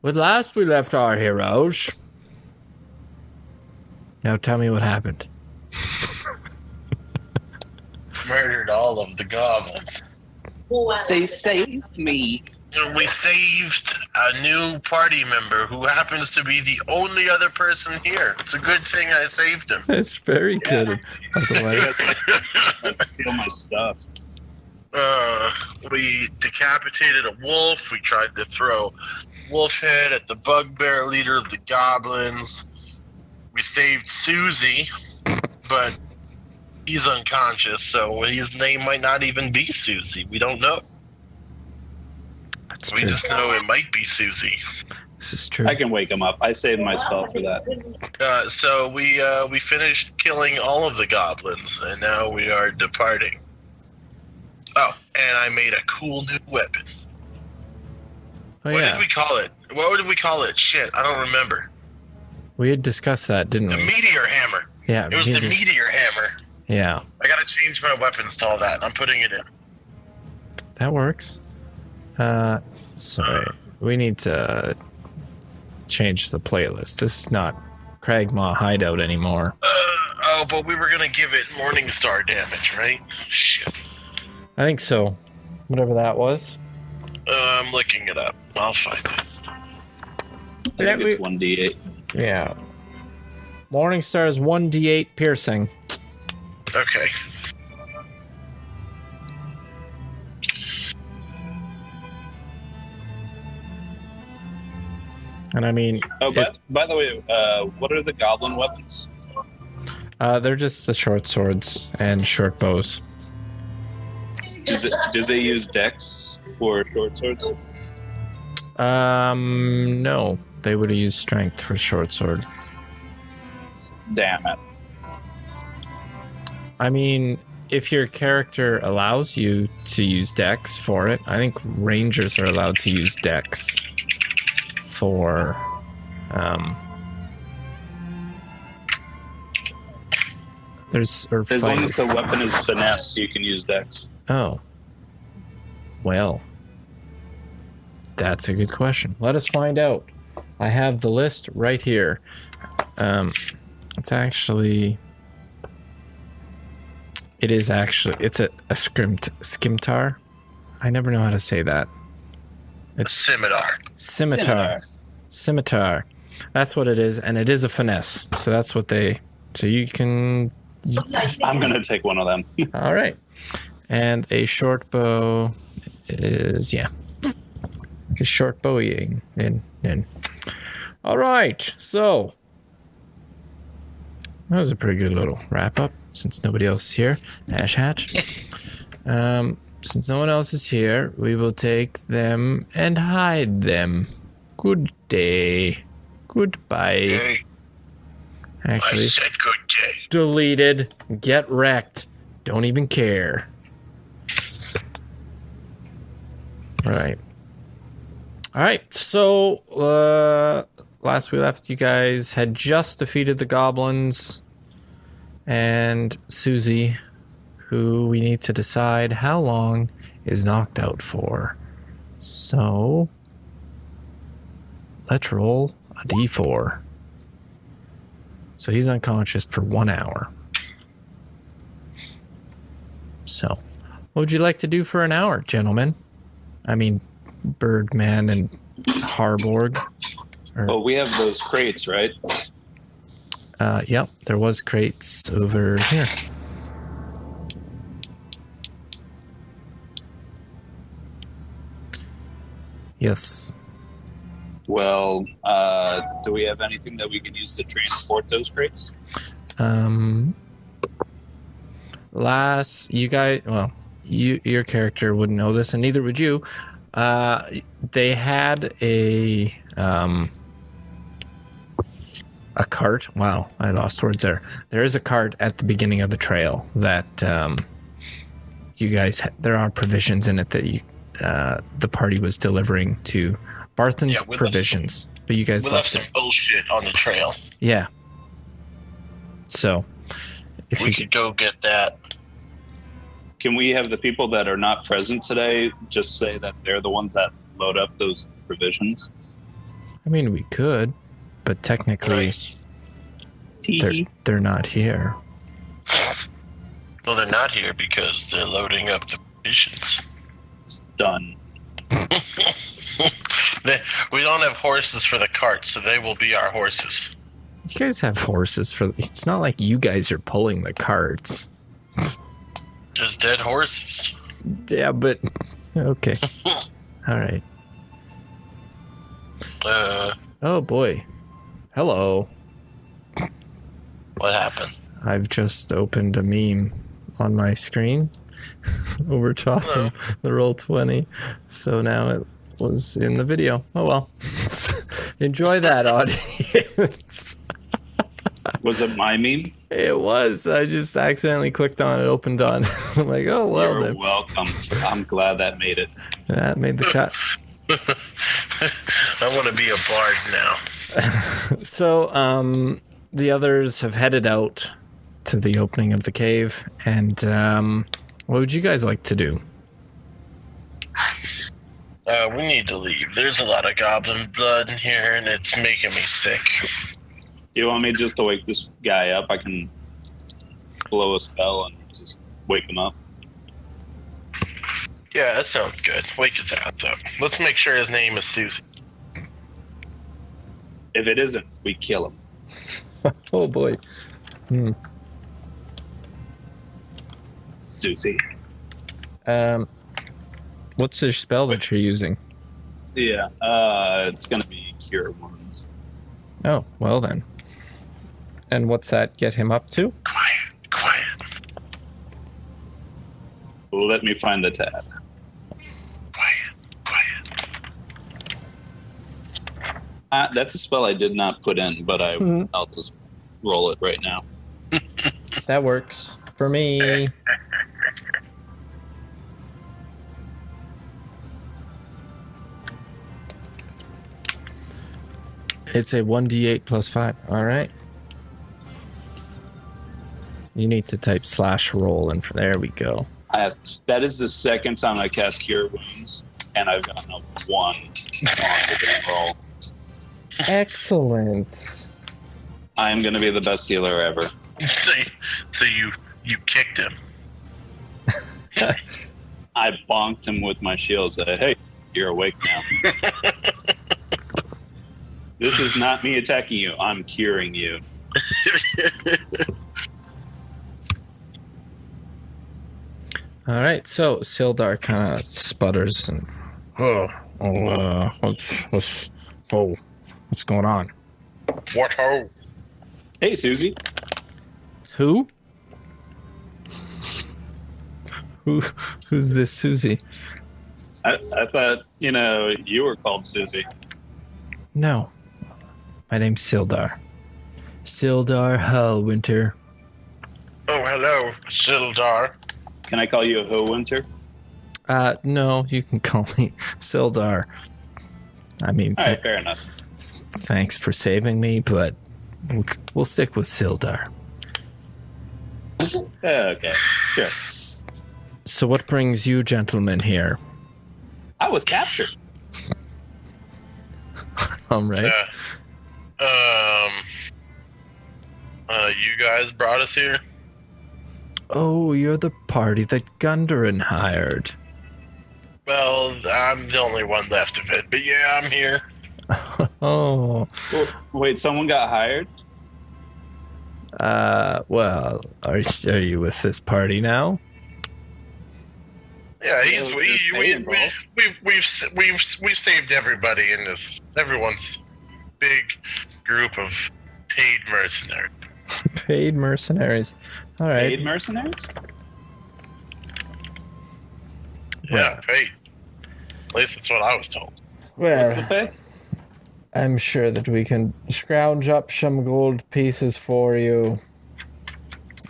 With last we left our heroes. Now tell me what happened. Murdered all of the goblins. They saved me. We saved a new party member who happens to be the only other person here. It's a good thing I saved him. It's very good. Otherwise, Steal my stuff. We decapitated a wolf. We tried to throw wolf head at the bugbear leader of the goblins. We saved Susie, but he's unconscious, so his name might not even be Susie. We don't know. that's We true. just know it might be Susie. This is true. I can wake him up. I saved my spell for that. So we finished killing all of the goblins, and now we are departing. Oh, and I made a cool new weapon. Oh, What yeah. did we call it? What did we call it? Shit, I don't remember. We had discussed that, didn't The we? meteor hammer. Yeah. It was the meteor hammer. Yeah. I gotta change my weapons to all that. I'm putting it in. That works. Sorry. We need to change the playlist. This is not Cragmaw Hideout anymore. But we were gonna give it Morningstar damage, right? Shit. I think so. Whatever that was. I'm looking it up. I'll find it. I think it's 1d8. Yeah. Morningstar is 1d8 piercing. Okay. And I mean, Oh, by the way, what are the goblin weapons? they're just the short swords and short bows. Do they use dex for short swords? No. They would have used strength for short sword. Damn it. I mean, if your character allows you to use dex for it, I think rangers are allowed to use dex for there's or As long fight. as the weapon is finesse, you can use dex. Oh. Well. That's a good question. Let us find out. I have the list right here. It's actually it's a scimitar. I never know how to say that. It's Scimitar. Scimitar. That's what it is, and it is a finesse. So that's what so you can I'm going to take one of them. all right. And a short bow is a short bowing in. All right. So that was a pretty good little wrap up since nobody else is here. Ash Hatch. Since no one else is here, we will take them and hide them. Good day. Goodbye. Hey, I Actually, said good day. deleted. Get wrecked. Don't even care. Right. All right. So, last we left, you guys had just defeated the goblins and Susie, who we need to decide how long is knocked out for. So, let's roll a d4. So he's unconscious for 1 hour. So, what would you like to do for an hour, gentlemen? I mean, Birdman and Harborg. Oh, we have those crates, right? Yep, there was crates over here. Yes. Well, do we have anything that we can use to transport those crates? Your character wouldn't know this, and neither would you. They had a cart. Wow, I lost words there. There is a cart at the beginning of the trail that you guys. There are provisions in it that the party was delivering to Barthen's provisions, but you guys We left left it. some bullshit on the trail. Yeah. So, if We you could go get that. Can we have the people that are not present today just say that they're the ones that load up those provisions? I mean, we could, but technically, they're not here. Well, they're not here because they're loading up the missions. Done. We don't have horses for the carts, so they will be our horses. You guys have horses for... It's not like you guys are pulling the carts. Just dead horses. Yeah, but... Okay. All right. Oh, boy. Hello. What happened? I've just opened a meme on my screen over top of the Roll20. So now it was in the video. Oh, well. Enjoy that, audience. Was it my meme? It was. I just accidentally clicked on it, opened on. I'm like, oh, well, You're then. welcome. I'm glad that made it. That made the cut. I want to be a bard now. So, the others have headed out to the opening of the cave, and what would you guys like to do? We need to leave. There's a lot of goblin blood in here, and it's making me sick. Do you want me just to wake this guy up? I can blow a spell and just wake him up. Yeah, that sounds good. Wake his ass up. Let's make sure his name is Susie. If it isn't, we kill him. Oh, boy. Susie. What's the spell that you're using? Yeah, it's gonna be Cure Wounds. Oh, well then. And what's that get him up to? Quiet. Let me find the tab. Quiet. That's a spell I did not put in, but I'll just roll it right now. That works for me. It's a 1d8 plus 5. All right. You need to type /roll, and there we go. That is the second time I cast Cure Wounds, and I've gotten a 1 on the damn roll. Excellent. I am going to be the best healer ever. So you kicked him. I bonked him with my shield. Said, "Hey, you're awake now." This is not me attacking you. I'm curing you. All right, so Sildar kind of sputters and what's going on? What ho? Hey, Susie. Who? Who's this Susie? I thought, you were called Susie. No. My name's Sildar. Sildar Hellwinter. Oh, hello, Sildar. Can I call you a Hillwinter? No, you can call me Sildar. I mean, All right, fair enough. Thanks for saving me, but we'll stick with Sildar. Okay, sure. So what brings you gentlemen here? I was captured. All right. You guys brought us here? Oh, you're the party that Gundarin hired. Well, I'm the only one left of it, but yeah, I'm here. Oh. Wait, someone got hired? Well, are you with this party now? Yeah, we've saved everybody in this. Everyone's big group of paid mercenaries. Paid mercenaries. All right. Paid mercenaries? Yeah, paid. At least that's what I was told. What's the Well, pay? I'm sure that we can scrounge up some gold pieces for you.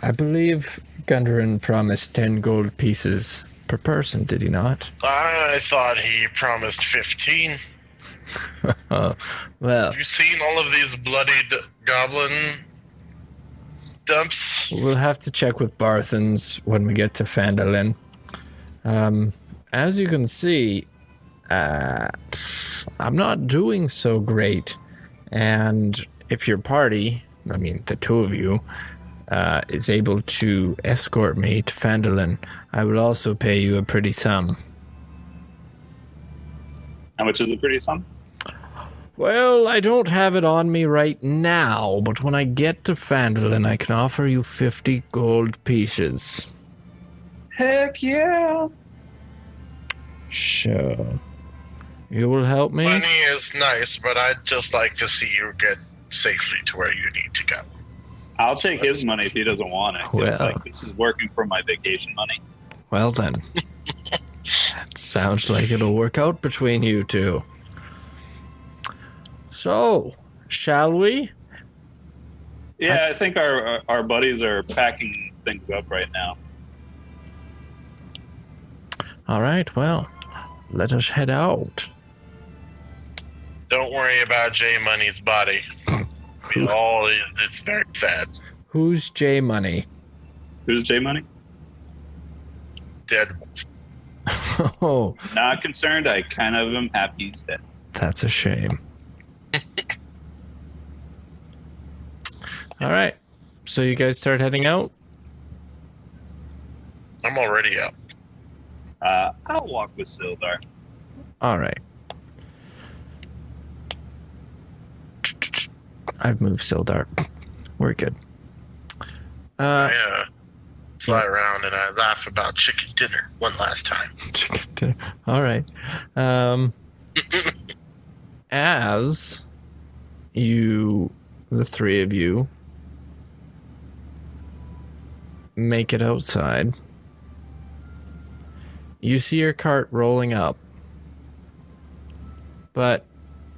I believe Gundarin promised 10 gold pieces per person, did he not? I thought he promised 15. Well, Have you seen all of these bloodied goblin dumps? we'll have to check with Barthens when we get to Phandalin. As you can see, I'm not doing so great. And if your party, I mean the two of you, is able to escort me to Phandalin, I will also pay you a pretty sum. How much is a pretty sum? Well, I don't have it on me right now, but when I get to Phandalin, I can offer you 50 gold pieces. Heck yeah! Sure. You will help me? Money is nice, but I'd just like to see you get safely to where you need to go. I'll take his money if he doesn't want it. Well. It's like, this is working for my vacation money. Well then. It sounds like it'll work out between you two. So, shall we? Yeah, I think our buddies are packing things up right now. All right, well, let us head out. Don't worry about J Money's body. It's very sad. Who's J Money? Who's J Money? Dead. Oh, Not concerned. I kind of am happy he's dead. that's a shame. All right, so you guys start heading out? I'm already out. I'll walk with Sildar. All right. I've moved Sildar. We're good. I fly around and I laugh about chicken dinner one last time. Chicken dinner. All right. As you, the three of you, make it outside, you see your cart rolling up, but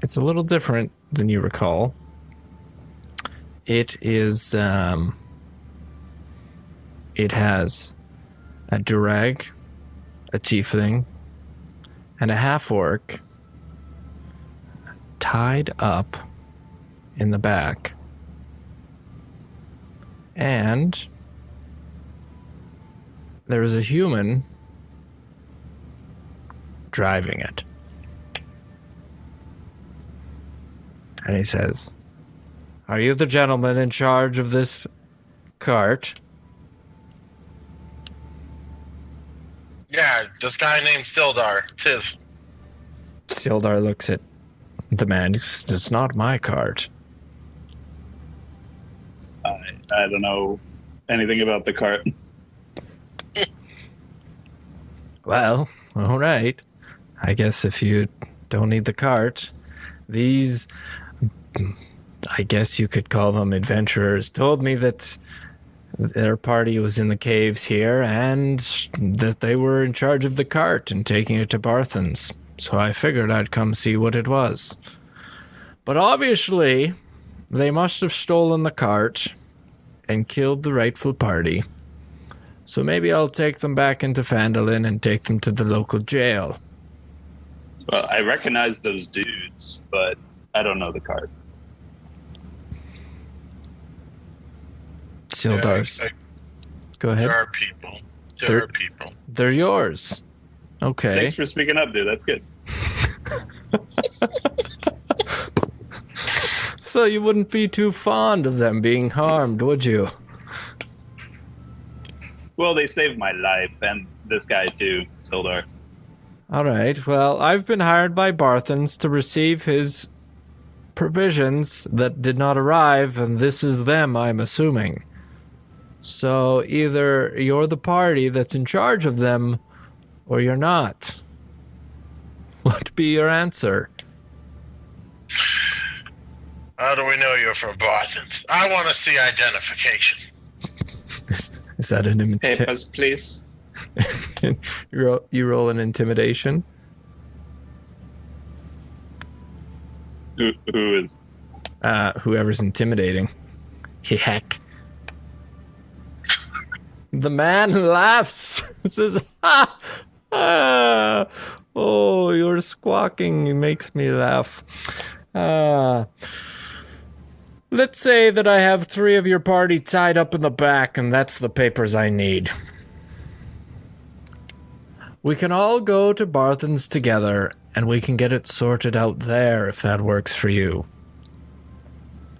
it's a little different than you recall. It is, it has a durag, a tiefling, and a half-orc tied up in the back. And there is a human driving it. And he says, "Are you the gentleman in charge of this cart?" Yeah, this guy named Sildar. It's his. Sildar looks at the man. He says, "It's not my cart." I don't know anything about the cart. Well, all right. I guess if you don't need the cart, these, I guess you could call them adventurers, told me that their party was in the caves here and that they were in charge of the cart and taking it to Barthen's. So I figured I'd come see what it was. But obviously, they must have stolen the cart and killed the rightful party. So maybe I'll take them back into Phandalin and take them to the local jail. Well, I recognize those dudes, but I don't know the cart. Sildar's. Go ahead. There are people. There They're- are people. They're yours. Okay. Thanks for speaking up, dude. That's good. So you wouldn't be too fond of them being harmed, would you? Well, they saved my life, and this guy too, Sildar. All right. Well, I've been hired by Barthen's to receive his provisions that did not arrive, and this is them, I'm assuming. So either you're the party that's in charge of them, or you're not. What be your answer? How do we know you're from Barthen's? I want to see identification. Is that an intimidation? Papers, please. You roll an intimidation? Who is? Whoever's intimidating. Heck. The man laughs. Says, "Ha! Ah, oh, your squawking makes me laugh. Let's say that I have 3 of your party tied up in the back, and that's the papers I need. We can all go to Barthen's together, and we can get it sorted out there if that works for you.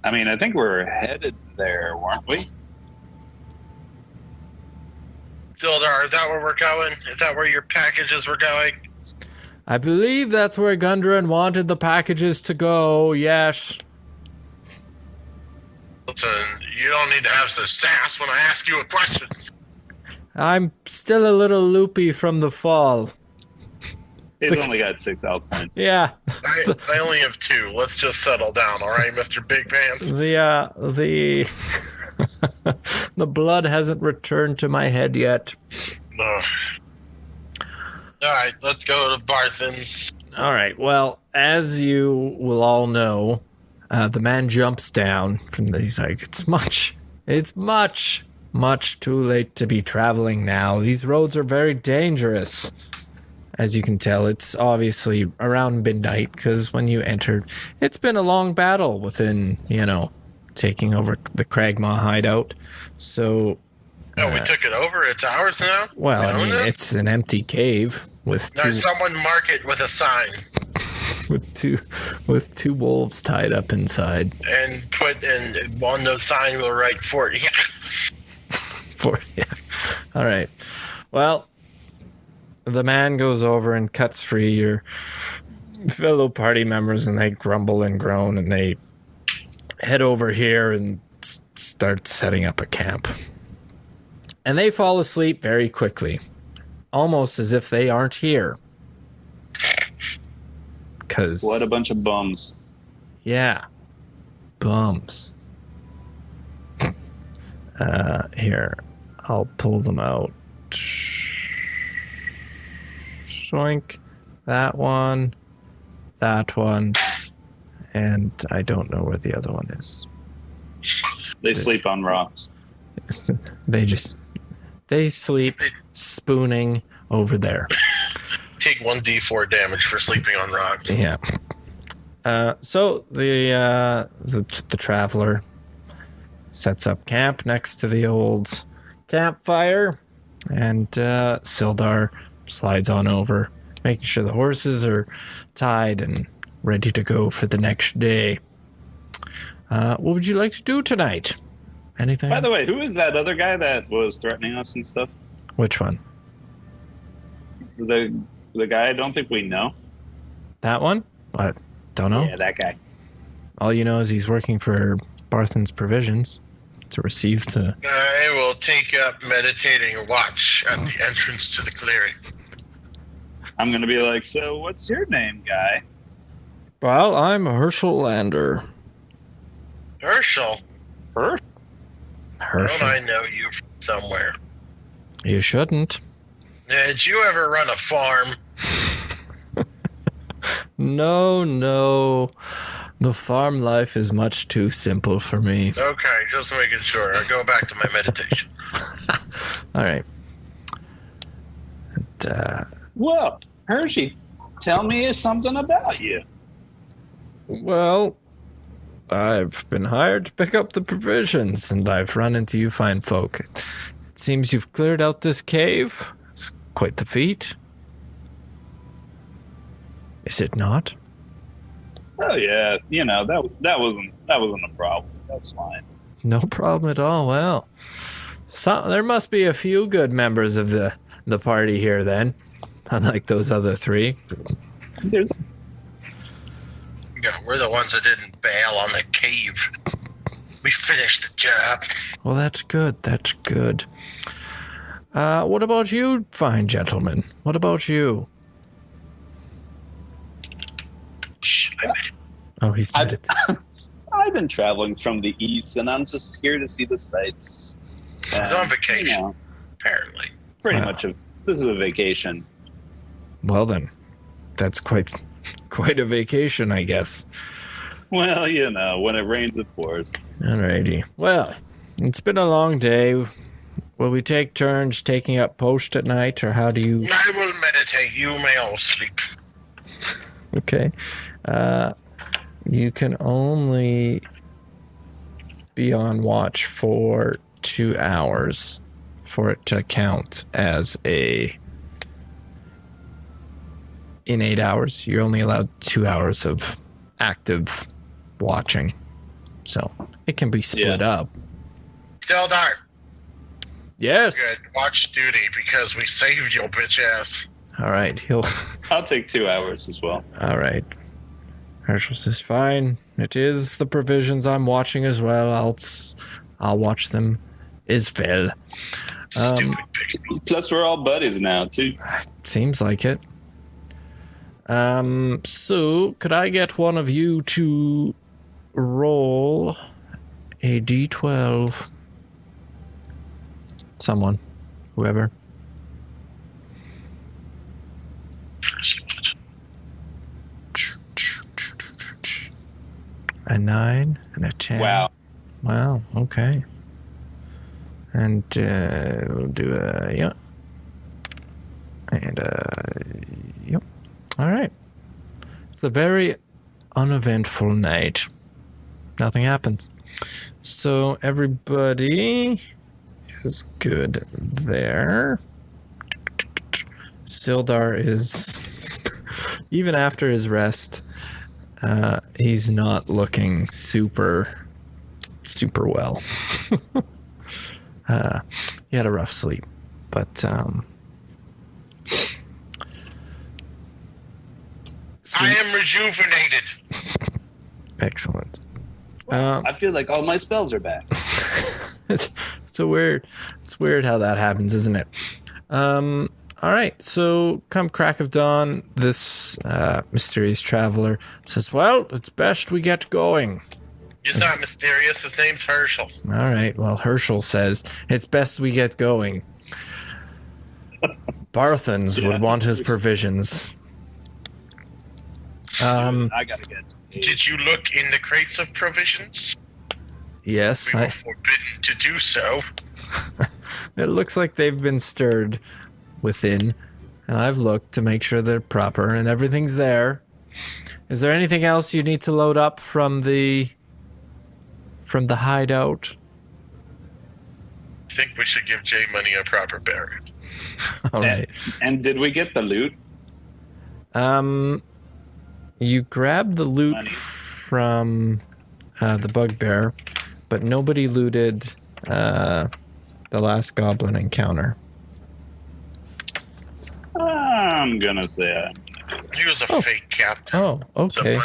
I mean, I think we're headed there, weren't we? Sildar, is that where we're going? Is that where your packages were going? I believe that's where Gundren wanted the packages to go, yes. Listen, you don't need to have such sass when I ask you a question. I'm still a little loopy from the fall. He's only got 6 health points. Yeah. I only have 2. Let's just settle down, all right, Mr. Big Pants? The the blood hasn't returned to my head yet. Ugh. All right, let's go to Barthen's. All right. Well, as you will all know, the man jumps down from he's like, it's much too late to be traveling now. These roads are very dangerous. As you can tell, it's obviously around midnight because when you entered, it's been a long battle within, taking over the Cragmaw hideout. So... we took it over? It's ours now? Well, I mean, it's an empty cave with now, someone mark it with a sign. with two wolves tied up inside. And on the sign we'll write for it. Yeah. All right. Well, the man goes over and cuts free your fellow party members, and they grumble and groan, and they head over here and start setting up a camp. And they fall asleep very quickly, almost as if they aren't here. What a bunch of bums. Yeah. Bums. Here, I'll pull them out. Shoink. That one. And I don't know where the other one is. They sleep on rocks. They sleep spooning over there. Take 1d4 damage for sleeping on rocks. Yeah. So the traveler sets up camp next to the old campfire, and Sildar slides on over, making sure the horses are tied and ready to go for the next day. What would you like to do tonight? Anything? By the way, who is that other guy that was threatening us and stuff? Which one? The guy I don't think we know. That one? I don't know. Yeah, that guy. All you know is he's working for Barthen's Provisions to receive the... I will take up meditating watch at the entrance to the clearing. I'm going to be like, so what's your name, guy? Well, I'm Herschel Lander. Herschel? Herschel? Don't I know you from somewhere? You shouldn't. Did you ever run a farm? No. The farm life is much too simple for me. Okay, just making sure. I'll go back to my meditation. All right. Well, Hershey, tell me something about you. Well, I've been hired to pick up the provisions, and I've run into you fine folk. It seems you've cleared out this cave. It's quite the feat. Is it not? Oh yeah, that wasn't a problem. That's fine. No problem at all. Well, there must be a few good members of the party here then, unlike those other three. Yeah, we're the ones that didn't bail on the cave. We finished the job. Well, that's good. That's good. What about you, fine gentlemen? What about you? Shh, Oh, he's meditating. I've been traveling from the east, and I'm just here to see the sights. He's on vacation, apparently. Pretty much. This is a vacation. Well then, that's quite a vacation, I guess. Well, when it rains, it pours. Alrighty. Well, it's been a long day. Will we take turns taking up post at night, or how do you... I will meditate. You may all sleep. Okay. You can only be on watch for 2 hours for it to count as a in 8 hours. You're only allowed 2 hours of active watching. So it can be split up. Zeldar, Yes. good. Watch duty because we saved your bitch ass. All right. I'll take 2 hours as well. All right. Herschel says, fine. It is the provisions. I'm watching as well. I'll watch them as well. Stupid bitch. Plus, we're all buddies now, too. Seems like it. So could I get one of you to roll a d12? Someone. Whoever. A 9 and a 10. Wow, okay. And we'll do a yep. And yep. All right. It's a very uneventful night. Nothing happens. So everybody is good there. Sildar is, even after his rest, he's not looking super well. He had a rough sleep, but I am rejuvenated. Excellent. I feel like all my spells are back. It's weird how that happens, isn't it? All right, so come crack of dawn, this mysterious traveler says, well, it's best we get going. He's not mysterious. His name's Herschel. All right, well, Herschel says, it's best we get going. Barthens would want his provisions. I gotta get some. Did you look in the crates of provisions? Yes, We were forbidden to do so. it looks like they've been stirred within, and I've looked to make sure they're proper and everything's there. Is there anything else you need to load up from the hideout? I think we should give Jay Money a proper burial. All right. And did we get the loot? You grabbed the loot Money. from the bugbear, but nobody looted the last goblin encounter. I'm gonna say He was a fake captain. Oh, It's okay. a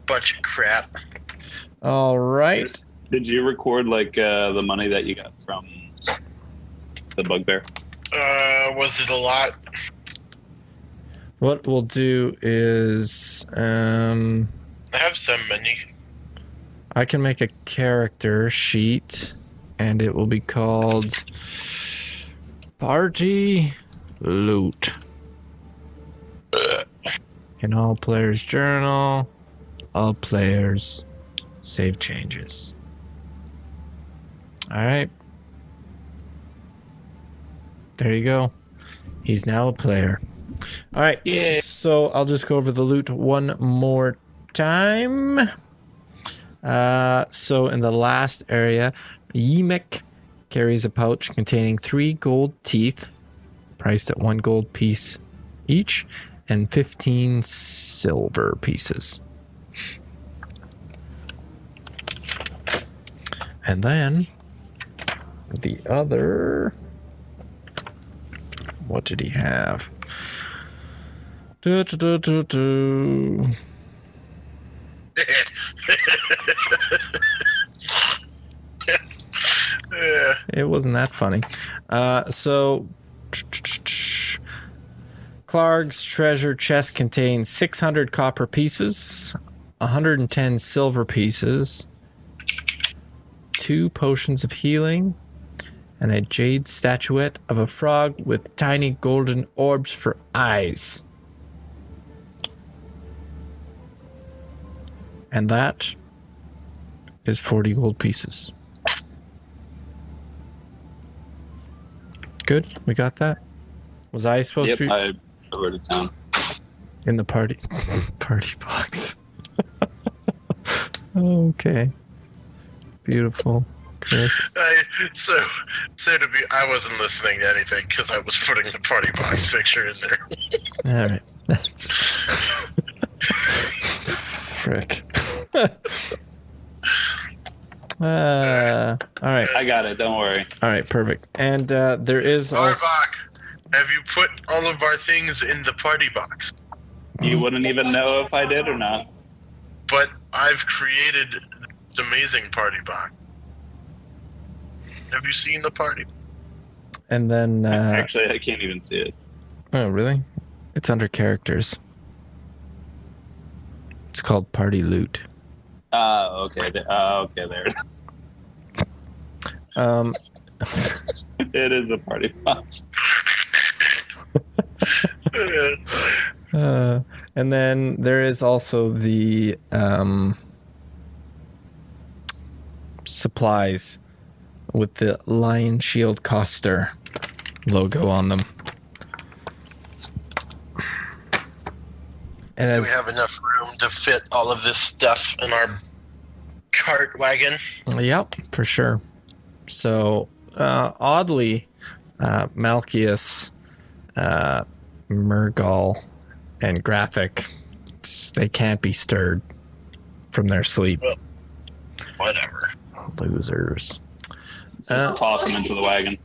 bunch of crap. All right. Did you record like the money that you got from the bugbear? Was it a lot? What we'll do is I have some money. I can make a character sheet, and it will be called Party Loot. In all players' journal, all players save changes. All right. There you go. He's now a player. All right. Yeah. So I'll just go over the loot one more time. So in the last area, Yemek carries a pouch containing 3 gold teeth, priced at 1 gold piece each, and 15 silver pieces. And then the other, what did he have? It wasn't that funny. So Clark's treasure chest contains 600 copper pieces, 110 silver pieces, 2 potions of healing, and a jade statuette of a frog with tiny golden orbs for eyes. And that is 40 gold pieces. Good? We got that? Was I supposed Yep, to be I wrote it down. in the party box? Okay. Beautiful. Chris. I wasn't listening to anything because I was putting the party box picture in there. All right. That's frick. All right. I got it. Don't worry. All right. Perfect. And there is also. Arbok, have you put all of our things in the party box? You wouldn't even know if I did or not. But I've created this amazing party box. Have you seen the party? And then. Actually, I can't even see it. Oh, really? It's under characters. It's called Party Loot. Okay. Okay, there. It is a party box. And then there is also the supplies with the Lion Shield Coster logo on them. And Do we have enough room to fit all of this stuff in our cart wagon? Yep, for sure. So, oddly, Malchius, Murgal, and Graphic, they can't be stirred from their sleep. Well, whatever. Losers. Just toss them into the wagon.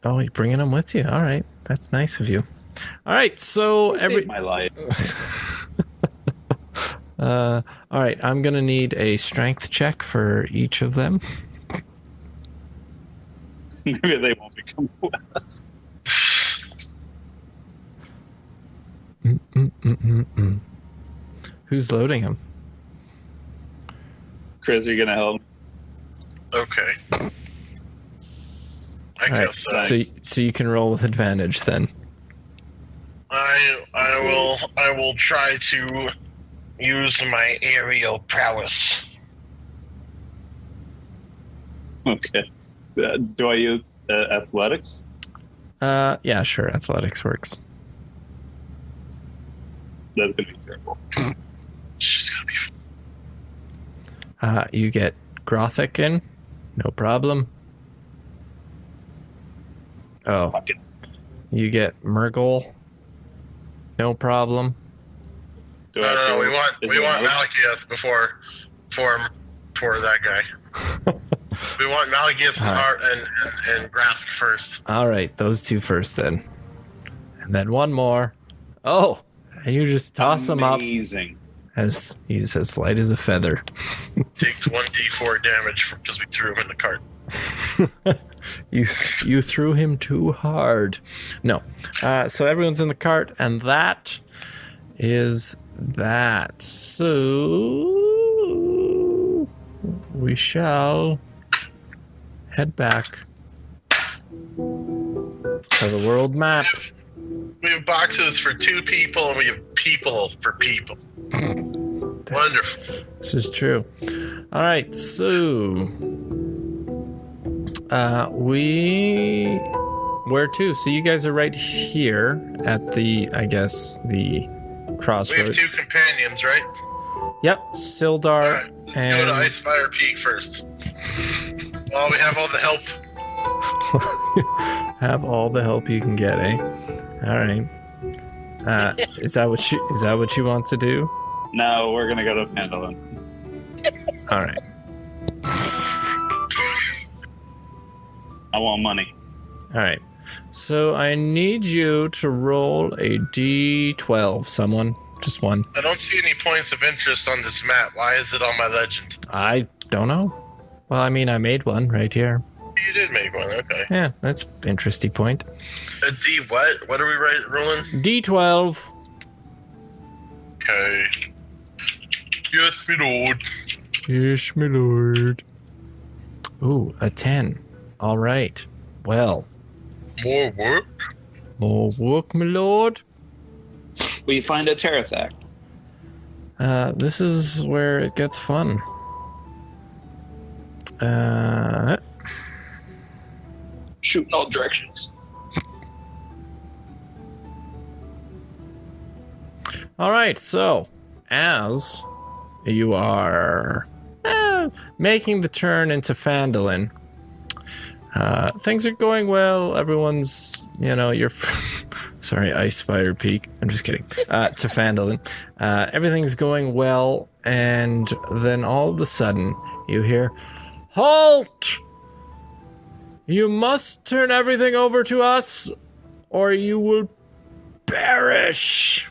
Oh, you're bringing them with you. All right. That's nice of you. All right. So Saved my life. all right. I'm going to need a strength check for each of them. Maybe they won't become with us. Who's loading them? Chris, you gonna help? Okay. I All right. guess so. So you can roll with advantage then. I will try to use my aerial prowess. Okay. Do I use athletics? Yeah, sure. Athletics works. That's gonna be terrible. She's gonna be. You get Grothic in, no problem. Oh, Fuck it. you get Murgle, no problem. Do I have No, to- we is want there another- Malchius before that guy. We want Malchius and Graphic first. All right, those two first then, and then one more. Oh, and you just toss him up Amazing. as he's as light as a feather. Takes 1d4 damage because we threw him in the cart. You threw him too hard. No. So everyone's in the cart, and that is that. So we shall head back to the world map. We have boxes for 2 people, and we have people for people. Wonderful. This is true. All right, so where to? So you guys are right here at the, I guess, the We have crossroad. 2 companions, right? Yep, Sildar Alright, let's go to and Icefire Peak first. Well, we have all the help. have all the help you can get, eh? All right. Is that what you want to do? No, we're gonna go to Phandalin. All right. I want money. All right. So I need you to roll a d12. Someone, just one. I don't see any points of interest on this map. Why is it on my legend? I don't know. Well, I mean, I made one right here. You did make one, okay. Yeah, that's interesting point. A D what? What are we rolling? D12. Okay. Yes, my lord. Yes, my lord. Ooh, a 10. All right. Well, More work? more work, my lord. We find a Terathac. This is where it gets fun. Shoot in all directions. All right, so as you are making the turn into Phandalin. Things are going well. Everyone's, you're... Sorry, Ice Spider Peak. I'm just kidding. To Phandalin. Everything's going well, and then all of a sudden, you hear, "Halt! You must turn everything over to us, or you will perish."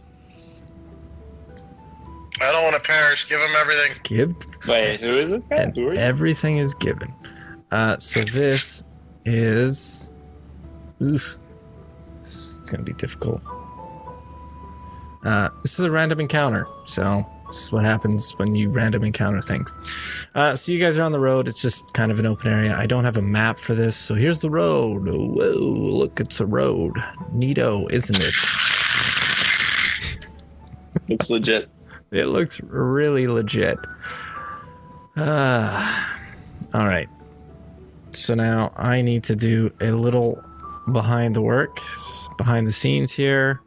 I don't want to perish. Give him everything. Wait, who is this guy? And Who are you? everything is given. So this is... Oof. It's going to be difficult. This is a random encounter, so this is what happens when you random encounter things. So you guys are on the road. It's just kind of an open area. I don't have a map for this, so here's the road. Whoa, look, it's a road. Neato, isn't it? Looks legit. It looks really legit. All right. So now I need to do a little behind the scenes here.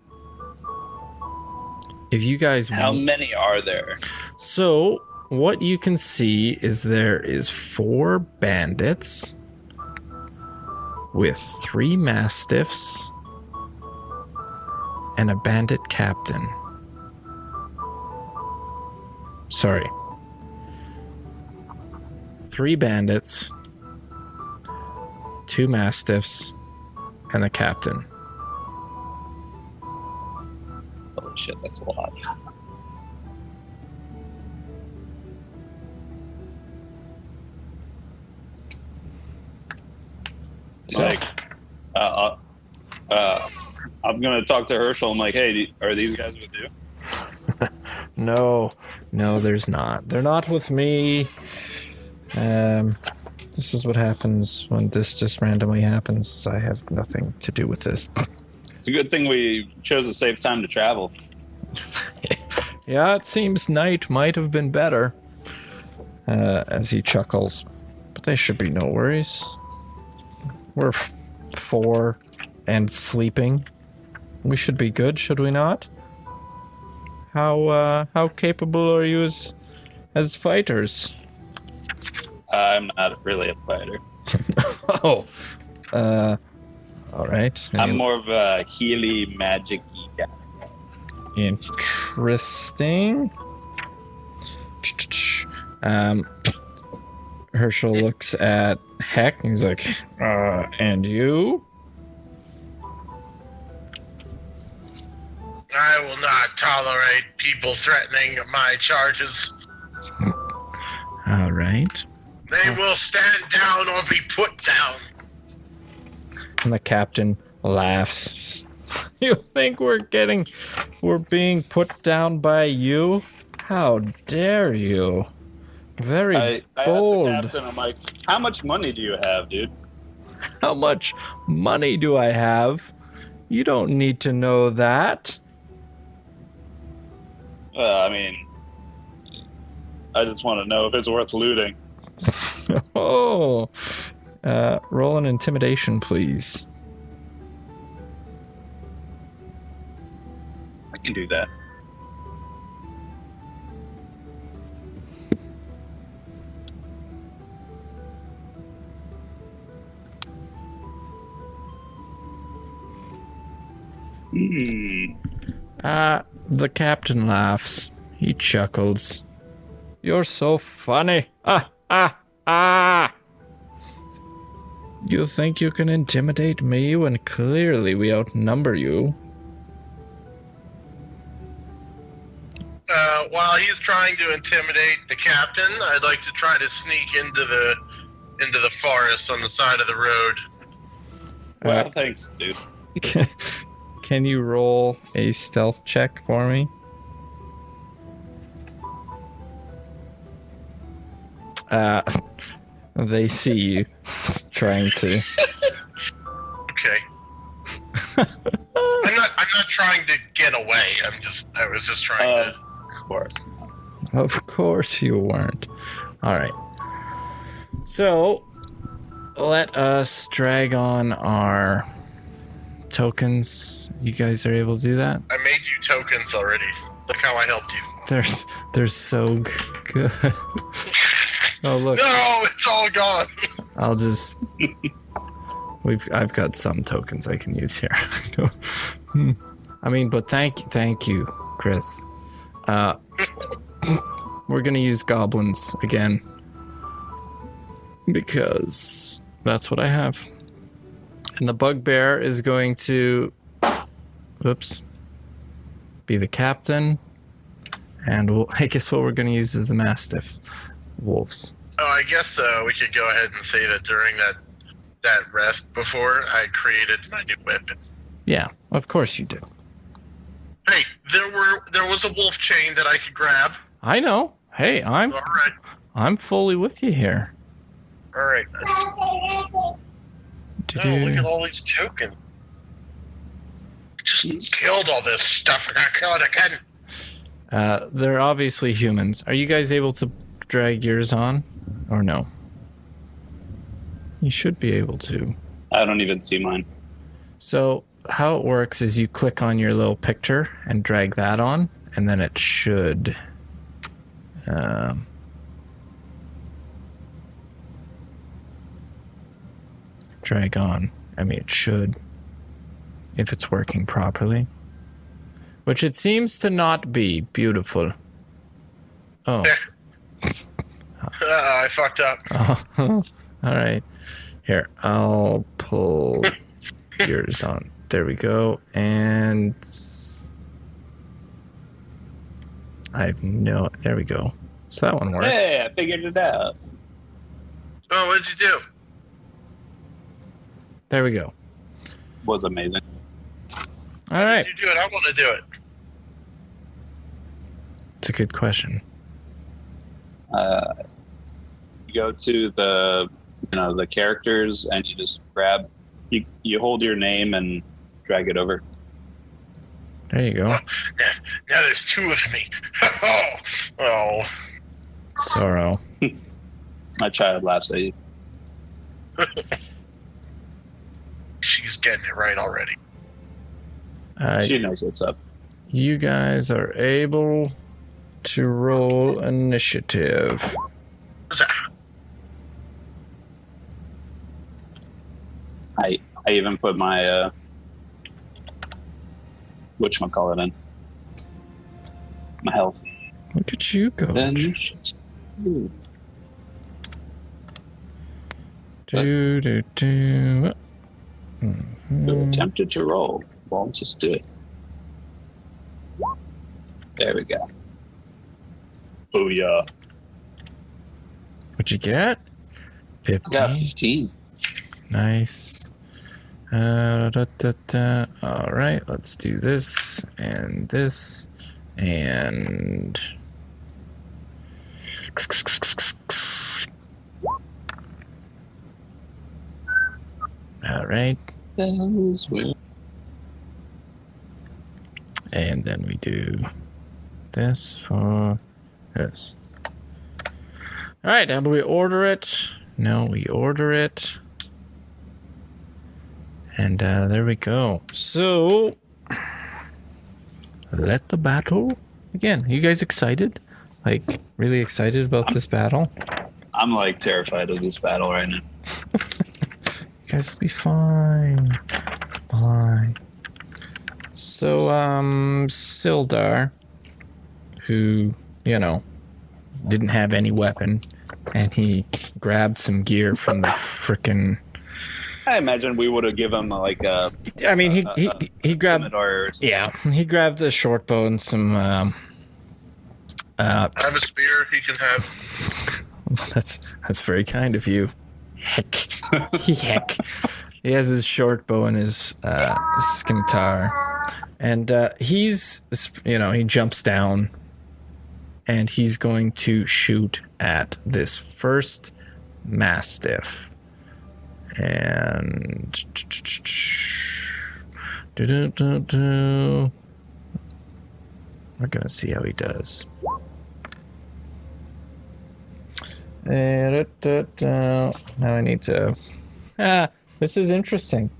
If you guys... How many are there? So what you can see is there is 4 bandits with 3 mastiffs and a bandit captain. Sorry. 3 bandits, 2 mastiffs, and a captain. Holy shit, that's a lot. So, Like, I'm gonna talk to Herschel. I'm like, hey, are these guys with you? no, there's not. They're not with me. This is what happens when this just randomly happens. I have nothing to do with this. It's a good thing we chose a safe time to travel. Yeah, it seems night might have been better. As he chuckles. But they should be no worries. We're 4 and sleeping. We should be good, should we not? How capable are you as fighters? I'm not really a fighter. Oh. All right. I'm more of a Healy magic-y guy. Interesting. Herschel looks at Heck and he's like, and you? I will not tolerate people threatening my charges. All right. They will stand down or be put down. And the captain laughs. You think we're being put down by you? How dare you? Very I bold. asked the captain, I'm like, how much money do you have, dude? How much money do I have? You don't need to know that. I mean, I just want to know if it's worth looting. Oh. Roll an intimidation, please. I can do that. The captain laughs. He chuckles. You're so funny. You think you can intimidate me when clearly we outnumber you? While he's trying to intimidate the captain, I'd like to try to sneak into the forest on the side of the road. Well, thanks, dude. Can you roll a stealth check for me? They see you trying to. Okay. I'm not trying to get away. I was just trying to. Of course. Of course you weren't. All right. So, let us drag on our tokens. You guys are able to do that? I made you tokens already. Look how I helped you. They're so good. Oh look, No, it's all gone. I'll just. I've got some tokens I can use here. I mean, but thank you, Chris. We're gonna use goblins again because that's what I have, and the bugbear is going to, be the captain, and I guess what we're gonna use is the mastiff wolves. Oh, I guess we could go ahead and say that during that rest before, I created my new weapon. Yeah, of course you did. Hey, there was a wolf chain that I could grab. I know. Hey, All right. I'm fully with you here. All right. Oh, look at all these tokens. Just killed all this stuff. I got killed again. They're obviously humans. Are you guys able to drag yours on, or no? You should be able to. I don't even see mine. So how it works is you click on your little picture and drag that on, and then it should drag on. I mean, it should, if it's working properly, which it seems to not be. Beautiful. Oh. I fucked up. Oh. All right. Here, I'll pull yours on. There we go. And there we go. So that one worked. Hey, I figured it out. Oh, what'd you do? There we go. Was amazing. All right. Did you do it? I want to do it. It's a good question. You go to the characters and you just grab, you hold your name and drag it over. There you go. Now there's two of me. Oh. Sorrow. My child laughs at you. She's getting it right already. She knows what's up. You guys are able to roll initiative. What's that? I even put my whatchamacallit in. My health. Look at you go. Do. Tempted to roll. Well, just do it. There we go. Oh yeah. What'd you get? 15. I got 15. Nice. All right, let's do this and this and. All right. And then we do this for this. All right, now do we order it? No, we order it. And there we go. So, let the battle begin. You guys excited? Like, really excited about this battle? I'm like terrified of this battle right now. You guys will be fine. Fine. So, Sildar, who, didn't have any weapon, and he grabbed some gear from the frickin'... I imagine we would have given him like a. I mean, he grabbed. He grabbed the short bow and some. I have a spear he can have. That's very kind of you. Heck. He has his short bow and his scimitar, and he's he jumps down, and he's going to shoot at this first mastiff. And we're gonna see how he does. Now I need to. This is interesting.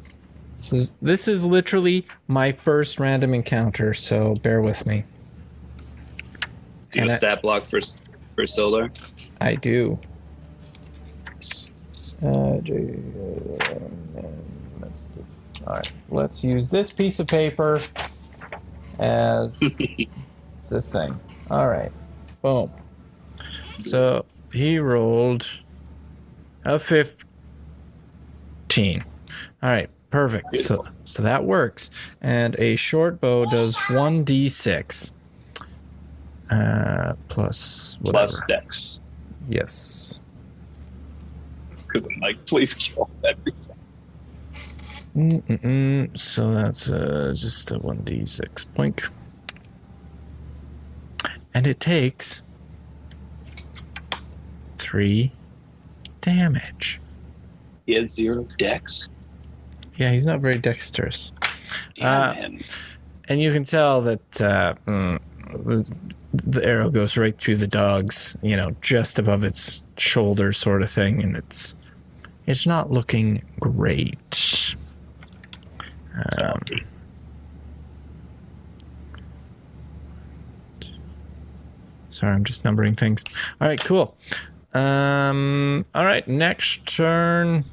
This is literally my first random encounter, so bear with me. Do you have a stat block for Sildar? I do. All right, let's use this piece of paper as the thing. All right, boom. So he rolled a 15. All right, perfect. So that works. And a short bow does 1d6 plus whatever. Plus dex. Yes. Because I'm like, please kill everything. So that's just a 1d6 blink. And it takes 3 damage. He has 0 dex. Yeah, he's not very dexterous. Damn him. And you can tell that the arrow goes right through the dog's, just above its shoulder sort of thing, and it's not looking great. Sorry, I'm just numbering things. All right, cool. All right, next turn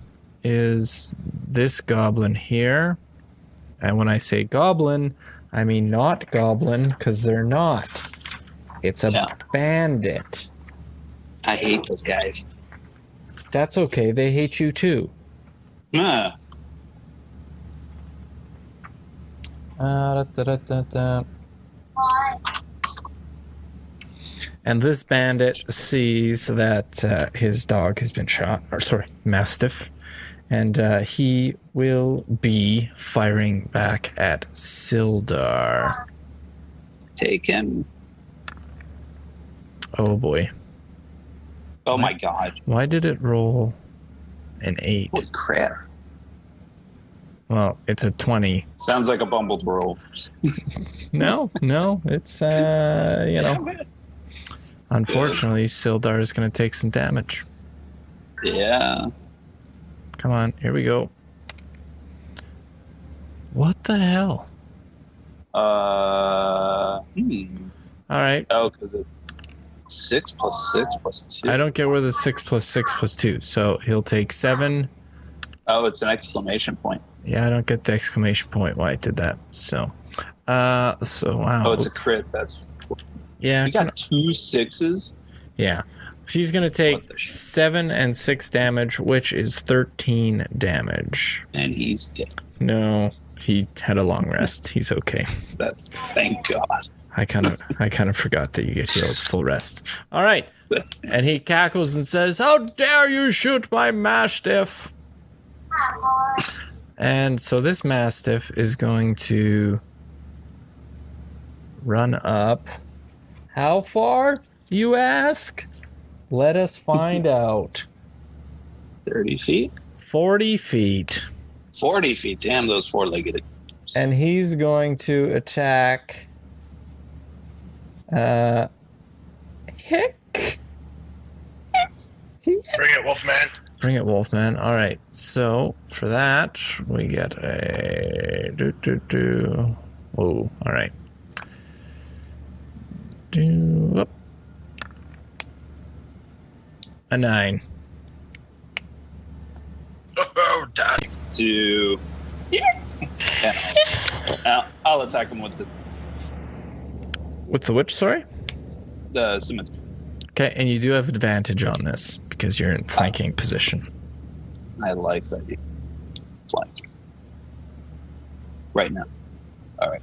is this goblin here. And when I say goblin, I mean not goblin, because they're not. It's a bandit. I hate those guys. That's okay. They hate you too. Ah. And this bandit sees that his dog has been shot, Mastiff, and he will be firing back at Sildar. Take him. Oh boy. Oh my god. Why did it roll an 8? Holy crap. Well, it's a 20. Sounds like a bumbled roll. No, it's, Unfortunately, Sildar is going to take some damage. Yeah. Come on, here we go. What the hell? All right. Oh, because it's 6 plus 6 plus 2. I don't get where the 6 plus 6 plus 2. So he'll take 7. Oh, it's an exclamation point. Yeah, I don't get the exclamation point why I did that. So wow. Oh, it's a crit. That's. Yeah. You got 2 6s? Yeah. She's going to take 7 and 6 damage, which is 13 damage. And he's dead. No, he had a long rest. He's okay. Thank God. I kind of forgot that you get healed full rest. All right. And he cackles and says, "How dare you shoot my Mastiff?" And so this Mastiff is going to run up. How far, you ask? Let us find out. 30 feet? 40 feet. 40 feet. Damn, those four-legged. And he's going to attack... Hick. Bring it, Wolfman. Bring it, Wolfman. All right. So for that, we get a Whoa. All right. A 9. Oh, die. To. Yeah. I'll attack him with the. With the which? Sorry. The scimitar. Okay, and you do have advantage on this because you're in flanking position. I like that. Flanking. Right now. All right.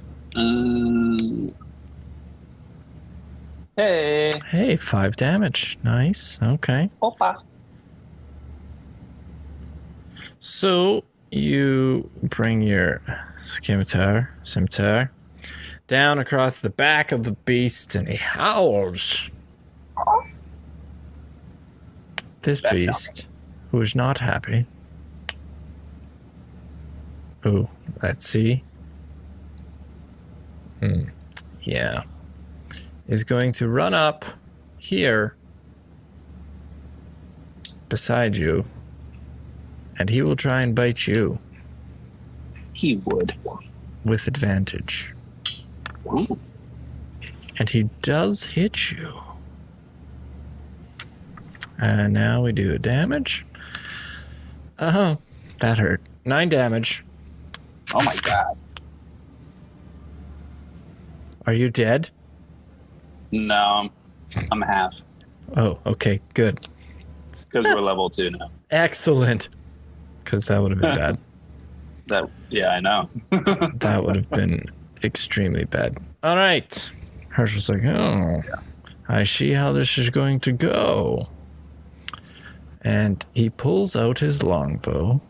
Hey. Hey, 5 damage. Nice. Okay. Opa. So you bring your scimitar down across the back of the beast, and he howls. This beast, who is not happy. Oh, let's see. Yeah. Is going to run up here beside you, and he will try and bite you. He would. With advantage. Ooh. And he does hit you. And now we do a damage. Oh, that hurt. 9 damage. Oh my god. Are you dead? No, I'm half. Oh, okay, good. Because we're level 2 now. Excellent. Because that would have been bad. Yeah, I know. That would have been extremely bad. All right. Herschel's like, oh, I see how this is going to go. And he pulls out his longbow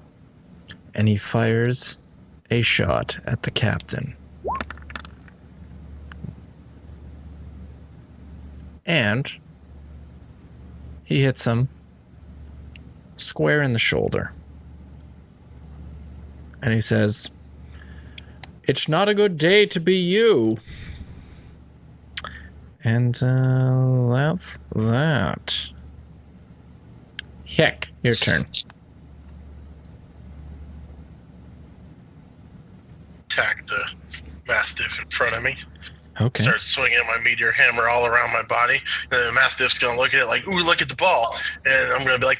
and he fires a shot at the captain. And he hits him square in the shoulder. And he says, "It's not a good day to be you." And that's that. Heck, your turn. Attack the Mastiff in front of me. Okay. Start swinging my meteor hammer all around my body. And the Mastiff's going to look at it like, ooh, look at the ball. And I'm going to be like,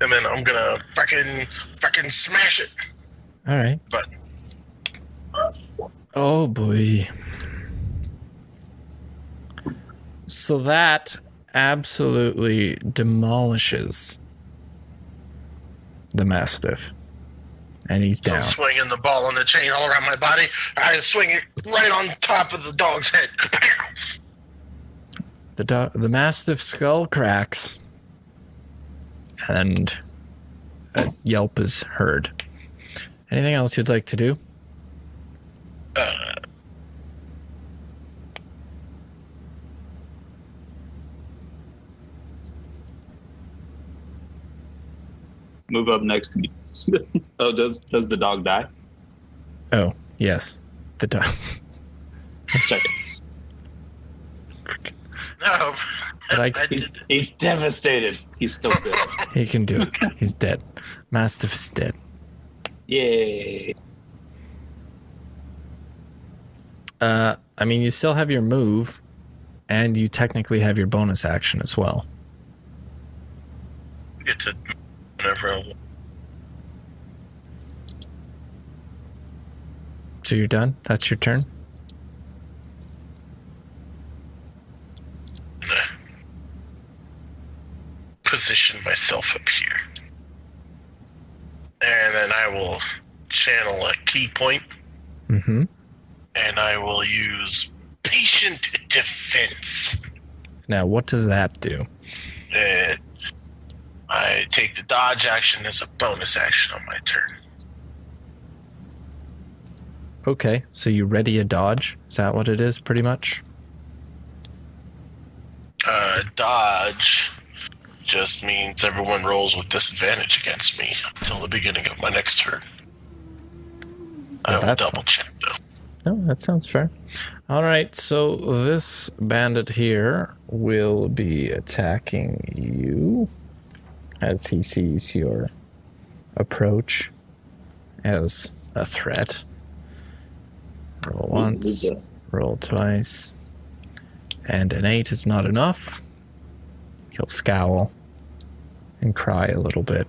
and then I'm going to fucking smash it. All right. But Oh boy. So that absolutely demolishes the Mastiff. And he's so I'm down. swinging the ball on the chain all around my body. I swing it right on top of the dog's head. The Mastiff skull cracks. And a yelp is heard. Anything else you'd like to do? Move up next to me. Oh, does the dog die? Oh, yes. The dog. Check it. No. But I did. He's devastated. He's still good. He can do it. He's dead. Mastiff is dead. Yay. I mean, you still have your move, and you technically have your bonus action as well. Get to whenever I want. So you're done? That's your turn? Position myself up here. And then I will channel a key point. Mm-hmm. And I will use patient defense. Now, what does that do? I take the dodge action as a bonus action on my turn. Okay, so you ready a dodge? Is that what it is, pretty much? Dodge just means everyone rolls with disadvantage against me until the beginning of my next turn. I will double check, though. No, that sounds fair. All right, so this bandit here will be attacking you as he sees your approach as a threat. Roll once, roll twice, and an 8 is not enough. He'll scowl and cry a little bit.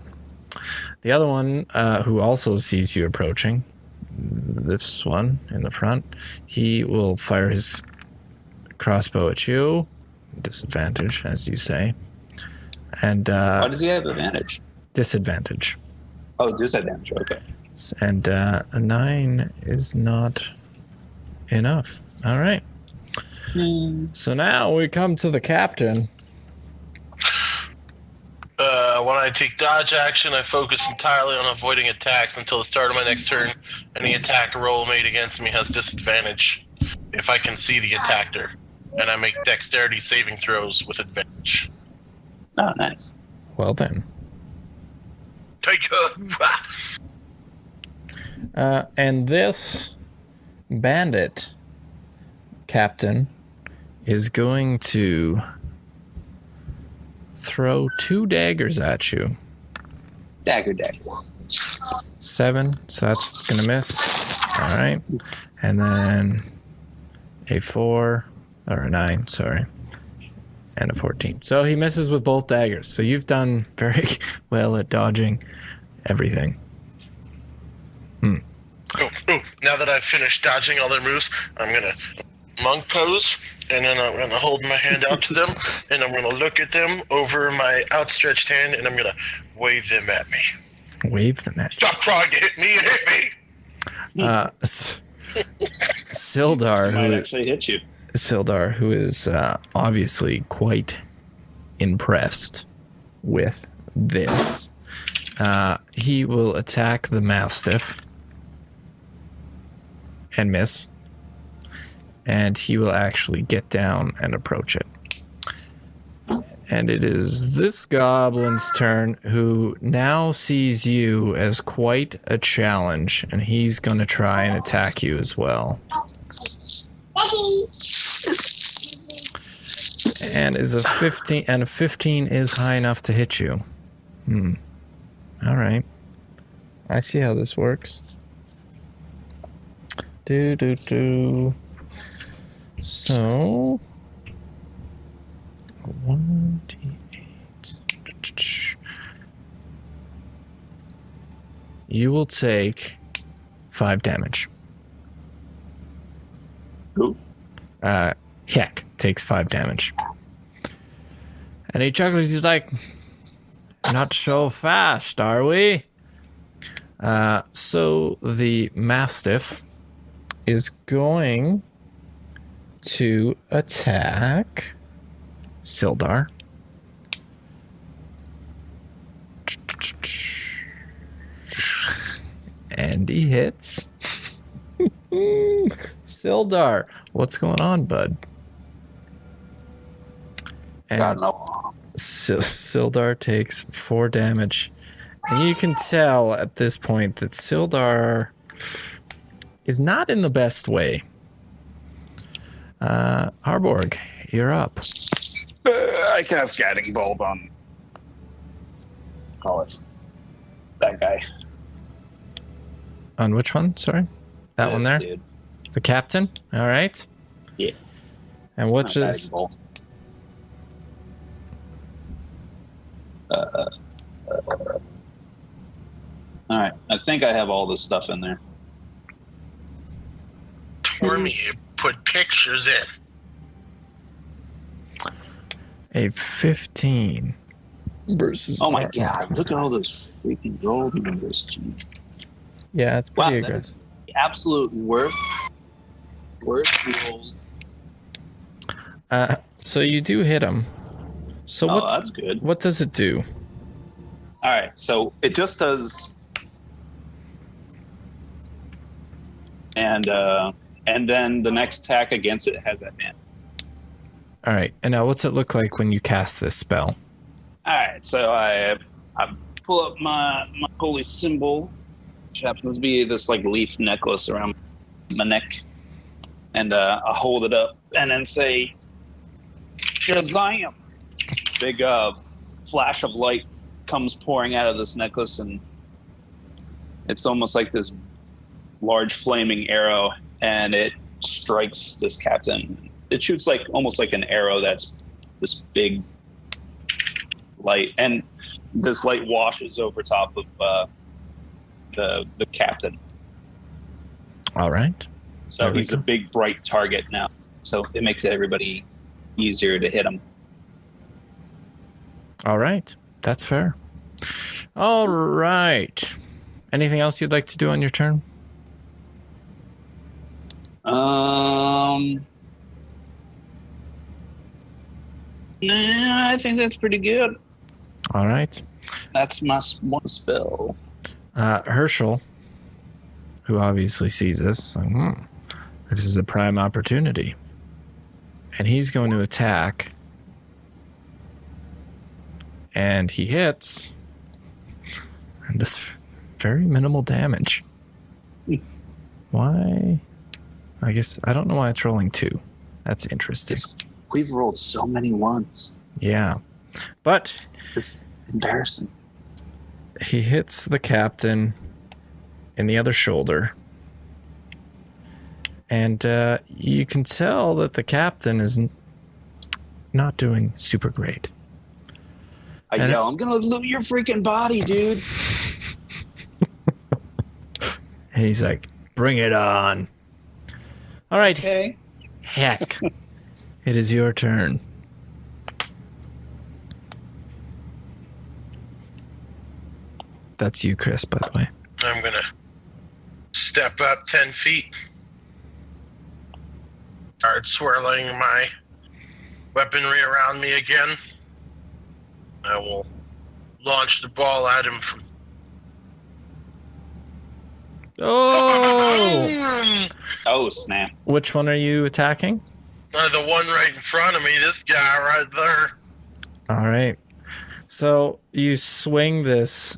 The other one, who also sees you approaching, this one in the front, he will fire his crossbow at you. Disadvantage, as you say. And Why does he have advantage? disadvantage. Oh, disadvantage. Okay. And a 9 is not enough. All right. So now we come to the captain. When I take dodge action, I focus entirely on avoiding attacks until the start of my next turn. Any attack roll made against me has disadvantage if I can see the attacker, and I make dexterity saving throws with advantage. Oh, nice. Well then. Take And this bandit captain is going to throw 2 daggers at you. Dagger. 7, so that's gonna miss. All right, and then a 4 or a 9, sorry, and a 14. So he misses with both daggers. So you've done very well at dodging everything. Oh, now that I've finished dodging all their moves, I'm going to monk pose, and then I'm going to hold my hand out to them, and I'm going to look at them over my outstretched hand, and I'm going to wave them at me. Wave them at you. Stop trying to hit me and hit me! Sildar, Might actually hit you. Sildar, who is obviously quite impressed with this, he will attack the Mastiff and miss, and he will actually get down and approach it. And it is this goblin's turn, who now sees you as quite a challenge, and he's going to try and attack you as well. And is a 15, and a 15 is high enough to hit you. All right. I see how this works. So 1d8. You will take 5 damage. Who? Heck takes 5 damage. And he chuckles, he's like, not so fast, are we? So the Mastiff is going to attack Sildar. And he hits. Sildar, what's going on, bud? And God, no. Sildar takes 4 damage. And you can tell at this point that Sildar is not in the best way. Harborg, you're up. I cast Guiding Bolt on. Call it. That guy. On which one? Sorry? That one there? Dude. The captain? All right. Yeah. And which Not is... Guiding Bolt. Alright, I think I have all this stuff in there. Tormy put pictures in. A 15 versus... Oh my Ar- god, look at all those freaking gold numbers. Geez. Yeah, it's Wow, pretty that aggressive. is the absolute worst rolls. So you do hit him. So Oh, that's good. what does it do? Alright, so it just does... And then the next attack against it has advantage. All right. And now what's it look like when you cast this spell? Alright, so I pull up my holy symbol, which happens to be this like leaf necklace around my neck, and I hold it up and then say, Shazam! Big flash of light comes pouring out of this necklace, and it's almost like this large flaming arrow, and it strikes this captain. It shoots like almost like an arrow that's this big light, and this light washes over top of the captain. All right. So There we he's a go. big bright target now. So it makes everybody easier to hit him. All right. That's fair. All right. Anything else you'd like to do on your turn? I think that's pretty good. All right. That's my one spell. Herschel, who obviously sees this, like, this is a prime opportunity. And he's going to attack. And he hits. And does very minimal damage. Why? I guess, I don't know why it's rolling 2. That's interesting. We've rolled so many ones. Yeah. But It's embarrassing. he hits the captain in the other shoulder. And you can tell that the captain is not doing super great. I yell, I'm gonna loot your freaking body, dude. And he's like, bring it on. All right. Okay. Heck. It is your turn. That's you, Chris, by the way. I'm going to step up 10 feet. Start swirling my weaponry around me again. I will launch the ball at him from... Oh! Oh, snap. Which one are you attacking? The one right in front of me, this guy right there. All right. So you swing this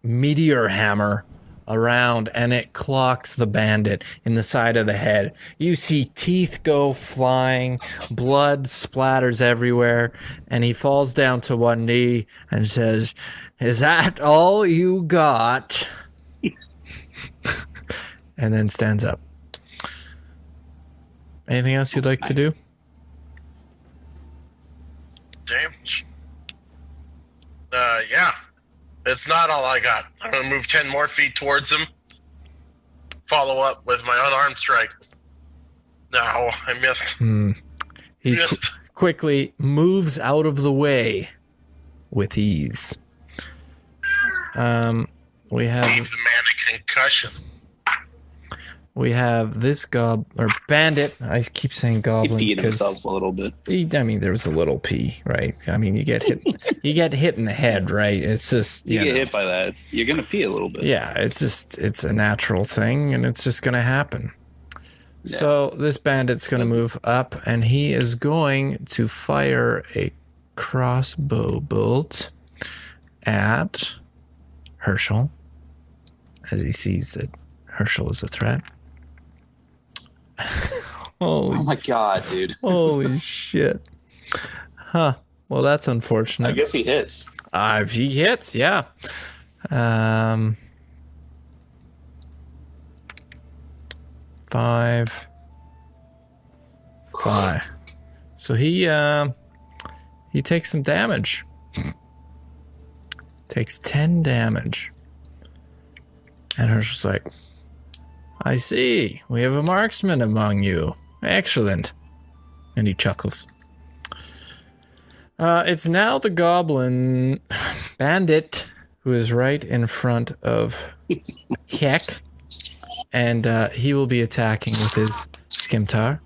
meteor hammer around and it clocks the bandit in the side of the head. You see teeth go flying, blood splatters everywhere, and he falls down to one knee and says, "Is that all you got?" And then stands up. Anything else you'd like to do? Damage. Yeah. It's not all I got. I'm going to move 10 more feet towards him. Follow up with my unarmed strike. No, I missed. He Missed. quickly moves out of the way with ease. We have Gave the man a concussion. this bandit. I keep saying He goblin peed because himself a little bit. there was a little pee, right? I mean, you get hit, in the head, right? It's just You get hit by that, you're gonna pee a little bit. Yeah, it's a natural thing, and it's just gonna happen. Yeah. So this bandit's gonna move up, and he is going to fire a crossbow bolt at Herschel, as he sees that Herschel is a threat. Oh my god, dude. Holy shit. Huh. Well, that's unfortunate. I guess he hits. If he hits, yeah. 5. So he takes some damage. Takes 10 damage. And Herschel's like, I see. We have a marksman among you. Excellent. And he chuckles. It's now the goblin bandit who is right in front of Heck. And he will be attacking with his scimitar.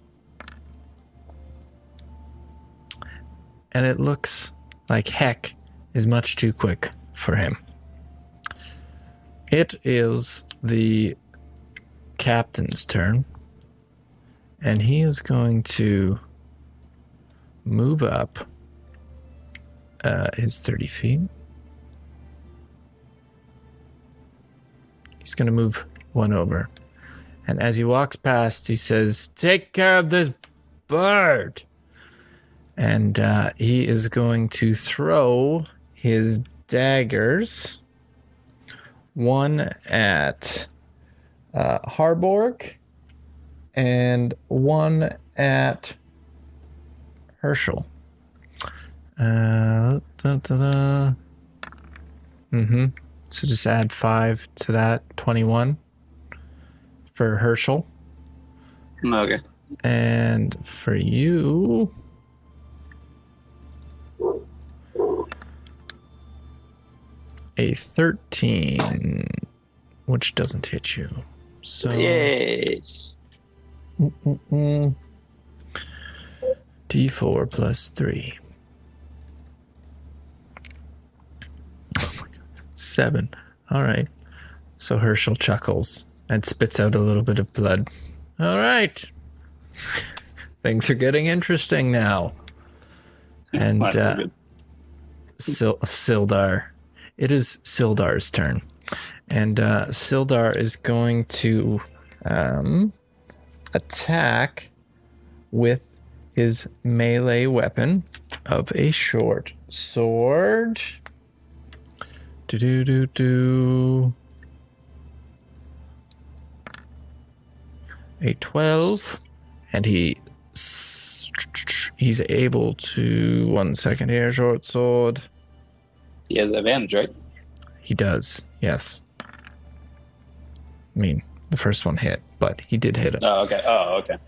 And it looks like Heck is much too quick for him. It is the captain's turn. And he is going to move up his 30 feet. He's going to move one over. And as he walks past, he says, "Take care of this bird." And he is going to throw his daggers. One at Harborg and one at Herschel. So just add 5 to that. 21 for Herschel. Okay. And for you, a 13, which doesn't hit you. So Yes. D4 plus 3. Oh my God. 7. All right. So Herschel chuckles and spits out a little bit of blood. All right. Things are getting interesting now. And That's so good. Sildar. It is Sildar's turn. And Sildar is going to attack with his melee weapon of a short sword. A 12. And he he's able to... 1 second here, short sword. He has advantage, right? He does, yes. I mean, the first one hit, but he did hit it. Oh, okay.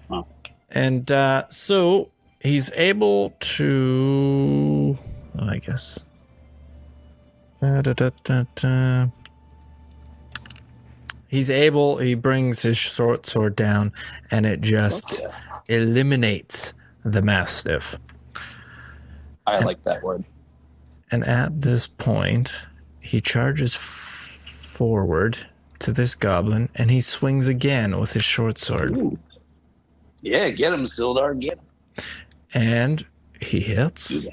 Oh. And so he's able to... I guess... He brings his short sword down, and it just eliminates the Mastiff. I like that word. And at this point, he charges forward to this goblin, and he swings again with his short sword. Ooh. Yeah, get him, Sildar, get him. And he hits.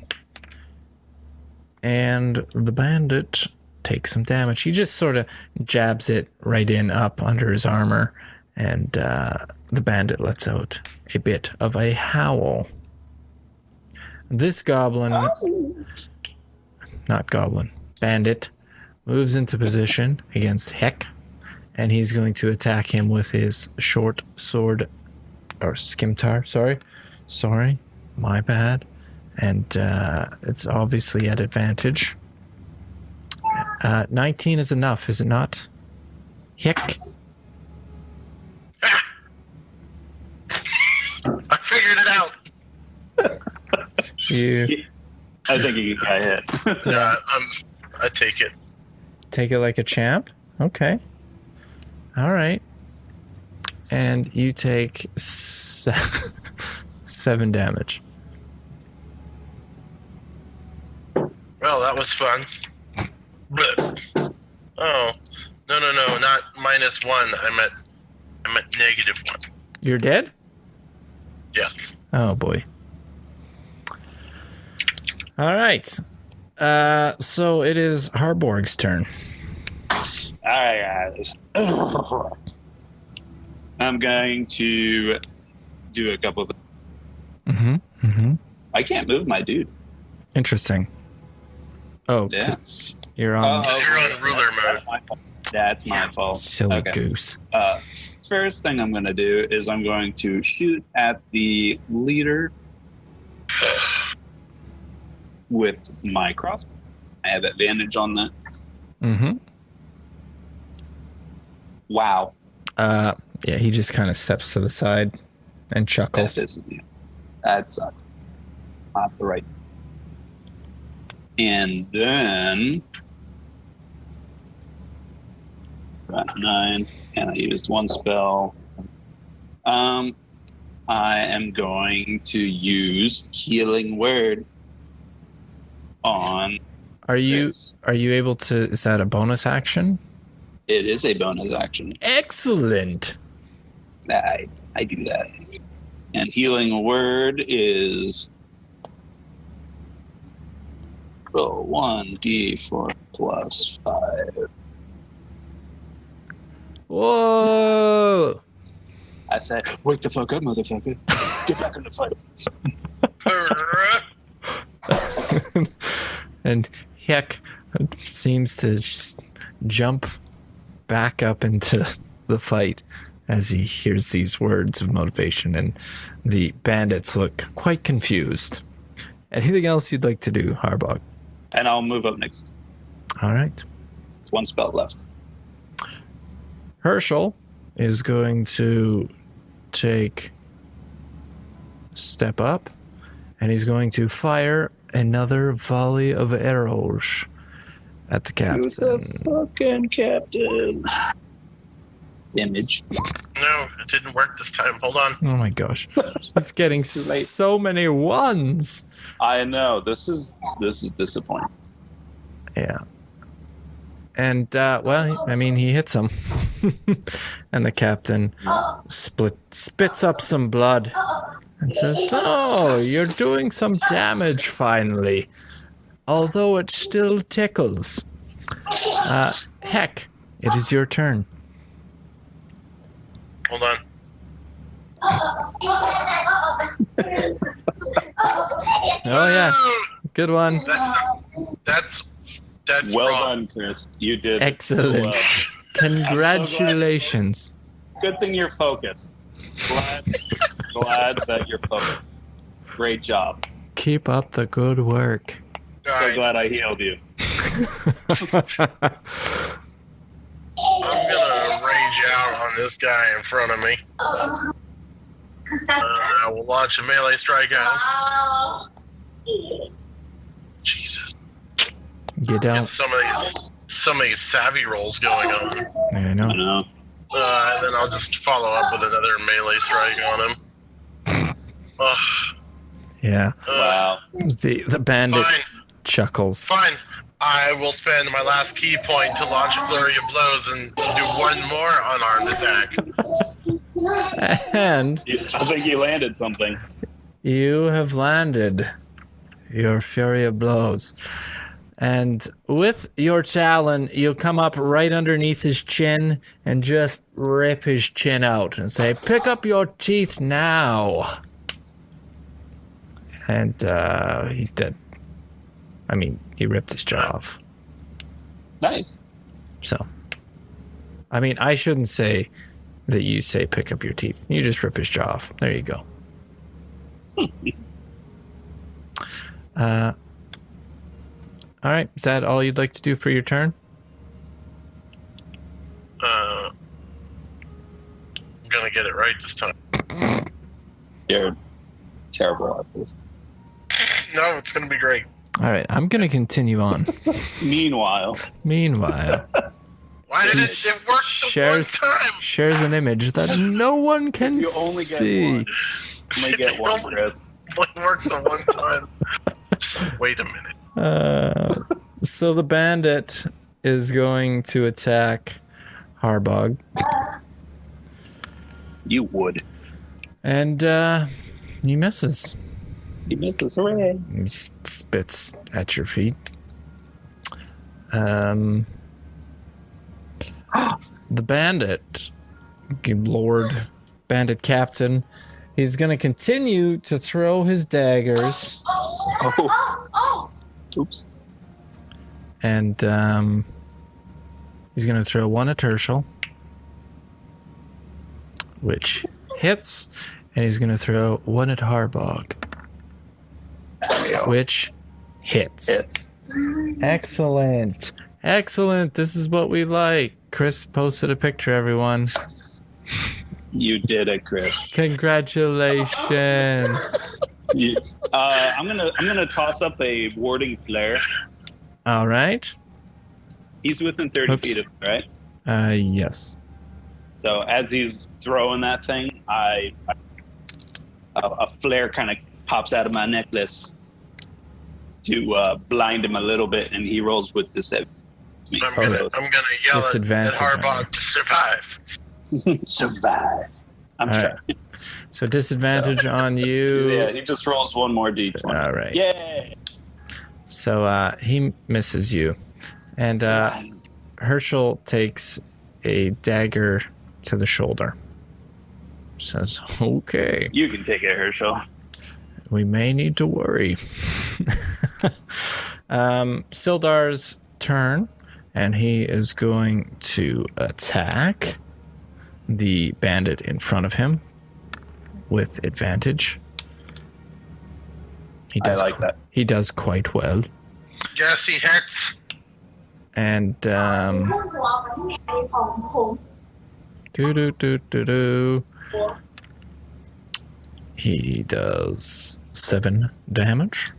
And the bandit takes some damage. He just sort of jabs it right in up under his armor, and the bandit lets out a bit of a howl. This goblin, bandit, moves into position against Heck, and he's going to attack him with his short sword, or scimitar, sorry, my bad. And it's obviously at advantage. 19 is enough, is it not? Heck. I figured it out. I think he got hit. Yeah, I take it. Take it like a champ? Okay. All right. And you take 7 damage. Well, that was fun. But no, not -1. I meant -1. You're dead? Yes. Oh boy. All right. So it is Harborg's turn. All right, guys. I'm going to do a couple of... I can't move my dude. Interesting. Oh, Yeah. you're on You're on ruler mode. That's my fault. silly goose. First thing I'm going to do is I'm going to shoot at the leader with my crossbow. I have advantage on that. Mm-hmm. Wow. Yeah, he just kind of steps to the side and chuckles. That sucks. Not the right. And then... got 9, and I used 1 spell. I am going to use Healing Word on... Are you this. able to... Is that a bonus action? It is a bonus action. Excellent. I do that. And Healing Word is... Roll 1d4 plus 5. Whoa! I said, wake the fuck up, motherfucker. Get back in the fight. And Heck seems to just jump back up into the fight as he hears these words of motivation, and the bandits look quite confused. Anything else you'd like to do, Harbog? And I'll move up next. All right. 1 spell left. Herschel is going to take a step up, and he's going to fire another volley of arrows at the captain. The fucking captain. Image. No, it didn't work this time. Hold on. Oh my gosh. He's getting so many ones. I know. This is disappointing. Yeah. And, well, I mean, he hits him. And the captain spits up some blood and says, "So, you're doing some damage finally. Although it still tickles. Heck, it is your turn." Hold on. Oh, yeah. Good one. That's Well wrong. done, Chris. You did Excellent. well. Congratulations. Good thing you're focused. Glad that you're focused. Great job. Keep up the good work. So glad I healed you. I'm gonna rage out on this guy in front of me. I will launch a melee strike at him. Jesus. You don't. Some of these savvy rolls going on. I know. I know. And then I'll just follow up with another melee strike on him. Yeah. Wow. The bandit Fine. chuckles. Fine. I will spend my last key point to launch a flurry of blows and do one more unarmed attack. And I think you landed something. you have landed your fury of blows. And with your talon, you come up right underneath his chin and just rip his chin out and say, "Pick up your teeth now." And he's dead. I mean, he ripped his jaw off. Nice. So, I mean, I shouldn't say that you say pick up your teeth. You just rip his jaw off. There you go. All right. Is that all you'd like to do for your turn? I'm gonna get it right this time. You're terrible at this. No, it's gonna be great. All right. I'm going to continue on. Meanwhile, Meanwhile, Why did it work the one time? shares an image that no one can you only get see. one. Only get one, Chris. It worked the one time. Just wait a minute. So the bandit is going to attack Harbog. You would. And he misses. He misses. Hooray. He spits at your feet. The bandit, Lord Bandit Captain, he's going to continue to throw his daggers. Oh. Oops. And he's going to throw one at Tershel, which hits. And he's going to throw one at Harbog, which hits. Excellent. Excellent. This is what we like. Chris posted a picture, everyone. You did it, Chris. Congratulations. I'm gonna toss up a warding flare. All right. He's within 30 Oops. feet of me, right? Yes. So as he's throwing that thing, a flare kind of pops out of my necklace to blind him a little bit, and he rolls with disadvantage. I'm gonna yell at Disadvantage on Harbog to survive. Survive. I'm All trying. right. So disadvantage on you. Yeah, he just rolls one more d20. All right. Yay! So he misses you. And Herschel takes a dagger to the shoulder. Says, okay. You can take it, Herschel. We may need to worry. Sildar's turn, and he is going to attack the bandit in front of him with advantage. He does I like that. He does quite well. Yes, he hits. And he does 7 damage.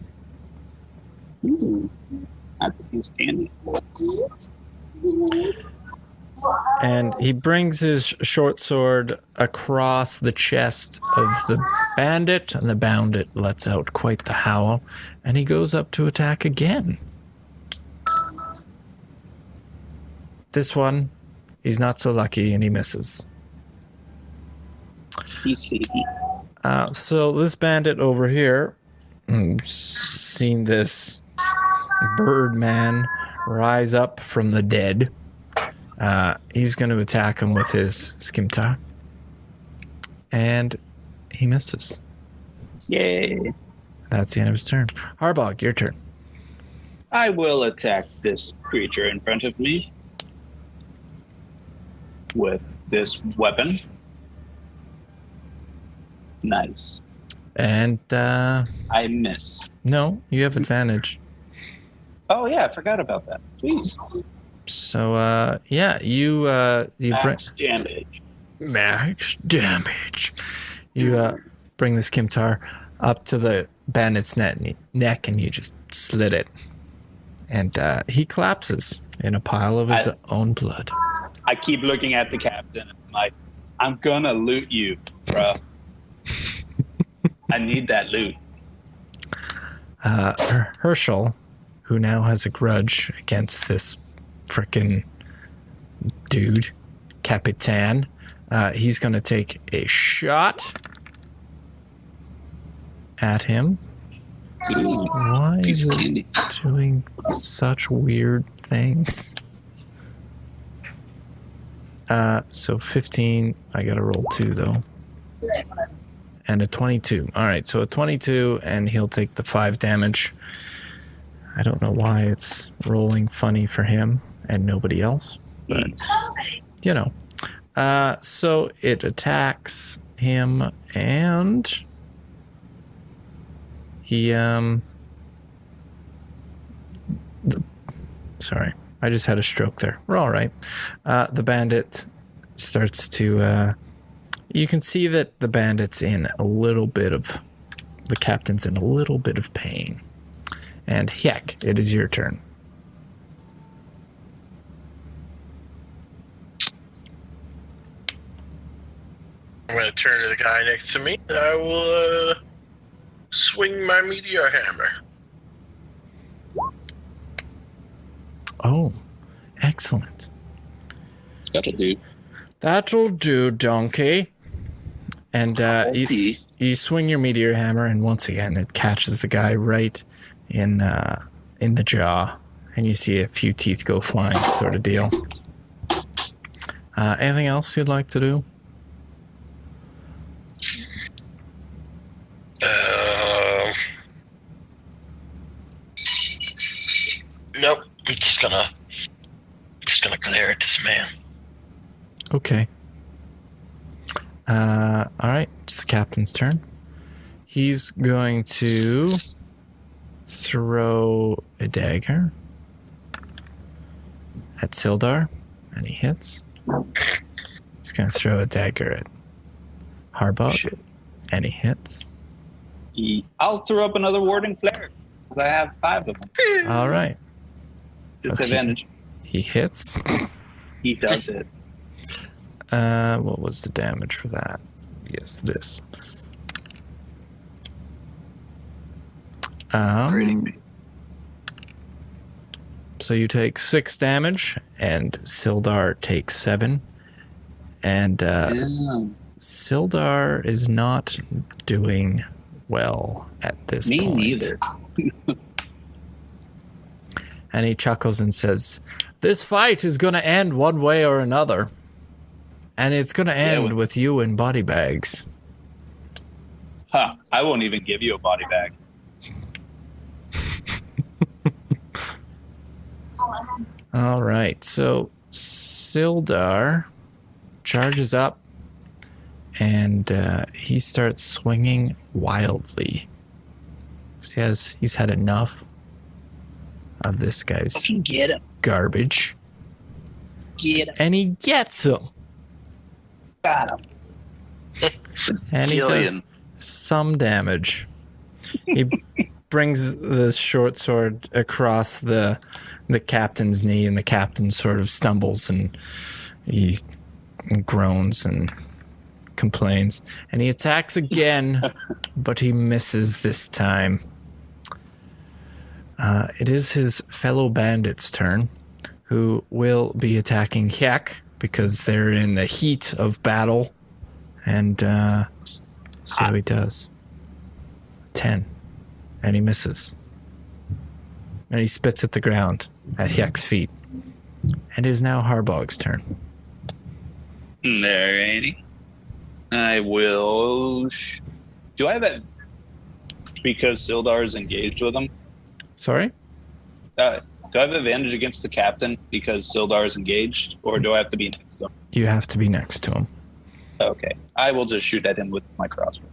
Ooh, that's a piece of candy. And he brings his short sword across the chest of the bandit, and the bandit lets out quite the howl, and he goes up to attack again. This one, he's not so lucky, and he misses. So this bandit over here, seen this Birdman rise up from the dead. He's going to attack him with his scimitar. And he misses. Yay. That's the end of his turn. Harbog, your turn. I will attack this creature in front of me with this weapon. Nice. And I miss. no, you have advantage. Oh yeah, I forgot about that. Please. So yeah, you Max damage. max damage. You bring the Skimtar up to the bandit's neck, and you just slit it, and he collapses in a pile of his own blood. I keep looking at the captain and I'm like, I'm gonna loot you, bro. I need that loot. Herschel, who now has a grudge against this frickin' dude, Capitan, he's going to take a shot at him. Ooh, Why piece is of it candy. doing such weird things? So 15, I got to roll 2 though. And a 22. All right, so a 22, and he'll take the 5 damage. I don't know why it's rolling funny for him and nobody else, but you know. So it attacks him, and he sorry, I just had a stroke there. We're all right. The bandit starts to you can see that the bandit's in a little bit of, the captain's in a little bit of pain. And heck, it is your turn. I'm going to turn to the guy next to me, and I will swing my meteor hammer. Oh, excellent. That'll do. That'll do, donkey. And you swing your meteor hammer, and once again, it catches the guy right in the jaw, and you see a few teeth go flying, sort of deal. Anything else you'd like to do? Nope. I'm just gonna glare at this man. Okay. All right, it's the captain's turn. He's going to throw a dagger at Sildar, and he hits. He's going to throw a dagger at Harbog, and he hits. I'll throw up another warding flare, because I have 5 of them. All right. Disadvantage. He hits. He does it. What was the damage for that? Yes, this. So you take 6 damage, and Sildar takes 7. And Sildar is not doing well at this point. Me neither. And he chuckles and says, "This fight is going to end one way or another. And it's going to end with you in body bags." Huh. I won't even give you a body bag. All right. So Sildar charges up, and he starts swinging wildly. He's had enough of this guy's Get him. garbage. Get him. And he gets him. Got him. And he does some damage. He brings the short sword across the captain's knee, and the captain sort of stumbles, and he groans and complains. And he attacks again, but he misses this time. It is his fellow bandit's turn, who will be attacking Hek, because they're in the heat of battle. And see how he does. 10. And he misses. And he spits at the ground at Hek's feet. And it is now Harbog's turn. Alrighty. I will... Do I have it? Because Sildar is engaged with him? Sorry? Do I have advantage against the captain because Sildar is engaged? Or do I have to be next to him? You have to be next to him. Okay. I will just shoot at him with my crossbow.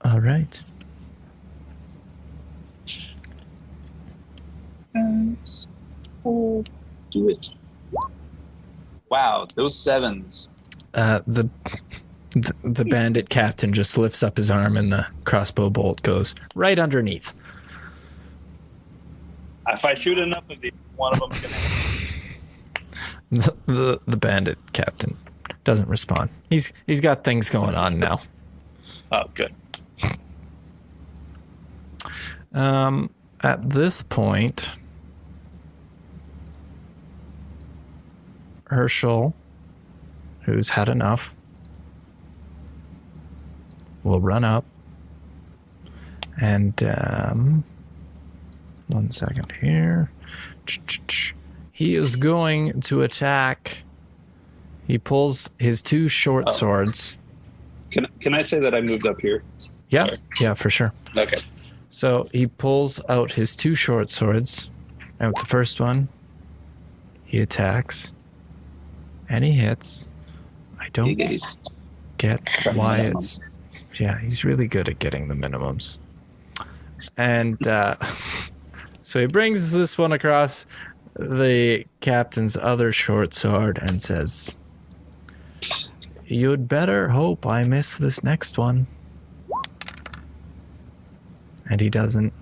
All right. Do it. Wow, those 7s. The bandit captain just lifts up his arm and the crossbow bolt goes right underneath. If I shoot enough of these, one of them's gonna. The bandit captain doesn't respond. He's got things going on now. Oh, good. At this point, Herschel, who's had enough, will run up and 1 second here. He is going to attack. He pulls his 2 short swords. Can I say that I moved up here? Yeah, Sorry. yeah, for sure. Okay. So he pulls out his 2 short swords, and with the first one, he attacks, and he hits. I don't get why it's... Yeah, he's really good at getting the minimums. And so he brings this one across the captain's other short sword and says, "You'd better hope I miss this next one." And he doesn't.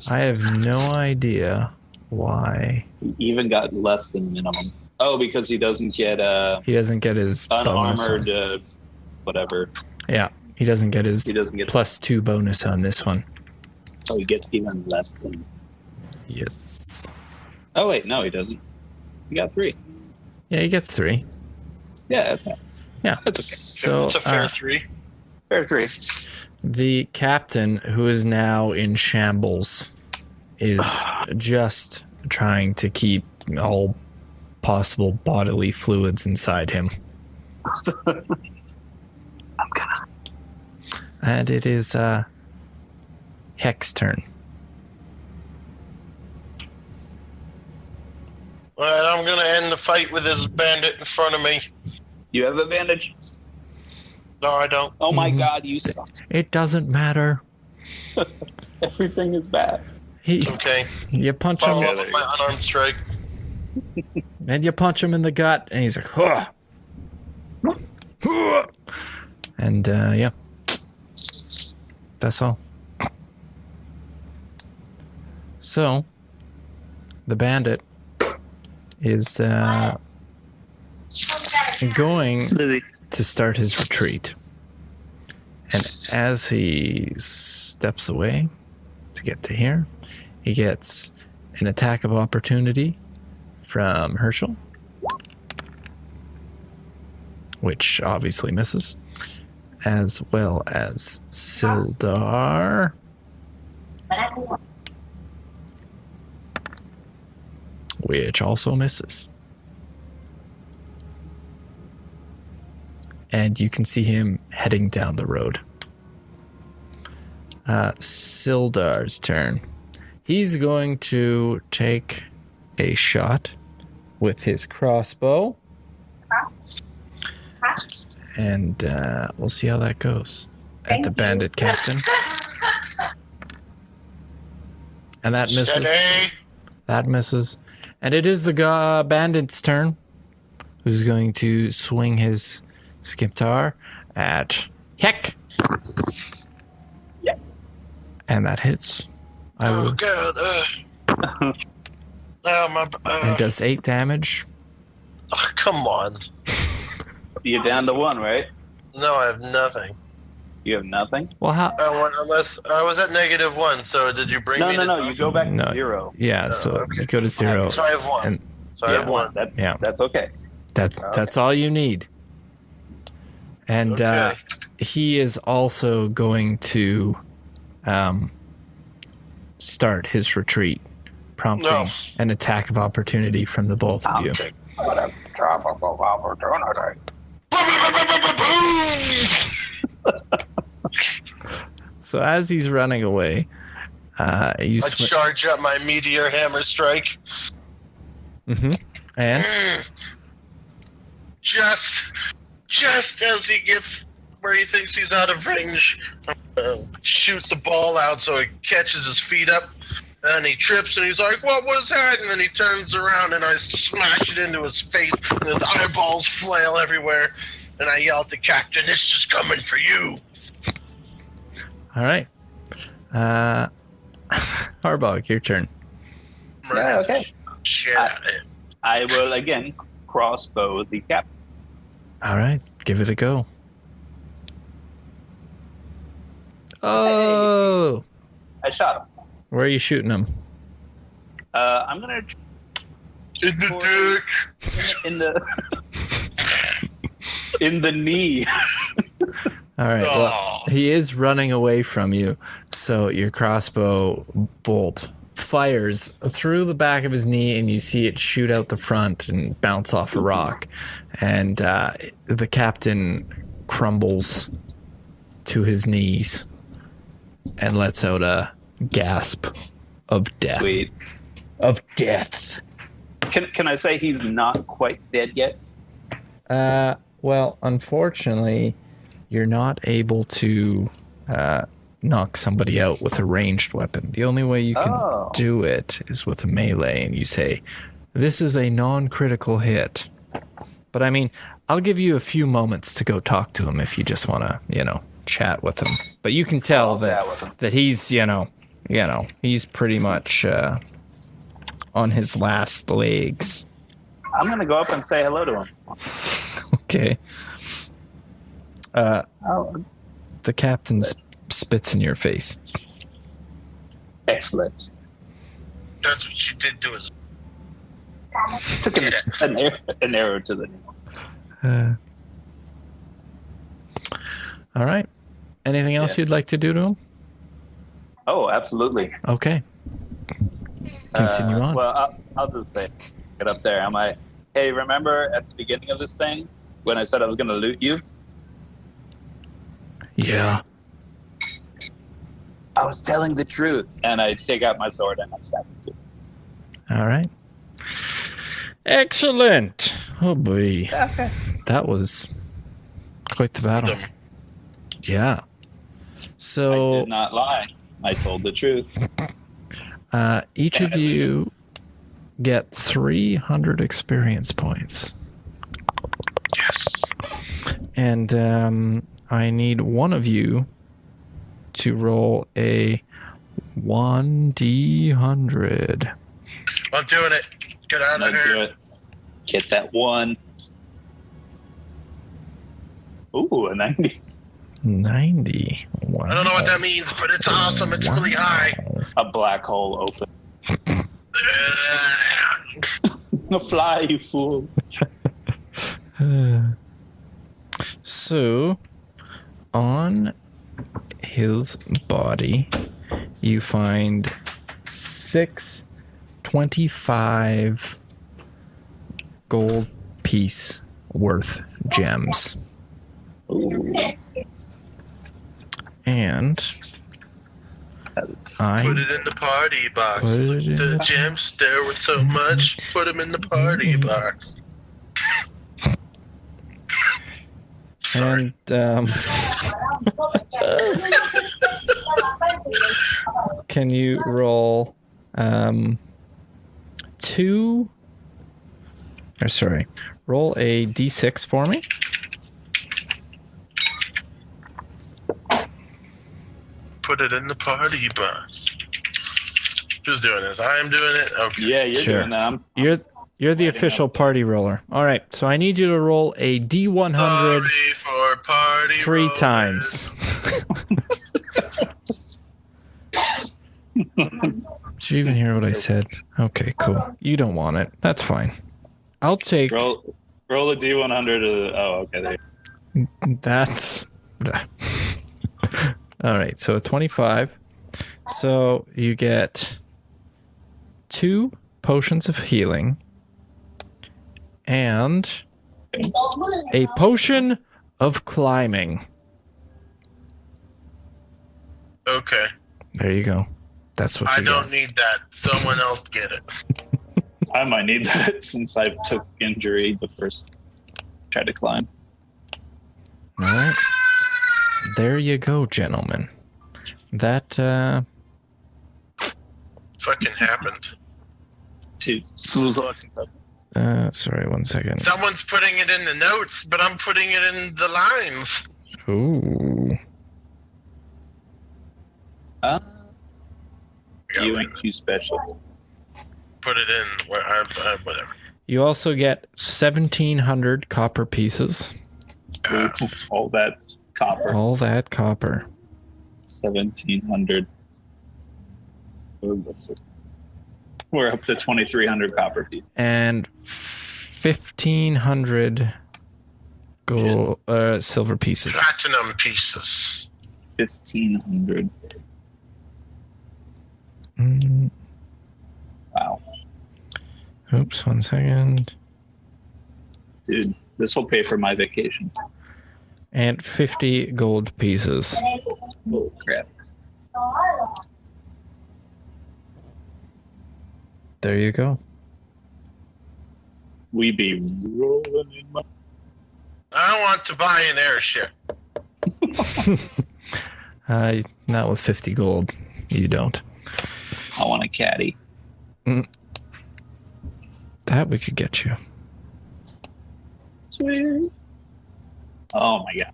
I have no idea why. He even got less than minimum. Oh, because he doesn't get He doesn't get his unarmored bonus. whatever. Yeah, he doesn't get his He doesn't get +2 bonus on this one. So he gets even less than. Yes. Oh wait, no, he doesn't. He got 3. Yeah, he gets 3. Yeah, that's not. Yeah. That's okay. So It's a fair 3. Fair 3. the captain, who is now in shambles, is just trying to keep all possible bodily fluids inside him. I'm gonna. And it is Heck's turn. Alright, I'm gonna end the fight with this bandit in front of me. You have advantage. No, I don't. Oh my God, you suck. It doesn't matter. Everything is bad. He's Okay. You punch Follow him, up with my unarmed strike. and you punch him in the gut, and he's like, "Huh." And yeah, that's all. So the bandit is going to start his retreat, and as he steps away to get to here, he gets an attack of opportunity from Herschel, which obviously misses, as well as Sildar, which also misses. And you can see him heading down the road. Sildar's turn. He's going to take a shot with his crossbow. And we'll see how that goes at the bandit captain. And that misses. Steady. That misses. And it is the bandit's turn, who's going to swing his Skiptar at Heck. Yeah. And that hits. Oh, God. Oh, my... And does 8 damage. Oh, come on. You're down to 1, right? No, I have nothing. You have nothing? Well, how? Unless I was at -1, so did you bring me to... No. You go back No. to 0. Yeah, so okay. you go to 0. So I have 1. And So I have 1. That's okay. that's all you need. And Okay. he is also going to start his retreat, prompting No. an attack of opportunity from the both of you. Whatever. Tropical opportunity. So as he's running away, you I charge up my meteor hammer strike. and Just just as he gets where he thinks he's out of range, shoots the ball out so he catches his feet up, and he trips, and he's like, "What was that?" And then he turns around, and I smash it into his face, and his eyeballs flail everywhere, and I yell at the captain, "This is coming for you!" All right. Harbog, your turn. Yeah, okay. Shit out of it. I will again crossbow the captain. All right, give it a go. Oh, I shot him. where are you shooting him? I'm gonna In the dick. in the in the knee. All right. Well, he is running away from you, so your crossbow bolt fires through the back of his knee, and you see it shoot out the front and bounce off a rock, and the captain crumbles to his knees and lets out a gasp of death. Sweet. Of death. Can I say he's not quite dead yet? Well, unfortunately, you're not able to knock somebody out with a ranged weapon. The only way you can do it is with a melee, and you say, "This is a non-critical hit." But I mean, I'll give you a few moments to go talk to him if you just want to, chat with him. But you can tell that he's, he's pretty much on his last legs. I'm gonna go up and say hello to him. Okay. The captain spits in your face. Excellent. That's what you did to us. Took an arrow to the knee. All right. Anything else you'd like to do to him? Oh, absolutely. Okay. Continue on. Well, I'll just say, get up there. I'm like, hey, remember at the beginning of this thing when I said I was going to loot you? Yeah. I was telling the truth. And I take out my sword and I stab him too. All right. Excellent. Oh boy. Okay. That was quite the battle. Yeah. So I did not lie. I told the truth. Each of you get 300 experience points. Yes. And I need one of you to roll a 1d100. I'm doing it. Get out of here. Get that one. Ooh, a 90. 90. Wow. I don't know what that means, but it's awesome. It's really high. A black hole open. Fly, you fools. So, on his body, you find 625 gold piece worth gems. And I Put it in the party box. The gems there were so much. Put them in the party box. Sorry. And can you roll roll a d6 for me? Put it in the party box. Who's doing this? I am doing it? Okay. Yeah, you're doing that. You're the official party roller. All right, so I need you to roll a d100 Sorry for party 3 rollers. times. Did you even hear what I said? Okay, cool. You don't want it. That's fine. I'll take... Roll a D100. Okay. There. That's... All right, so 25. So you get 2 potions of healing and a potion of climbing. Okay. There you go. That's what I you don't need that. Someone else get it. I might need that since I took injury the first try to climb. All right. There you go, gentlemen. That, fucking happened. sorry, 1 second. Someone's putting it in the notes, but I'm putting it in the lines. Ooh. UNQ special. Put it in whatever. You also get 1,700 copper pieces. All that copper. All that copper. 1,700. What's it? We're up to 2,300 copper pieces. And 1,500 silver pieces. Platinum pieces. 1,500. Wow. Oops, 1 second. Dude, this will pay for my vacation. And 50 gold pieces. Oh, crap. There you go. We be rolling in my... I want to buy an airship. Not with 50 gold. You don't. I want a caddy. That we could get you. Sweet. Oh my god.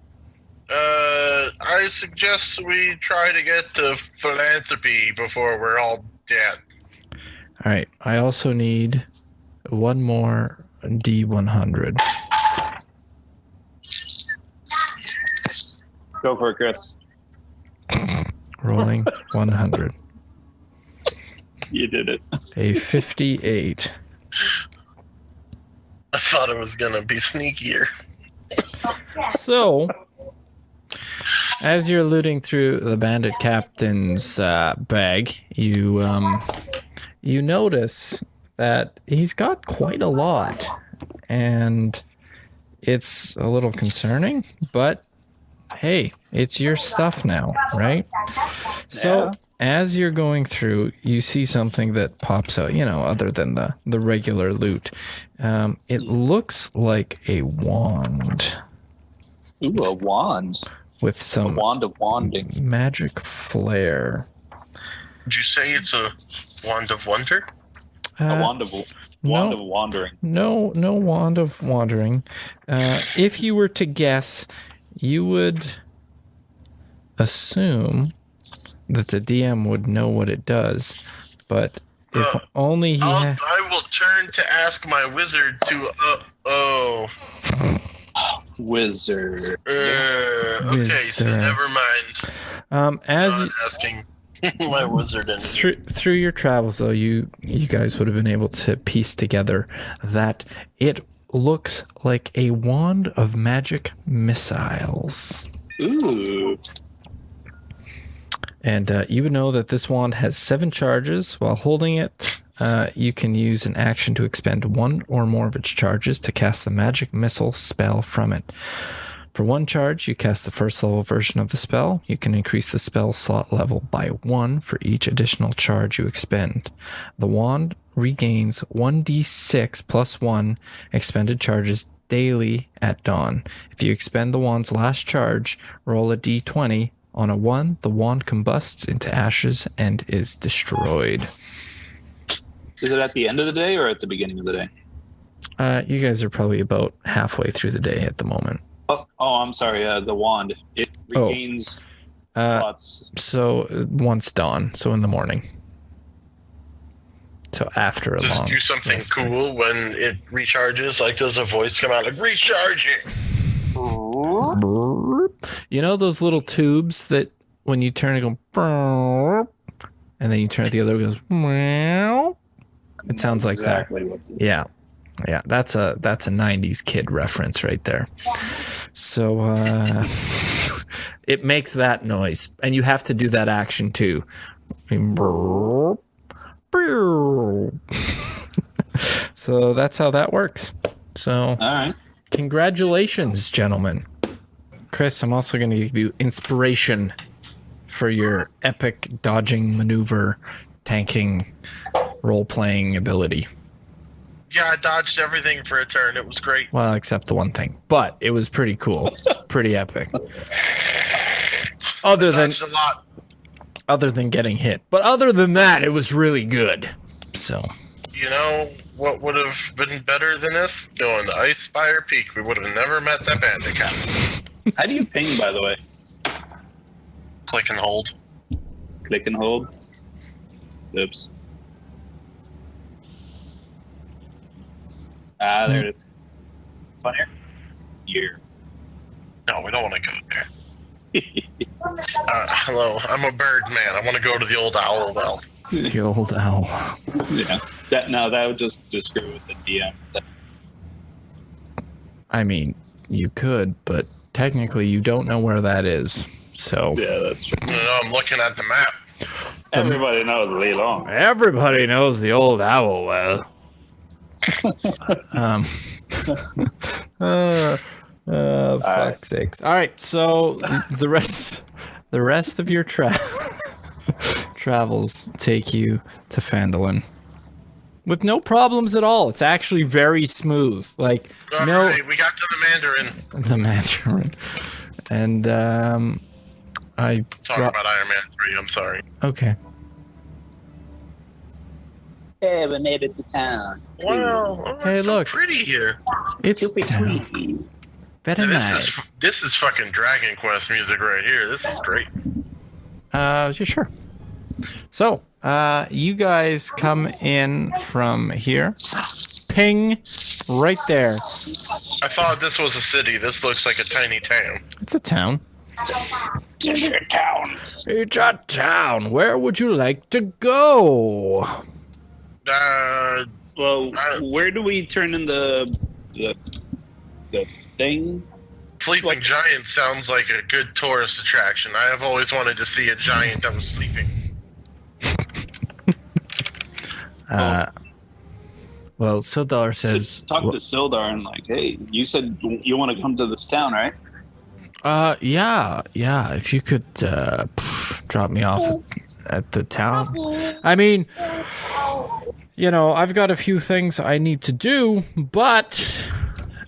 I suggest we try to get to philanthropy before we're all dead. All right. I also need one more D100. Go for it, Chris. Rolling 100. You did it. A 58. I thought it was gonna be sneakier. So, as you're looting through the bandit captain's bag, you notice that he's got quite a lot, and it's a little concerning, but hey, it's your stuff now, right? So, as you're going through, you see something that pops out, other than the regular loot. It looks like a wand. Ooh, a wand. With some a wand of wanding. Magic flair. Did you say it's a wand of wonder? A wand of wandering. No wand of wandering. If you were to guess, you would assume that the DM would know what it does, but if only he had... I will turn to ask my wizard to... Wizard. Okay, so never mind. As asking my wizard and through your travels, though, you guys would have been able to piece together that it looks like a wand of magic missiles. Ooh. And you would know that this wand has 7 charges. While holding it, you can use an action to expend 1 or more of its charges to cast the magic missile spell from it. For 1 charge, you cast the first level version of the spell. You can increase the spell slot level by 1 for each additional charge you expend. The wand regains 1d6 plus 1 expended charges daily at dawn. If you expend the wand's last charge, roll a d20. On a 1, the wand combusts into ashes and is destroyed. Is it at the end of the day or at the beginning of the day? You guys are probably about halfway through the day at the moment. Oh, I'm sorry. The wand. It regains slots. So once dawn, so in the morning. So after a Does long it do something rest cool when it recharges? Like, does a voice come out like, recharging? You know those little tubes that when you turn it go brrr, and then you turn it the other way, it goes meow. It sounds like exactly that. Yeah. That's a 90s kid reference right there. So it makes that noise, and you have to do that action too. So that's how that works. So all right. Congratulations, gentlemen. Chris, I'm also going to give you inspiration for your epic dodging, maneuver, tanking, role-playing ability. Yeah, I dodged everything for a turn. It was great. Well, except the one thing. But it was pretty cool. It's pretty epic. Other Dodged a lot. than getting hit. But other than that, it was really good. So. You know what would have been better than this? Going to Ice Spire Peak. We would have never met that bandit cat. How do you ping, by the way? Click and hold. Click and hold. Oops. Ah, there it is. Fun here? Here. No, we don't want to go there. Hello, I'm a bird man. I want to go to the old owl well. The old owl. Yeah. That would just screw with the DM. I mean, you could, but technically you don't know where that is. So. Yeah, that's true. No, I'm looking at the map. Everybody knows Lee Long. Everybody knows the old owl well. Fuck's sakes. All right, so the rest of your travels take you to Phandalin with no problems at all. It's actually very smooth. Like All right, we got to the Mandarin. And I Talking about Iron Man 3, I'm sorry. Okay. Hey, we made it to town. Wow, Hey, it's so look. pretty here. It's Super town. sweet. Very nice. This is fucking Dragon Quest music right here. This is great. Yeah, sure. So, you guys come in from here. Ping, right there. I thought this was a city. This looks like a tiny town. It's a town. It's a town. It's a town. Where would you like to go? Well, where do we turn in the thing? Sleeping Giant sounds like a good tourist attraction. I have always wanted to see a giant that was sleeping. Well, Sildar says... Talk to Sildar and like, hey, you said you want to come to this town, right? Yeah. If you could drop me off at the town. I mean, I've got a few things I need to do, but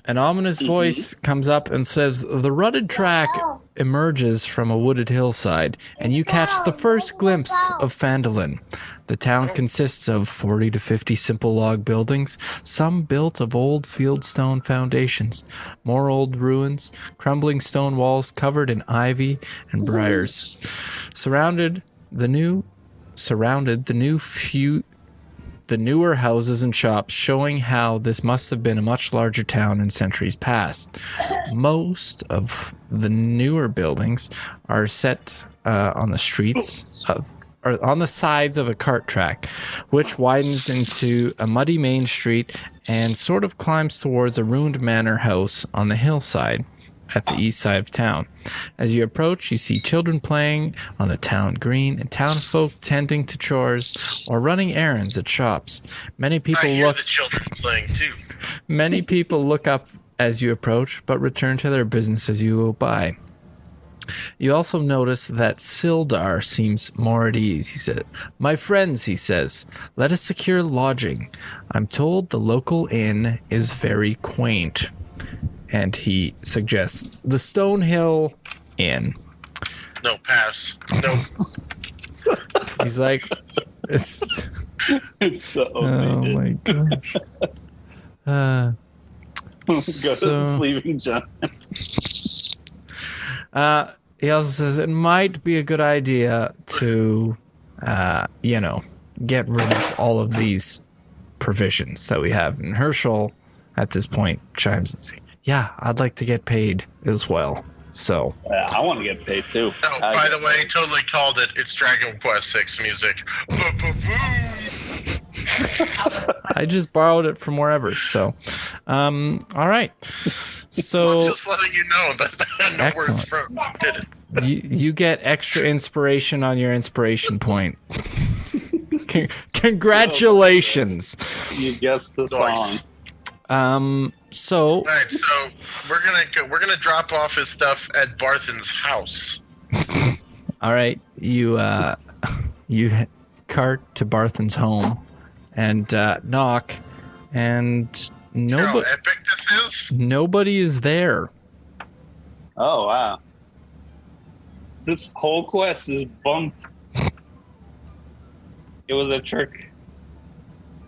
an ominous voice comes up and says, the rutted track emerges from a wooded hillside, and you catch the first glimpse of Phandalin. The town consists of 40 to 50 simple log buildings, some built of old fieldstone foundations, more old ruins, crumbling stone walls covered in ivy and briars. Surrounded the newer houses and shops, showing how this must have been a much larger town in centuries past. Most of the newer buildings are set on the sides of a cart track, which widens into a muddy main street and sort of climbs towards a ruined manor house on the hillside at the east side of town. As you approach, you see children playing on the town green and town folk tending to chores or running errands at shops. Many people I hear the children playing too. Many people look up as you approach, but return to their business as you go by. You also notice that Sildar seems more at ease. He said, "My friends," he says, "let us secure lodging. I'm told the local inn is very quaint." And he suggests the Stonehill Inn. No, pass. No. He's like, it's So oh my gosh. Go to Sleeping Giant. He also says it might be a good idea to, get rid of all of these provisions that we have. And Herschel, at this point, chimes in saying, "Yeah, I'd like to get paid as well." So I want to get paid too. Oh, by the way, totally called it. It's Dragon Quest 6 music. I just borrowed it from wherever. So, all right. So I'm just letting you know that I know where it's from. Did it. you get extra inspiration on your inspiration point. Congratulations. You guessed the song. So All right, so we're gonna drop off his stuff at Barthen's house. all right, you cart to Barthen's home and knock, and You know how epic this is? nobody is there. Oh, wow. This whole quest is bumped. It was a trick.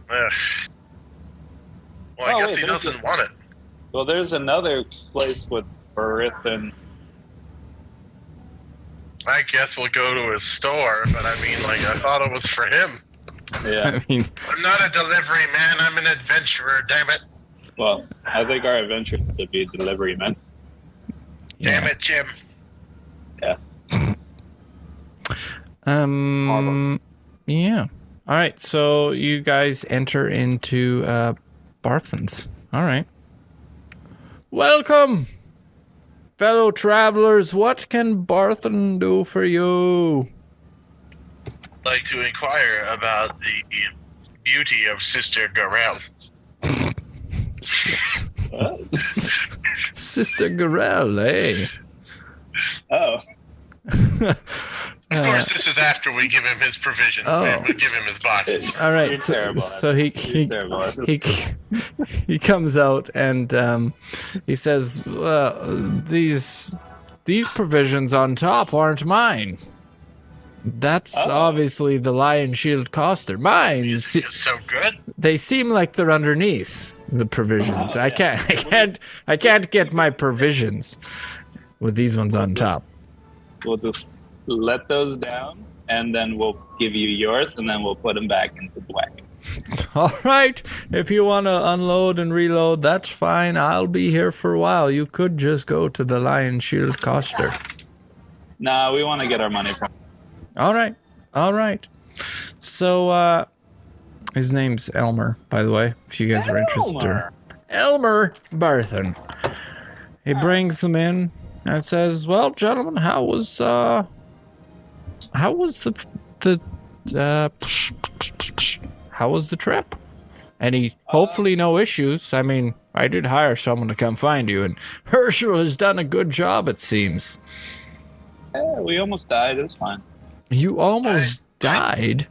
Ugh. Well, I guess he doesn't want it. Well, there's another place with Berith and... I guess we'll go to his store, but I mean, like, I thought it was for him. Yeah. I mean, I'm not a delivery man, I'm an adventurer, damn it. Well, I think our adventure is to be delivery men. Damn it, Jim. Yeah. Yeah. All right. So you guys enter into Barthen's. All right. Welcome, fellow travelers. What can Barthen do for you? I'd like to inquire about the beauty of Sister Garel. Sister Garel, eh? Oh. Of course, this is after we give him his provisions. Man. We give him his boxes. All right. You're So, terrible. so You're he comes out and he says, "These provisions on top aren't mine. That's obviously the Lion Shield Coster. Mine. It's so good. They seem like they're underneath the provisions. I can't get my provisions with these ones on top." We'll just let those down, and then we'll give you yours, and then we'll put them back into the wagon. All right. If you want to unload and reload, that's fine. I'll be here for a while. You could just go to the Lion Shield Coster. Nah, we want to get our money from. All right. So, his name's Elmer, by the way, if you guys are interested. Elmer Barthen. He brings them in and says, "Well, gentlemen, how was the trip? Any hopefully no issues. I mean, I did hire someone to come find you, and Herschel has done a good job, it seems." Yeah, we almost died. It was fine. You almost died?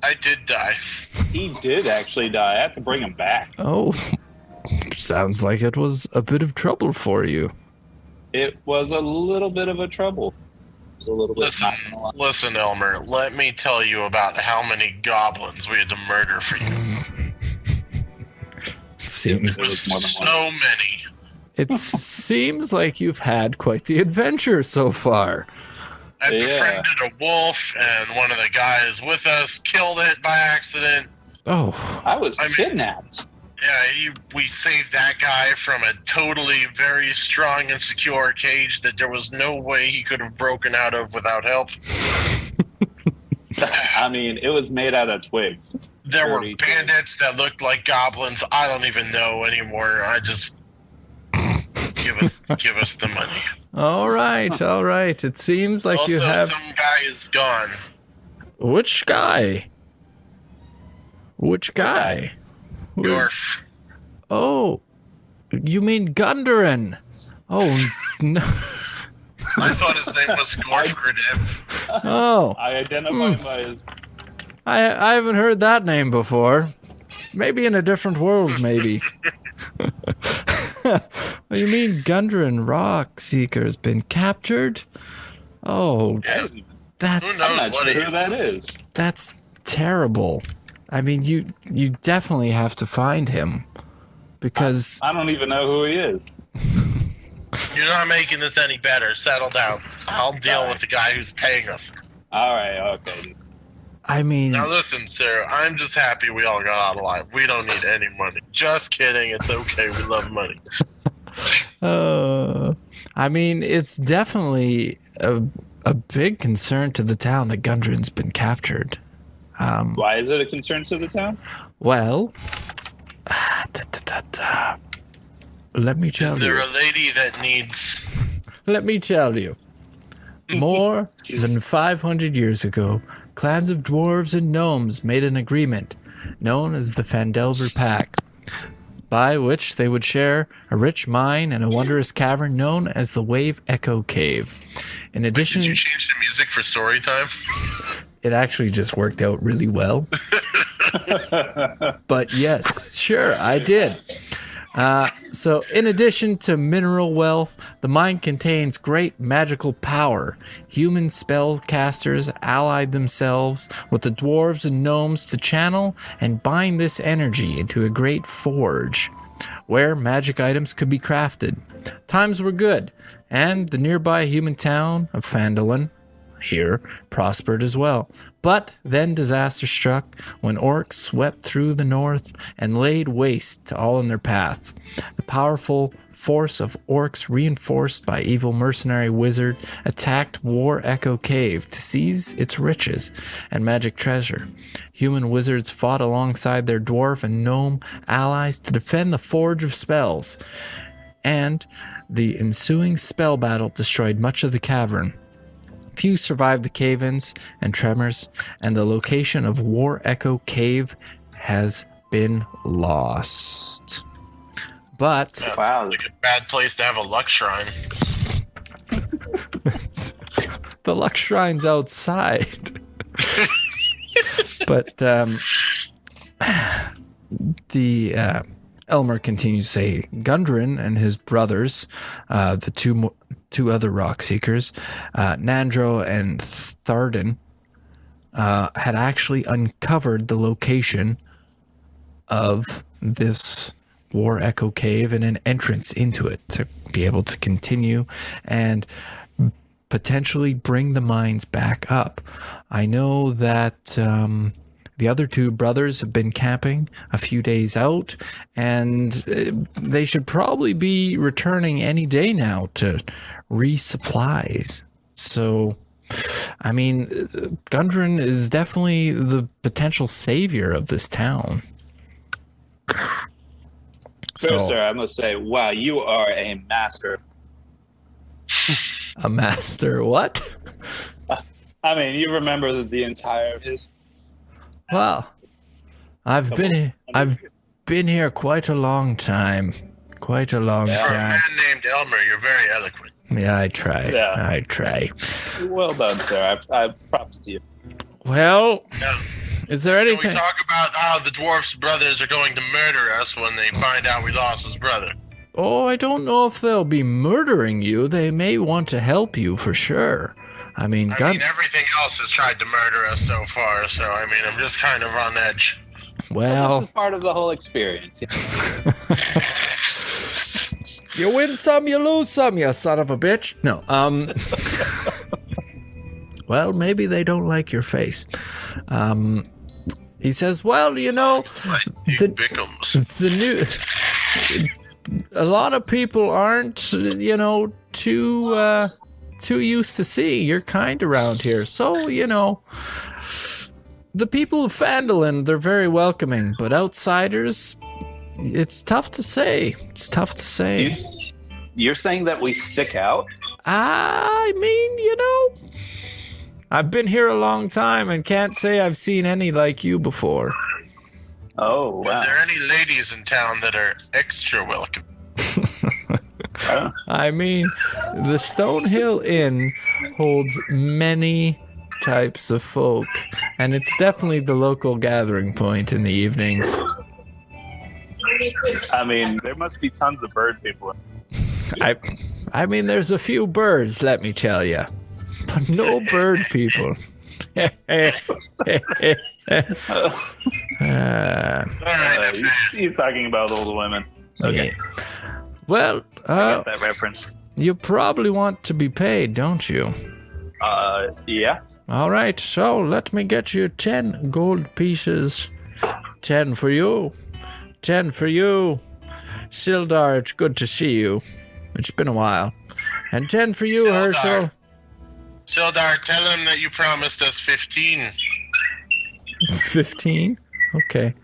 I did die. He did actually die. I had to bring him back. Oh, sounds like it was a bit of trouble for you. It was a little bit of a trouble. It was a little bit. Listen, Elmer. Let me tell you about how many goblins we had to murder for you. Seems It was so many. It seems like you've had quite the adventure so far. I befriended a wolf, and one of the guys with us killed it by accident. Oh, I was kidnapped. Yeah, we saved that guy from a totally very strong and secure cage that there was no way he could have broken out of without help. I mean, it was made out of twigs. There were bandits that looked like goblins. I don't even know anymore. I just give us the money. All right. It seems like Also, you have. some guy is gone. Which guy? Yorf. Oh, you mean Gundarin? Oh no. I thought his name was Gorfgredev. Oh, I identify him by his. I haven't heard that name before. Maybe in a different world, maybe. What you mean Gundren Rock Seeker has been captured? Oh, Yeah. that's Who knows I'm not what sure he who is. that is. that's terrible. I mean, you definitely have to find him because I don't even know who he is. You're not making this any better. Settle down. I'll deal Sorry. with the guy who's paying us. All right, okay. I mean, Now listen, sir. I'm just happy we all got out alive. We don't need any money. Just kidding. It's okay. We love money. I mean, it's definitely a big concern to the town that Gundren's been captured. Why is it a concern to the town? Well, let me tell Is there you. a lady that needs... Let me tell you. More than 500 years ago, clans of dwarves and gnomes made an agreement known as the Phandelver Pact, by which they would share a rich mine and a wondrous cavern known as the Wave Echo Cave. In addition, Did you change the music for story time? it actually just worked out really well. But yes, Sure, I did. So, in addition to mineral wealth, the mine contains great magical power. Human spellcasters allied themselves with the dwarves and gnomes to channel and bind this energy into a great forge, where magic items could be crafted. Times were good, and the nearby human town of Phandalin here prospered as well. But then disaster struck when orcs swept through the north and laid waste to all in their path. The powerful force of orcs, reinforced by evil mercenary wizard, attacked War Echo Cave to seize its riches and magic treasure. Human wizards fought alongside their dwarf and gnome allies to defend the Forge of Spells, and the ensuing spell battle destroyed much of the cavern. Few survived the cave-ins and tremors, and the location of War Echo Cave has been lost. But That's like a bad place to have a luck shrine. the luck shrine's outside. But Elmer continues to say Gundren and his brothers, the two other rock seekers, Nandro and Tharden, had actually uncovered the location of this War Echo Cave and an entrance into it to be able to continue and potentially bring the mines back up. I know that the other two brothers have been camping a few days out, and they should probably be returning any day now to resupplies. So, I mean, Gundren is definitely the potential savior of this town. So, sir, I must say, wow, you are a master. A master what? I mean, you remember the entire history. Well, I've been here quite a long time. Quite a long For a time. man named Elmer, you're very eloquent. Yeah, I try. Yeah. I try. Well done, sir. I props to you. Well, Yeah. is there Can we anything? talk about how the dwarf's brothers are going to murder us when they find out we lost his brother? Oh, I don't know if they'll be murdering you. They may want to help you for sure. I mean, Everything else has tried to murder us so far, so I mean, I'm just kind of on edge. well, This is part of the whole experience. you win some, you lose some, you son of a bitch. No, well, maybe they don't like your face. He says, well, you know, Big Bickums. the new... A lot of people aren't, you know, too used to seeing your kind around here. So, you know, the people of Phandalin, they're very welcoming, but outsiders, it's tough to say. It's tough to say. You're saying that we stick out? I mean, you know, I've been here a long time and can't say I've seen any like you before. Oh, wow. Are there any ladies in town that are extra welcome? I mean, the Stonehill Inn holds many types of folk, and it's definitely the local gathering point in the evenings. I mean, there must be tons of bird people. I mean, there's a few birds, let me tell you, but no bird people. All right, He's talking about old women. Okay, Yeah. Well, got that reference. you probably want to be paid, don't you? Yeah. All right, so let me get you 10 gold pieces. 10 for you. 10 for you. Sildar, it's good to see you. It's been a while. And 10 for you, Sildar. Herschel. Sildar, tell him that you promised us 15. 15? Okay.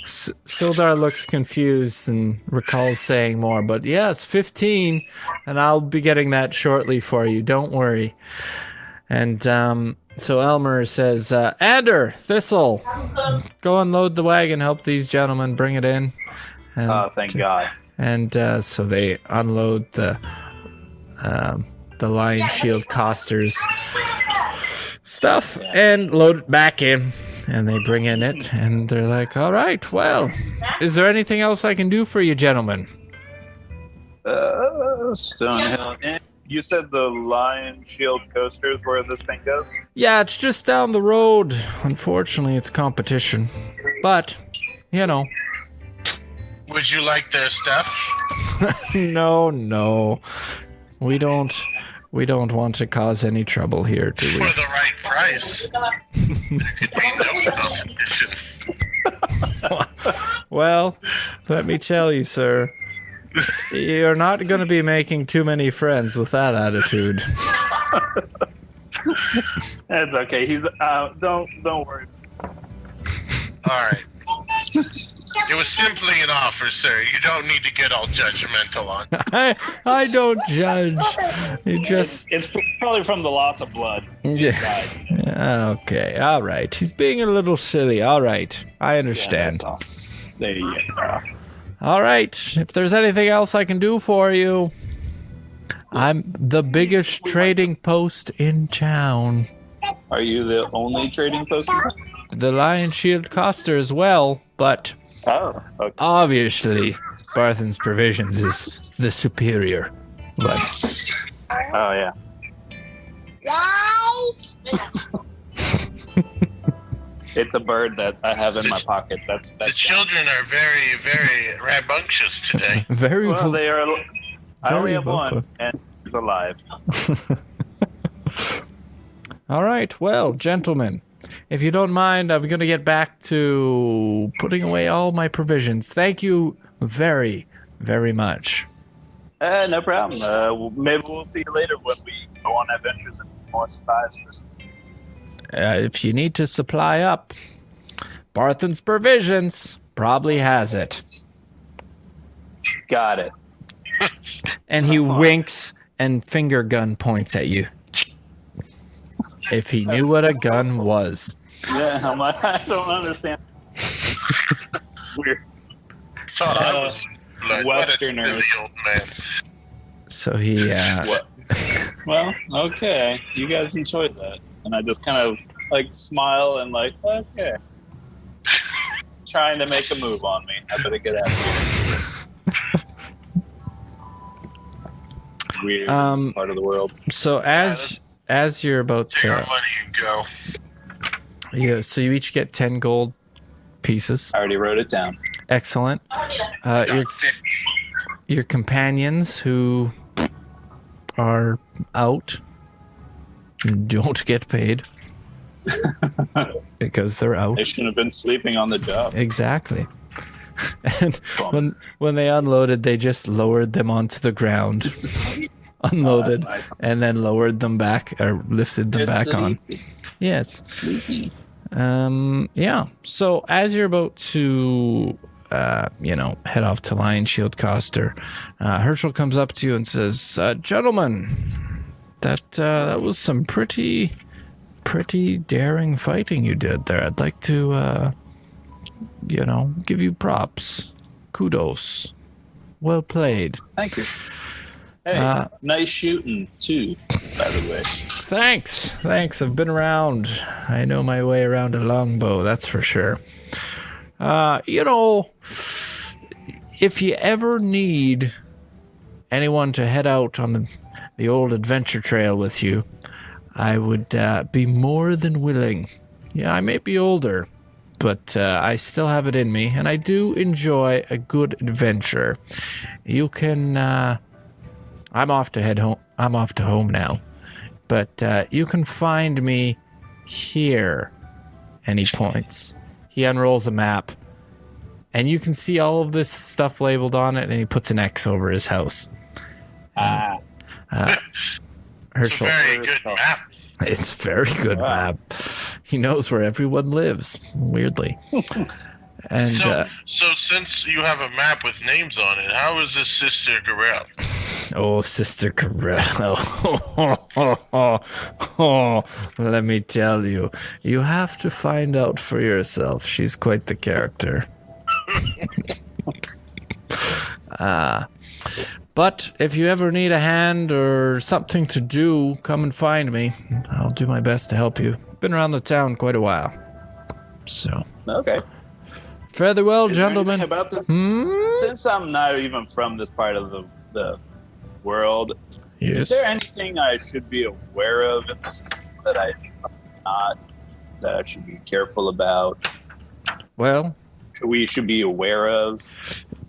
Sildar looks confused and recalls saying more, but yes, 15, and I'll be getting that shortly for you. Don't worry. And so Elmer says, Ander, Thistle, go unload the wagon, help these gentlemen bring it in. And, Oh, thank God. And so they unload the Lion Shield Costers stuff and load it back in. And they bring in it, and they're like, all right, well, is there anything else I can do for you, gentlemen? Stonehill. You said the Lion Shield coaster is where this thing goes? Yeah, it's just down the road. Unfortunately, it's competition. But, you know. Would you like their stuff? No. We don't want to cause any trouble here, do we? For the right price. There could be no competition. Well, let me tell you, sir. You're not going to be making too many friends with that attitude. That's okay. He's don't worry. All right. It was simply an offer, sir. You don't need to get all judgmental on it. I don't judge. It's probably from the loss of blood. Yeah. Okay. All right. He's being a little silly. All right. I understand. Yeah, there you go. All right. If there's anything else I can do for you, I'm the biggest trading post in town. Are you the only trading post? The Lion Shield Coster as well, but Okay. obviously Barthen's Provisions is the superior. But Oh yeah. It's a bird that I have in my pocket. That's The children are very, very rambunctious today. very well, they are. I only very have vocal. one, and he's alive. All right, well, gentlemen, if you don't mind, I'm going to get back to putting away all my provisions. Thank you very, very much. No problem. Maybe we'll see you later when we go on adventures and more supplies. If you need to supply up, Barthen's Provisions probably has it. Got it. And he winks and finger gun points at you. If he knew what a gun was. Yeah, I don't understand. Weird. Thought I was blood. Westerners. What a silly old man. So he, What? Well, okay. You guys enjoyed that. And I just kind of like smile and like, okay. Trying to make a move on me. I better get out of here. Weird in this part of the world. so as you're about Take our to, money and go. yeah, so you each get 10 gold pieces. I already wrote it down. Excellent. Your 50. your companions who are out don't get paid because they're out. They shouldn't have been sleeping on the job. Exactly. And when they unloaded, they just lowered them onto the ground, unloaded, that's nice. and then lowered them back or lifted them back on. Yes. Yeah. So as you're about to, head off to Lion Shield Coster, Herschel comes up to you and says, "Gentlemen, that was some pretty daring fighting you did there. I'd like to, give you props. Kudos. Well played." Thank you. Hey, nice shooting too, by the way. Thanks. I've been around. I know my way around a longbow, that's for sure. If you ever need anyone to head out on the old adventure trail with you, I would be more than willing. Yeah, I may be older, but I still have it in me, and I do enjoy a good adventure. You can... I'm off to head home. I'm off to home now. But you can find me here. And he points. He unrolls a map. And you can see all of this stuff labeled on it, and he puts an X over his house. Herschel. It's a very good map. It's a very good map. He knows where everyone lives, weirdly. And So since you have a map with names on it, how is this Sister Garel? oh, Sister Corell. Let me tell you. You have to find out for yourself. She's quite the character. But if you ever need a hand or something to do, come and find me. I'll do my best to help you. Been around the town quite a while. So, Okay. fare thee well, Is there gentlemen. anything about this? Hmm? Since I'm not even from this part of the world, Yes. is there anything I should be aware of in this that I should not, that I should be careful about? Well, We should be aware of,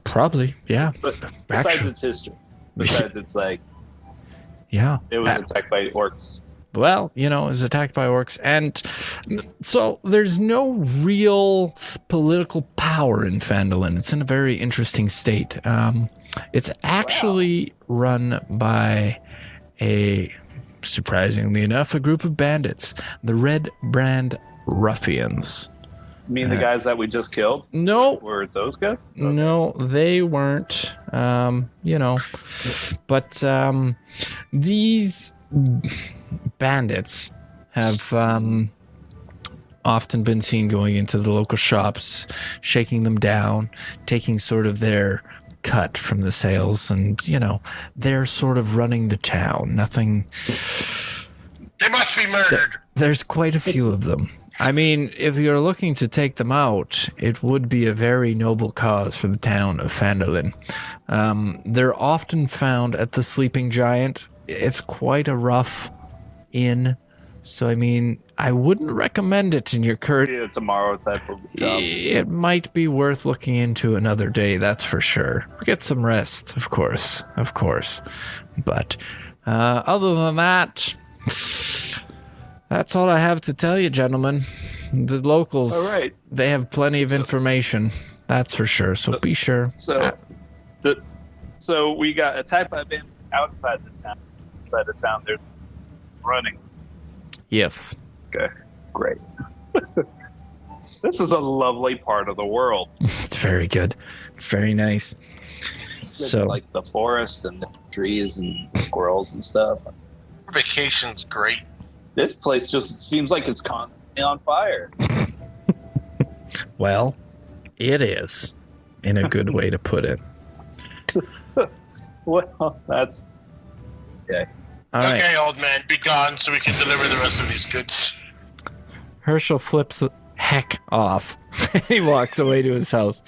probably, yeah. but besides Actually- its history, besides it's like Yeah. it was attacked by orcs. Well, it was attacked by orcs. And so there's no real political power in Phandalin. It's in a very interesting state. It's actually run by surprisingly enough, a group of bandits, the Red Brand Ruffians. You mean the guys that we just killed? No, Were those guys? no, they weren't. But these bandits have often been seen going into the local shops, shaking them down, taking sort of their cut from the sales, and they're sort of running the town. Nothing. They must be murdered. There's quite a few of them. I mean, if you're looking to take them out, it would be a very noble cause for the town of Phandalin. They're often found at the Sleeping Giant. It's quite a rough inn, so I mean, I wouldn't recommend it in your current. Be a tomorrow type of job. It might be worth looking into another day, that's for sure. Get some rest, of course. But other than that, that's all I have to tell you, gentlemen. The locals, All right. They have plenty of information, that's for sure. So be sure. So we got attacked by a band outside the town. Inside the town, they're running. Yes. Okay, great. This is a lovely part of the world. It's very good. It's very nice. So, Like the forest and the trees and squirrels and stuff. Vacation's great. This place just seems like it's constantly on fire. well, it is, in a good way to put it. Well, that's okay. All right. Okay, old man, be gone so we can deliver the rest of these goods. Herschel flips the heck off. He walks away to his house.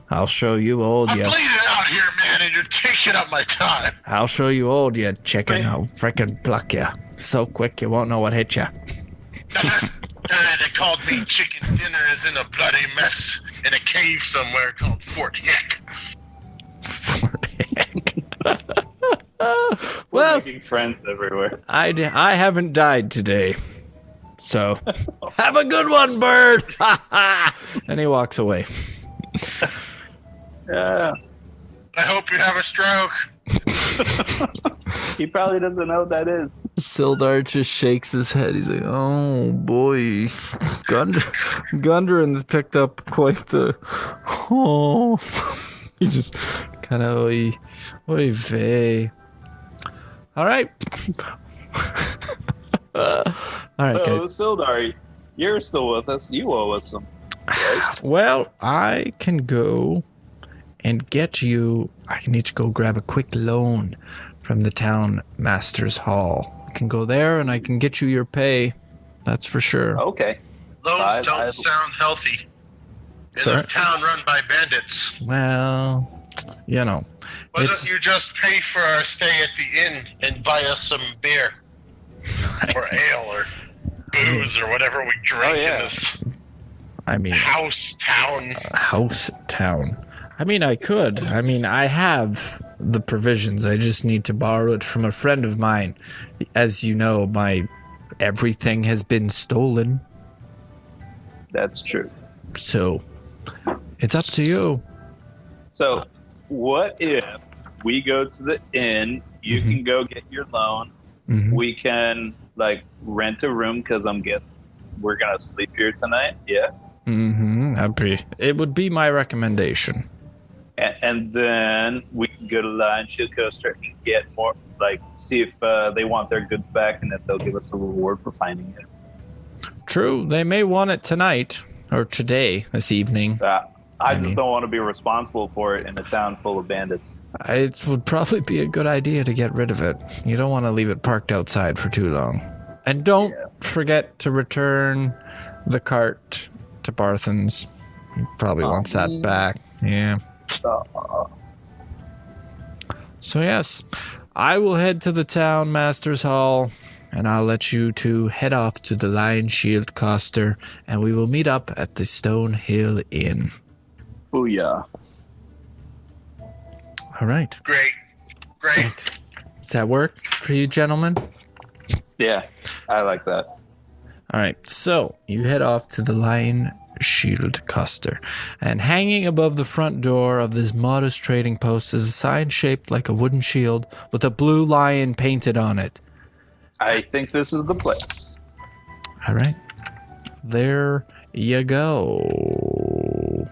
I'll show you old, I'm you. bleeding out here, man, and you're taking up my time. I'll show you old, you chicken. I'll frickin' pluck you so quick you won't know what hit you. They called me chicken dinner is in a bloody mess in a cave somewhere called Fort Hick. Well, Making friends everywhere. I haven't died today. So, have a good one, bird! And he walks away. Yeah. I hope you have a stroke. He probably doesn't know what that is. Sildar just shakes his head. He's like, oh boy. Gundren's picked up quite the... Oh. He just kind of... Oy vey. All right. All right, So, guys. Sildar, you're still with us. You owe us some. Well, I can go and get you... I need to go grab a quick loan from the town master's hall. I can go there and I can get you your pay. That's for sure. Okay. Loans don't sound healthy. In Sorry? a town run by bandits. Well, Why don't you just pay for our stay at the inn and buy us some beer? Or ale or booze or whatever we drink in this house town. House town. I mean, I could. I mean, I have the provisions. I just need to borrow it from a friend of mine. As you know, my everything has been stolen. That's true. So, it's up to you. So, what if we go to the inn, you can go get your loan, we can, rent a room, because we're going to sleep here tonight, yeah? It would be my recommendation. And then we can go to Lion Shield Coaster and get more, see if they want their goods back and if they'll give us a reward for finding it. True, they may want it tonight, or today, this evening. I just don't want to be responsible for it in a town full of bandits. It would probably be a good idea to get rid of it. You don't want to leave it parked outside for too long. And don't forget to return the cart to Barthen's. He probably wants that back. Yeah. So yes, I will head to the town master's hall, and I'll let you two head off to the Lion Shield Coster, and we will meet up at the Stonehill Inn. Booyah. All right. Great. Does that work for you, gentlemen? Yeah, I like that. All right, so you head off to the Lion Shield Coster, and hanging above the front door of this modest trading post is a sign shaped like a wooden shield with a blue lion painted on it. I think this is the place. All right, there you go.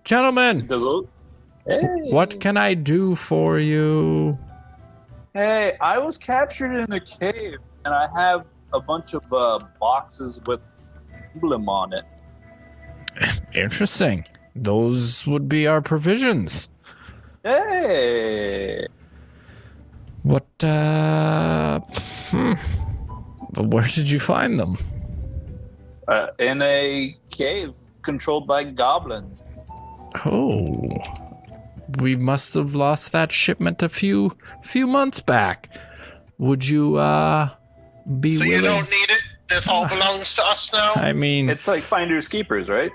Gentlemen, Hey. what can I do for you? Hey, I was captured in a cave, and I have a bunch of boxes with emblem on it. Interesting. Those would be our provisions. Hey. What, where did you find them? In a cave controlled by goblins. Oh. We must have lost that shipment a few months back. Would you, be So willing? you don't need it? This all belongs to us now? I mean, It's like finders keepers, right?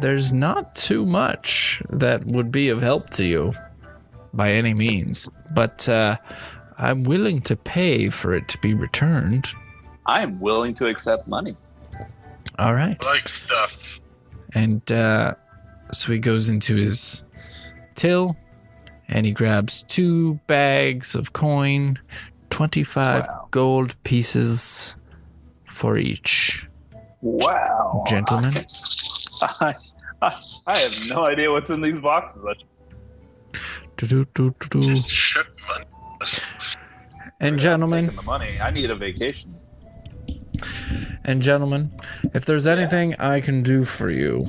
there's not too much that would be of help to you by any means, but I'm willing to pay for it to be returned. I am willing to accept money. All right. Like stuff. And so he goes into his till and he grabs 2 bags of coin, 25 Wow. gold pieces for each. Wow. Gentlemen. I have no idea what's in these boxes. Do-do-do-do-do. Just ship money. And gentlemen, Taking the money. I need a vacation. if there's anything I can do for you,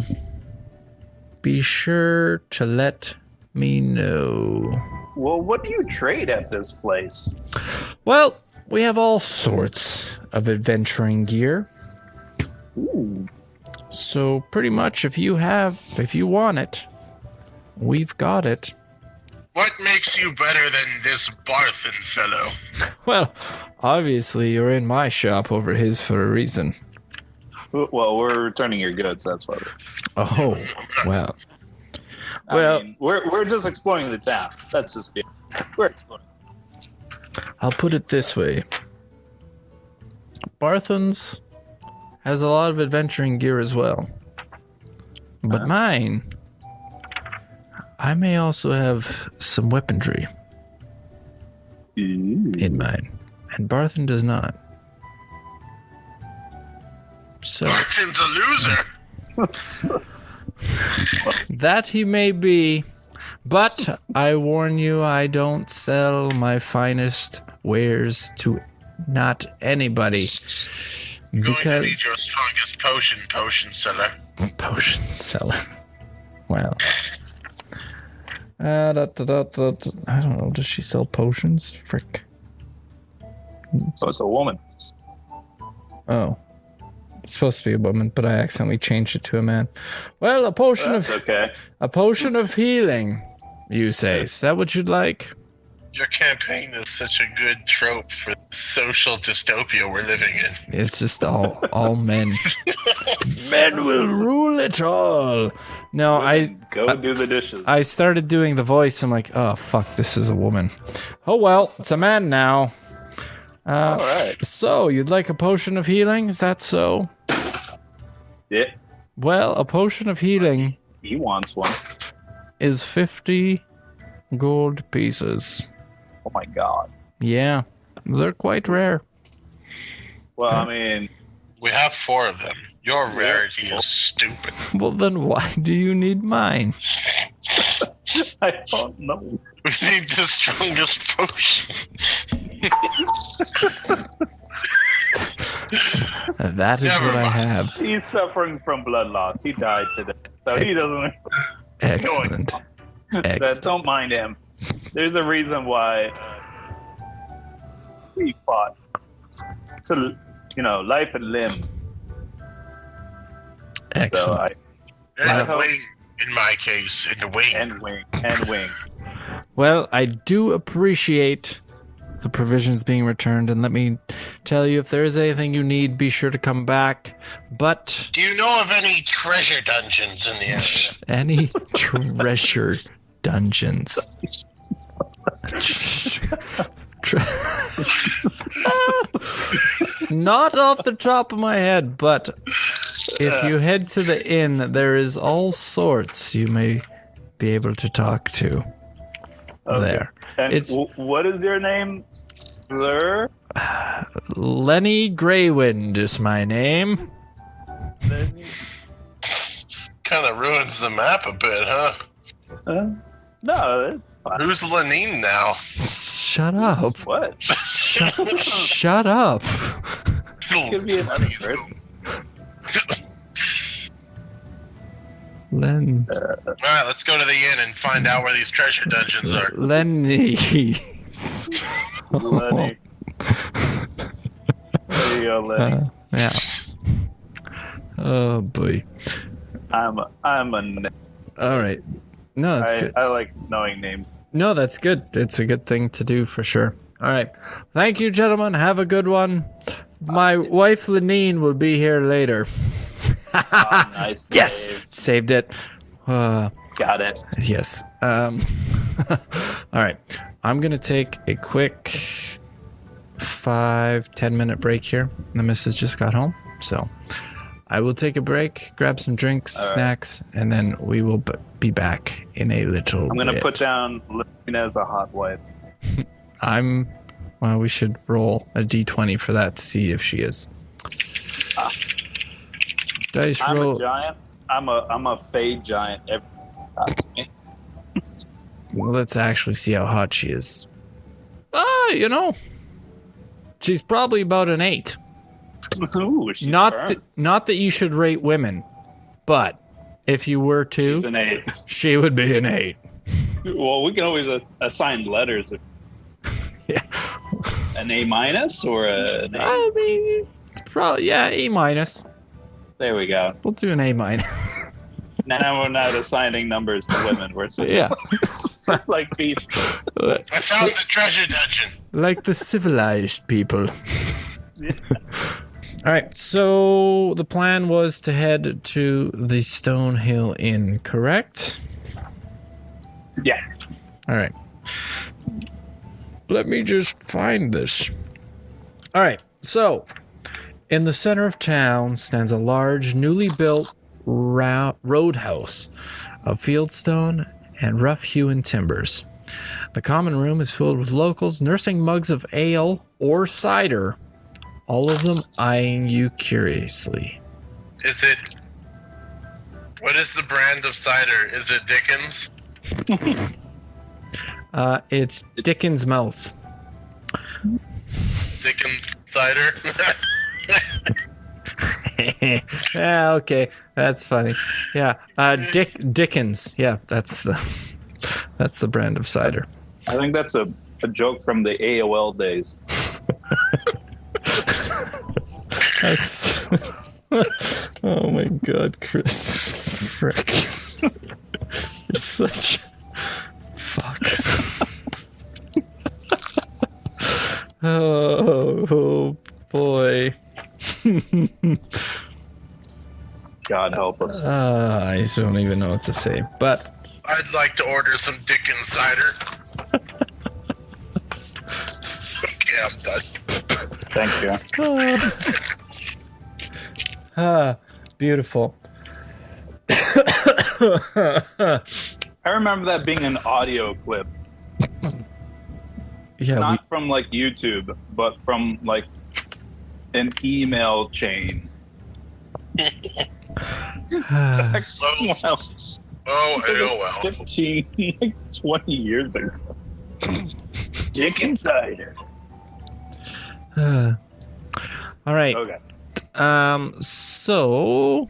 be sure to let me know. Well, what do you trade at this place? Well, we have all sorts of adventuring gear. Ooh. So pretty much if you want it, we've got it. What makes you better than this Barthen fellow? Well, obviously you're in my shop over his for a reason. Well, we're returning your goods. That's why. Oh, well. I mean, we're just exploring the town. That's just it. We're exploring. I'll put it this way. Barthen's has a lot of adventuring gear as well. But mine, I may also have some weaponry in mine. And Barthen does not. So Barthen's a loser. that he may be, but I warn you, I don't sell my finest wares to not anybody. Going to need Because your strongest potion seller. potion seller. Wow. I don't know. Does she sell potions? Frick. So it's a woman. Oh. It's supposed to be a woman, but I accidentally changed it to a man. Well, a potion That's okay. a potion of healing, you say. Is that what you'd like? Your campaign is such a good trope for the social dystopia we're living in. It's just all men. Men will rule it all. No, Go do the dishes. I started doing the voice. I'm like, oh fuck, this is a woman. Oh well, it's a man now. All right. So you'd like a potion of healing? Is that so? Yeah. Well, a potion of healing He wants one. is 50 gold pieces. Oh my god. Yeah, they're quite rare. Well, I mean, We have 4 of them. Your rarity is stupid. Well, then why do you need mine? I don't know. We need the strongest potion. That is Never what I mind. have. He's suffering from blood loss. He died today, so he doesn't. Excellent. Excellent. Don't mind him. There's a reason why we fought to, life and limb Excellent. And wing, in my case, in the wing. And wing. Well, I do appreciate the provisions being returned, and let me tell you, if there is anything you need, be sure to come back. But Do you know of any treasure dungeons in the area? any treasure dungeons? Not off the top of my head, but if you head to the inn, there is all sorts you may be able to talk to there. And It's what is your name, sir? Lenny Greywind is my name. Kind of ruins the map a bit, huh? No, it's fine. Who's Lenine now? Shut up. What? Shut up. Could be another person. Len. Alright, let's go to the inn and find out where these treasure dungeons are. Lenny's. Lenny. There you go, Lenny. Yeah. Oh boy. I'm a. All right. No, that's good. I like knowing names. No, that's good. It's a good thing to do for sure. All right. Thank you, gentlemen. Have a good one. My wife, Lenine, will be here later. Nice. Yes! Save. Saved it. Got it. Yes. All right. I'm going to take a quick 5-10 minute break here. The missus just got home. So I will take a break, grab some drinks, snacks, and then we will be back in a little I'm going to bit. put down Lena as a hot wife. Well, we should roll a d20 for that to see if she is. Dice I'm roll. a giant. I'm a fey giant. Well, let's actually see how hot she is. You know, she's probably about an 8. Ooh, she's Not firm. not that you should rate women, but if you were She's to, an 8. she would be an 8. Well, we can always assign letters. Yeah. An A minus or an A? I mean, probably A minus. There we go. We'll do an A minus. Now we're not assigning numbers to women. We're Yeah. like beef. I found the treasure dungeon. Like the civilized people. All right, so the plan was to head to the Stonehill Inn, correct? Yeah. All right. Let me just find this. All right, so in the center of town stands a large, newly built roadhouse of fieldstone and rough-hewn timbers. The common room is filled with locals nursing mugs of ale or cider, all of them eyeing you curiously. What is the brand of cider? Is it Dickens? It's Dickens Mouth. Dickens cider? Yeah, okay, that's funny. Yeah, Dickens. Yeah, that's the brand of cider. I think that's a joke from the AOL days. That's. Oh my God, Chris! Frick! You're such. Fuck. Oh boy. God help us. I don't even know what to say, but I'd like to order some Dickens cider. Okay, I'm done. Thank you. Beautiful. I remember that being an audio clip. Yeah, Not from like YouTube, but from like an email chain. Oh, AOL. 15, like 20 years ago. Dick Insider. all right. Okay. So.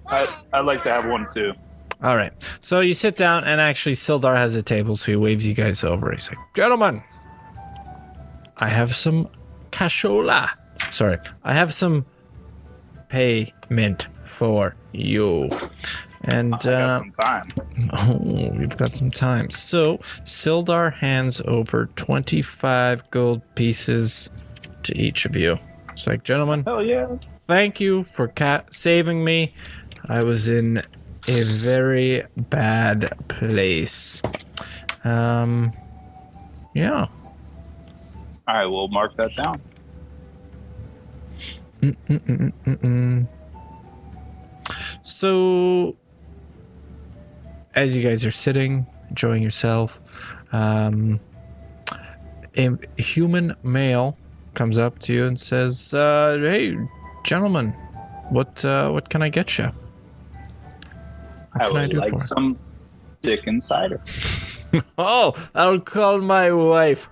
I'd like to have one too. All right. So you sit down, and actually Sildar has a table, so he waves you guys over. He's like, "Gentlemen, I have some cashola. Sorry, I have some payment for you. And I got some time. oh, we've got some time. So Sildar hands over 25 gold pieces to each of you. It's like, gentlemen, Hell yeah. thank you for saving me. I was in a very bad place. Yeah. I will mark that down. So, as you guys are sitting, enjoying yourself, a human male comes up to you and says, "Hey, gentlemen, what can I get you? What I can I would do like for it?" some Dickens cider. Oh, I'll call my wife.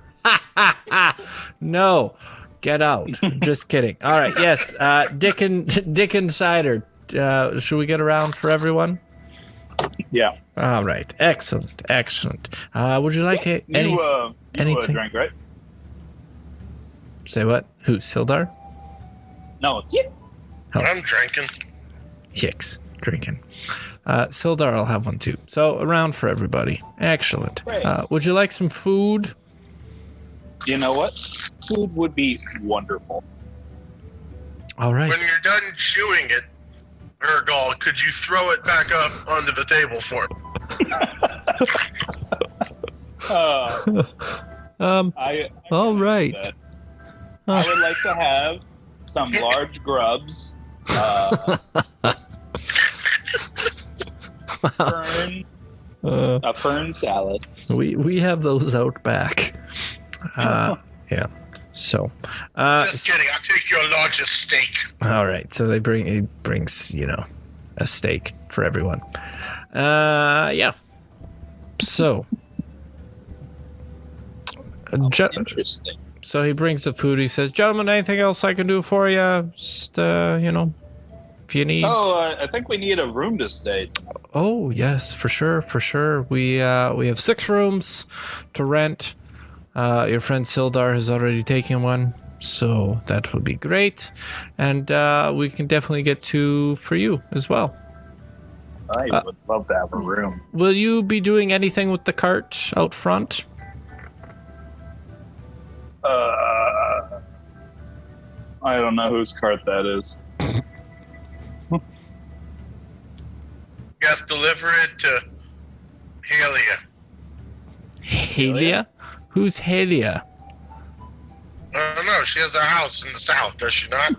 No, get out. Just kidding. All right, yes, Dickens cider. Should we get around for everyone? Yeah. All right, excellent. Would you like anything? Drink, right? Say what? Who? Sildar? No. Yeah. I'm drinking. Hicks, drinking. Sildar, I'll have one too. So around for everybody. Excellent. Great. Would you like some food? You know what? Food would be wonderful. All right. When you're done chewing it, Urgal, could you throw it back up onto the table for me? All right. I would like to have some large grubs. A fern salad. We have those out back. Yeah. So, Just kidding. I'll take your largest steak. all right. So he brings, a steak for everyone. Yeah. So, Interesting. so he brings the food. He says, "Gentlemen, anything else I can do for you? Just, if you need." I think we need a room to stay. Oh yes, for sure. We have 6 rooms to rent. Your friend Sildar has already taken one, so that would be great. And we can definitely get 2 for you as well. I would love to have a room. Will you be doing anything with the cart out front? I don't know whose cart that is. Yes, deliver it to Halia. Halia? Who's Halia? I don't know. She has a house in the south, does she not?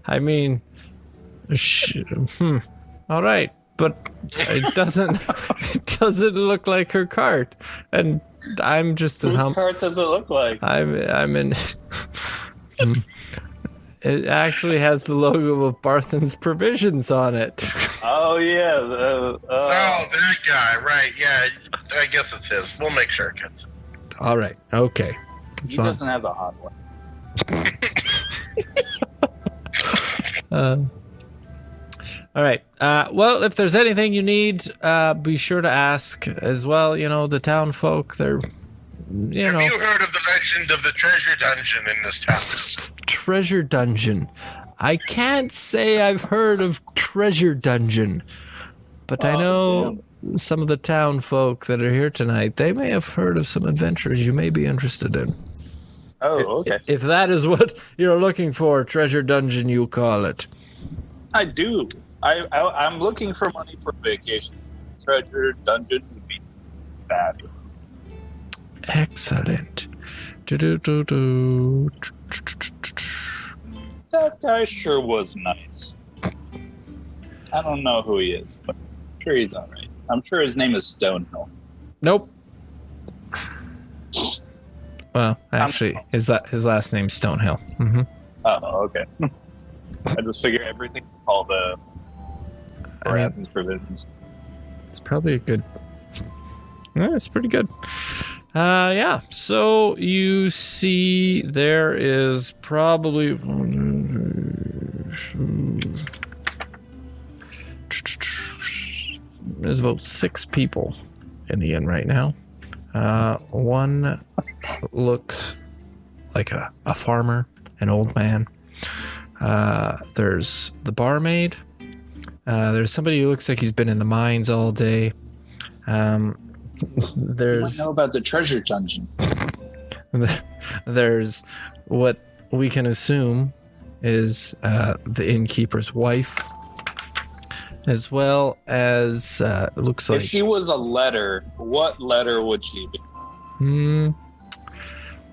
I mean, all right, but it doesn't look like her cart, and I'm just Whose cart does it look like? I'm in. It actually has the logo of Barthen's Provisions on it. Oh yeah. Oh, that guy, right? Yeah, I guess it's his. We'll make sure it gets. All right. Okay. He doesn't have the hot one. All right. Well, if there's anything you need, be sure to ask as well. The town folk, they're, Have you heard of the legend of the treasure dungeon in this town? Treasure dungeon. I can't say I've heard of treasure dungeon, but I know some of the town folk that are here tonight, they may have heard of some adventures you may be interested in. Oh, okay. If that is what you're looking for, treasure dungeon, you call it. I do. I'm looking for money for vacation. Treasure dungeon would be fabulous. Excellent. That guy sure was nice. I don't know who he is, but I'm sure he's all right. I'm sure his name is Stonehill. Nope. Well, actually, his last name's Stonehill. Mm-hmm. Oh, okay. I just figure everything is all the provisions. It's probably a good. Yeah, it's pretty good. Yeah. So you see, there is probably there's about 6 people in the inn right now. One looks like a farmer, an old man. There's the barmaid. There's somebody who looks like he's been in the mines all day. You There's know about the treasure dungeon. there's what we can assume is the innkeeper's wife, as well as it looks like. If she was a letter, what letter would she be?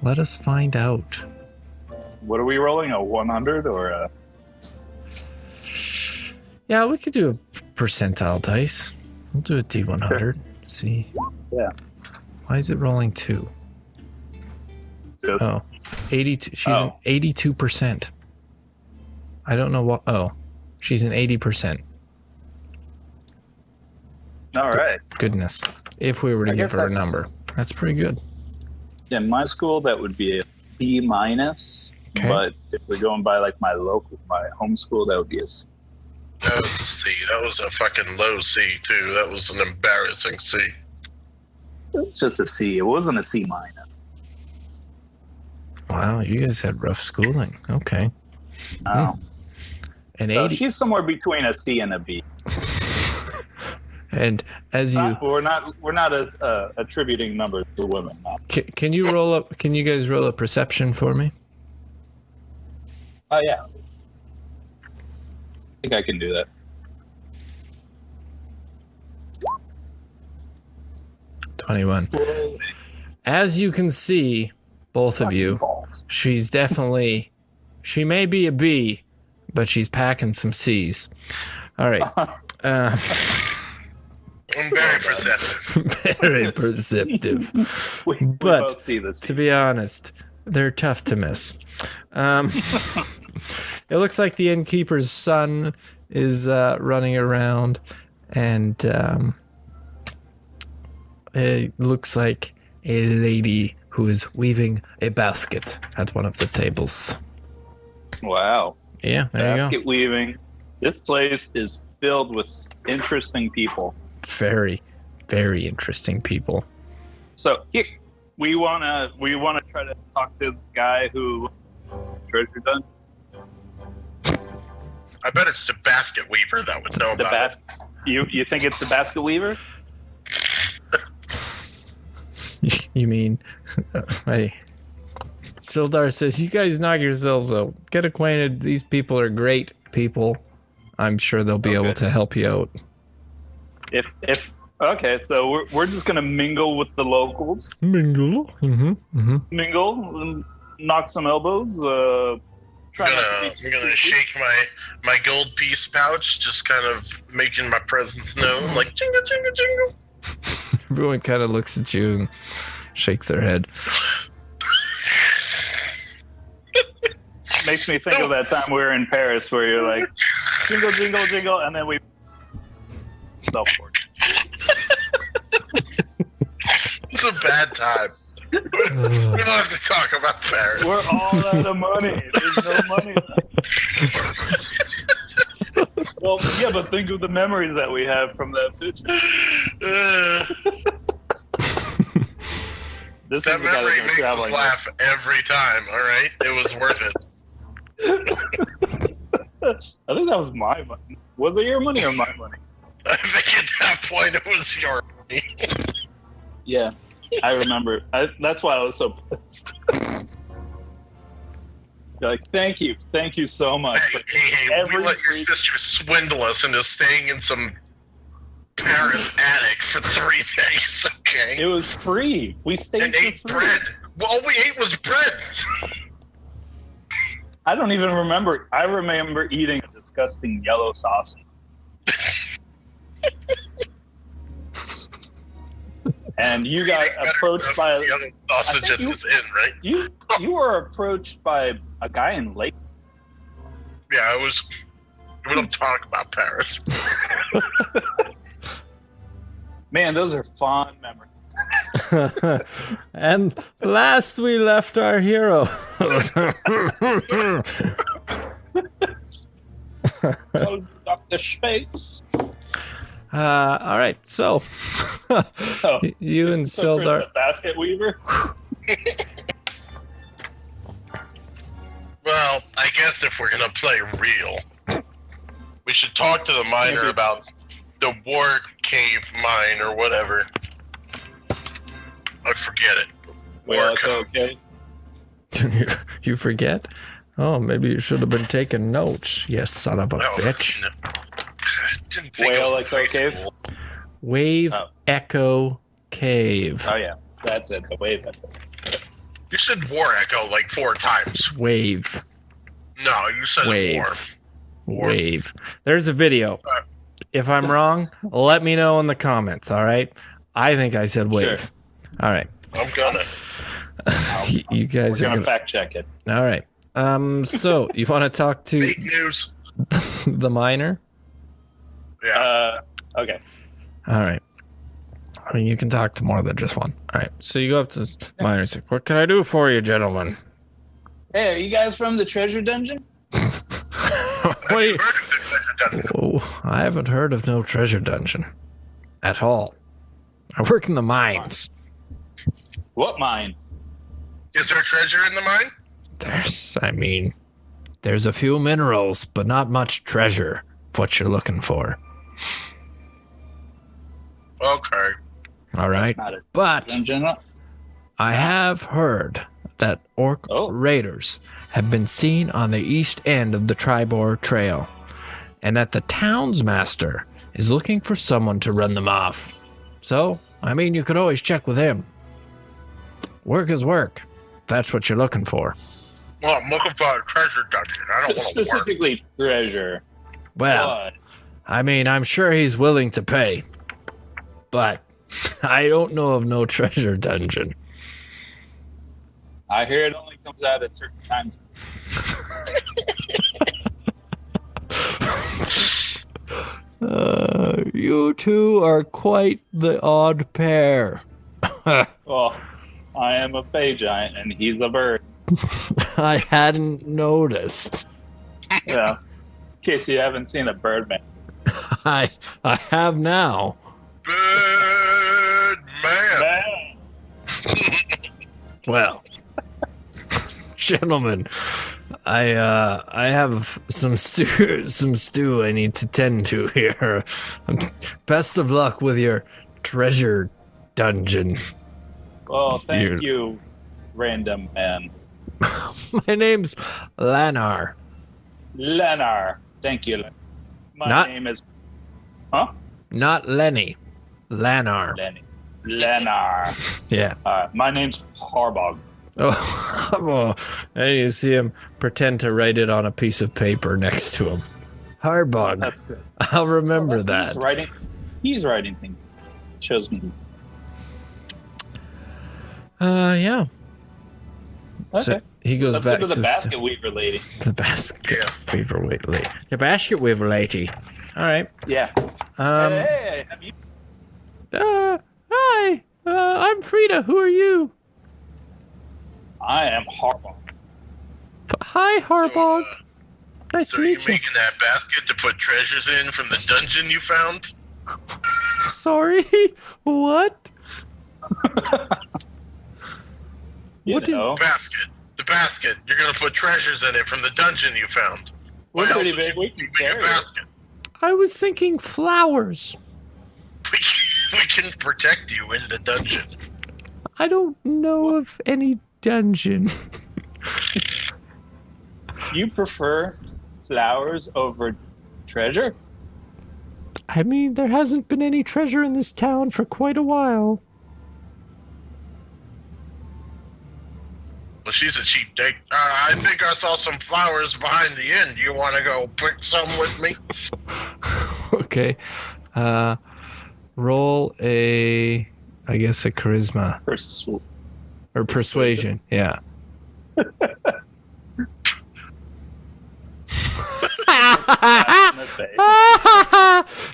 Let us find out. What are we rolling? A 100 or a? Yeah, we could do a percentile dice. We'll do a D100. Let's see. Yeah. Why is it rolling 2? Just, Oh, 82. She's an 82%. I don't know what. Oh, she's an 80%. All right. Goodness. If we were to I give guess her a that's- number, that's pretty good. In my school, that would be a B minus. Okay. But if we're going by like my home school, that would be a C. That was a C. That was a fucking low C, too. That was an embarrassing C. It's just a C. It wasn't a C minus. Wow, you guys had rough schooling. Okay. Oh. An So 80. she's somewhere between a C and a B. And as you We're not as attributing numbers to women. No. can you roll up? Can you guys roll a perception for me? Oh yeah. I think I can do that. 21. As you can see, both of you, Balls. she's definitely. She may be a B, but she's packing some C's. All right. I'm very perceptive. Very perceptive. We But both see this. To be honest, they're tough to miss. It looks like the innkeeper's son is running around, and it looks like a lady who is weaving a basket at one of the tables. Wow. Yeah, there you go. Basket weaving. This place is filled with interesting people. Very, very interesting people. So here, we wanna try to talk to the guy who treasure done I bet it's the basket weaver that would know the about it. You think it's the basket weaver? You mean, hey, Sildar says, you guys knock yourselves out. Get acquainted. These people are great people. I'm sure they'll be able good. to help you out. If okay, so we're just gonna mingle with the locals, Mingle. mingle, and knock some elbows. Try not to be I'm gonna shake my gold piece pouch, just kind of making my presence known, like jingle, jingle, jingle. Everyone kind of looks at you and shakes their head. Makes me think of that time we were in Paris where you're like, jingle, jingle, jingle, and then we self-board. It's a bad time. We don't have to talk about Paris. We're all out of money. There's no money left. Well, yeah, but think of the memories that we have from that picture. This That is the guy memory that's makes us traveling. laugh every time, alright? It was worth it. I think that was my money. Was it your money or my money? I think at that point it was your money. Yeah, I remember. That's why I was so pissed. You're like, thank you so much. Hey, we Every let your free- sister swindle us into staying in some Paris attic for 3 days, okay? It was free. We stayed And for ate free. bread. Well, all we ate was bread. I don't even remember. I remember eating a disgusting yellow sausage. And you got approached by the other sausage I at think this inn, right? you were approached by a guy in Lake. Yeah, I was. We don't talk about Paris. Man, those are fond memories. And last we left our hero. Oh, Dr. Space. All right, so Oh, you and so Chris, Sildar. the basket weaver. Well, Well, I guess if we're gonna play real, we should talk to the miner about the war cave mine or whatever. I forget it. Well, War okay. You forget? Oh, maybe you should have been taking notes, you son of a bitch. No. Didn't think it Whale was Echo high Cave? school. Wave Echo Cave. Oh yeah, that's it. The wave echo. You said war echo like 4 times. Wave. No, you said Wave. war. Wave. There's a video. If I'm wrong, let me know in the comments, all right? I think I said wave. Sure. All right. I'm gonna. You guys We're are gonna gonna... fact check it. All right. So, you want to talk to Fake news. the miner? Yeah. Okay. All right. I mean, you can talk to more than just one. All right. So you go up to the miner and say, "What can I do for you, gentlemen?" Hey, are you guys from the treasure dungeon? Wait. Heard of the treasure dungeon? Oh, I haven't heard of no treasure dungeon at all. I work in the mines. What mine? Is there treasure in the mine? There's a few minerals, but not much treasure. What you're looking for. Okay. All right. Not a But dungeon. I have heard that orc raiders have been seen on the east end of the Tribor Trail, and that the townsmaster is looking for someone to run them off. So, you could always check with him. Work is work. That's what you're looking for. Well, I'm looking for a treasure dungeon. I don't want to work. Specifically treasure. Well, What? I'm sure he's willing to pay, but I don't know of no treasure dungeon. I hear it only comes out at certain times. You two are quite the odd pair. Well, I am a fey giant and he's a bird. I hadn't noticed. Yeah. In case you haven't seen a bird man. I have now. Good man. Well, gentlemen, I have some stew I need to tend to here. Best of luck with your treasure dungeon. Well, thank you, random man. My name's Lanar. Lenar. Thank you. My name is... Huh? Not Lenny. Lanar. Lenny. Lenar. Yeah. My name's Harbog. Oh, and you see him pretend to write it on a piece of paper next to him. Harbog. That's good. I'll remember that. He's writing things. Shows me. Yeah. Okay. So he goes Let's back go to the to basket weaver lady. the basket weaver lady. The basket weaver lady. All right. Yeah. Hey, have you... Hi. I'm Frida. Who are you? I am Harbog. Hi, Harbog. Nice So to are you meet you. making that basket to put treasures in from the dungeon you found? Sorry. What? You know. The basket. You're gonna put treasures in it from the dungeon you found. We're Why pretty else would big. you We can make a carry it. basket? I was thinking flowers. We can protect you in the dungeon. I don't know of any dungeon. You prefer flowers over treasure? There hasn't been any treasure in this town for quite a while. Well, she's a cheap date. I think I saw some flowers behind the inn. Do you want to go pick some with me? Okay. Roll a charisma. Or persuasion, yeah.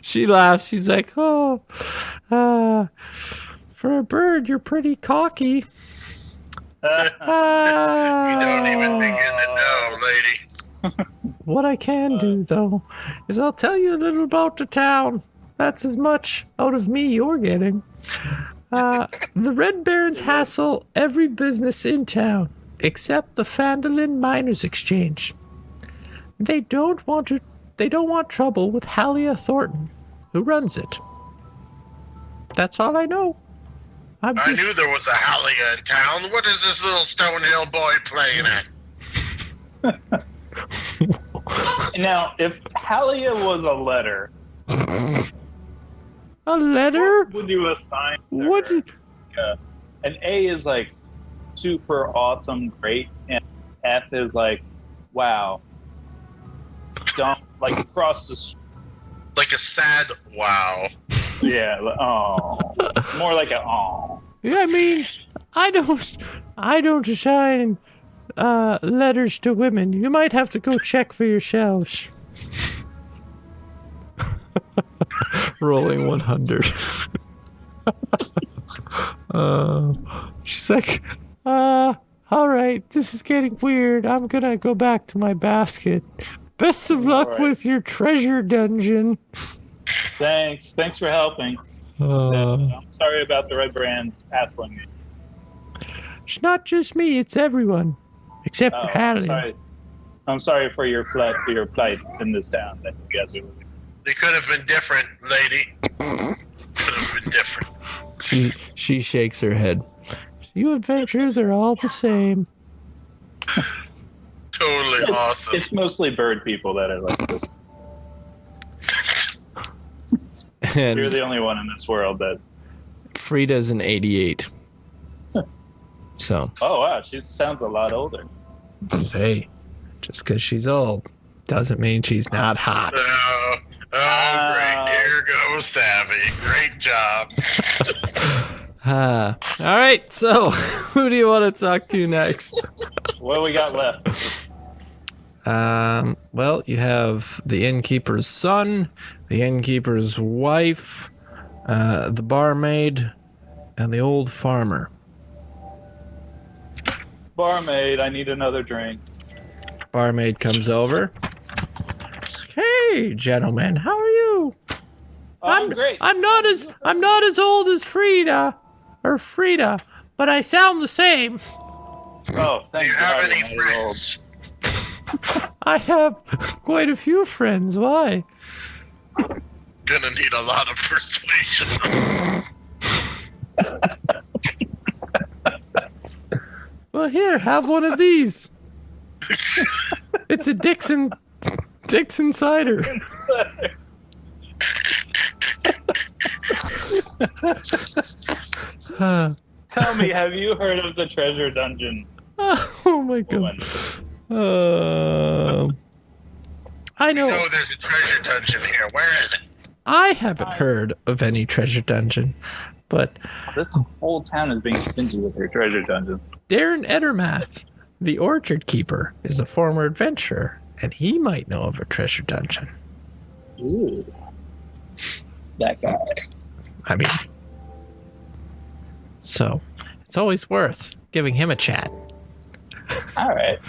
She laughs. She's like, for a bird, you're pretty cocky. You don't even begin to know, lady. What I can do, though, is I'll tell you a little about the town. That's as much out of me you're getting. The Red Barons hassle every business in town. except the Phandalin Miners Exchange. They don't want trouble with Halia Thornton, who runs it. That's all I know. I knew there was a Halia in town. What is this little Stonehill boy playing at? Now, if Halia was a letter, a letter? what would you assign? What? An A is like super awesome, great, and F is like, wow. Don't like across the street. Like a sad wow. Yeah. Oh, more like a oh. Yeah, I mean, I don't assign letters to women. You might have to go check for yourselves. Rolling 100. She's like, all right, this is getting weird. I'm gonna go back to my basket. Best of luck with your treasure dungeon. Thanks for helping. I'm sorry about the red brand hassling me. It's not just me, it's everyone. Except for Hallie. I'm sorry for your plight in this town that you guys are living. They could have been different, lady. Could have been different. She shakes her head. You adventurers are all the same. Totally awesome. It's mostly bird people that are like this. And you're the only one in this world that... Frida's an 88. So. Oh, wow. She sounds a lot older. Hey, just because she's old doesn't mean she's not hot. Great. Here goes Savvy. Great job. All right, so who do you want to talk to next? What we got left? Well, you have the innkeeper's son, the innkeeper's wife, the barmaid, and the old farmer. Barmaid, I need another drink. Barmaid comes over. Hey, gentlemen, how are you? I'm great. I'm not as old as Frida, but I sound the same. Oh, thank you. Do you have any friends? I have quite a few friends. Why? Gonna need a lot of persuasion. Well, here, have one of these. It's a Dixon cider. Tell me, have you heard of the treasure dungeon? Oh my god. I know. No, there's a treasure dungeon here. Where is it? I haven't heard of any treasure dungeon, but this whole town is being stingy with their treasure dungeon. Darren Edermath, the orchard keeper, is a former adventurer, and he might know of a treasure dungeon. Ooh. That guy. I mean, so it's always worth giving him a chat. All right.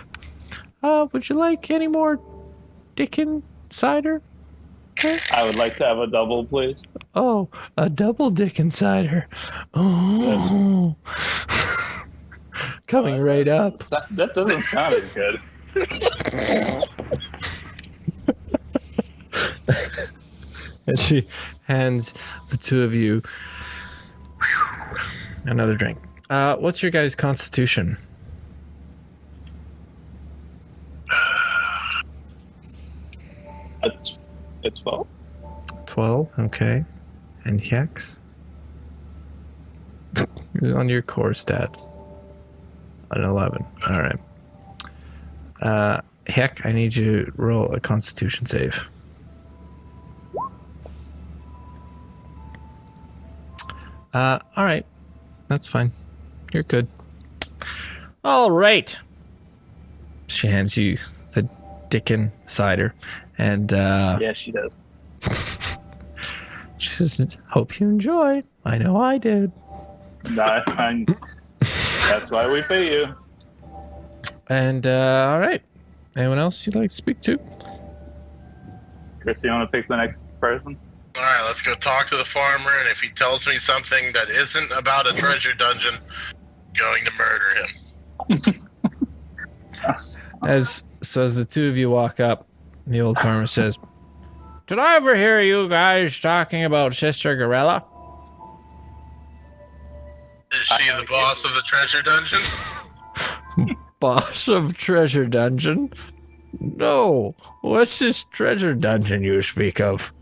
Would you like any more Dickin cider? I would like to have a double, please. Oh, a double Dickin cider. Oh. Coming right up. That doesn't sound as good. And she hands the two of you another drink. What's your guys' constitution? A 12. 12, okay. And Hex? On your core stats. An 11. All right. Heck, I need you to roll a constitution save. All right. That's fine. You're good. All right. She hands you the Dickin cider. And, yes, she does. She says, hope you enjoy. I know I did. That's why we pay you. And, all right. Anyone else you'd like to speak to? Chris, you want to pick the next person? All right, let's go talk to the farmer, and if he tells me something that isn't about a treasure dungeon, I'm going to murder him. As the two of you walk up, the old farmer says, "Did I ever hear you guys talking about Sister Gorilla?" Is she the boss of the treasure dungeon? Boss of treasure dungeon? No. What's this treasure dungeon you speak of?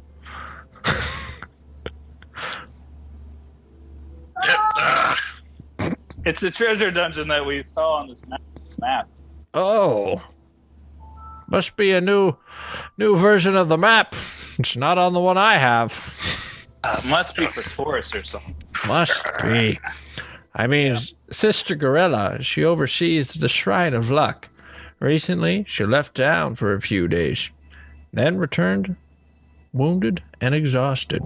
It's a treasure dungeon that we saw on this map. Oh. Must be a new version of the map. It's not on the one I have. Must be for tourists or something. Must be. I mean, Sister Gorilla, she oversees the Shrine of Luck. Recently, she left town for a few days, then returned wounded and exhausted.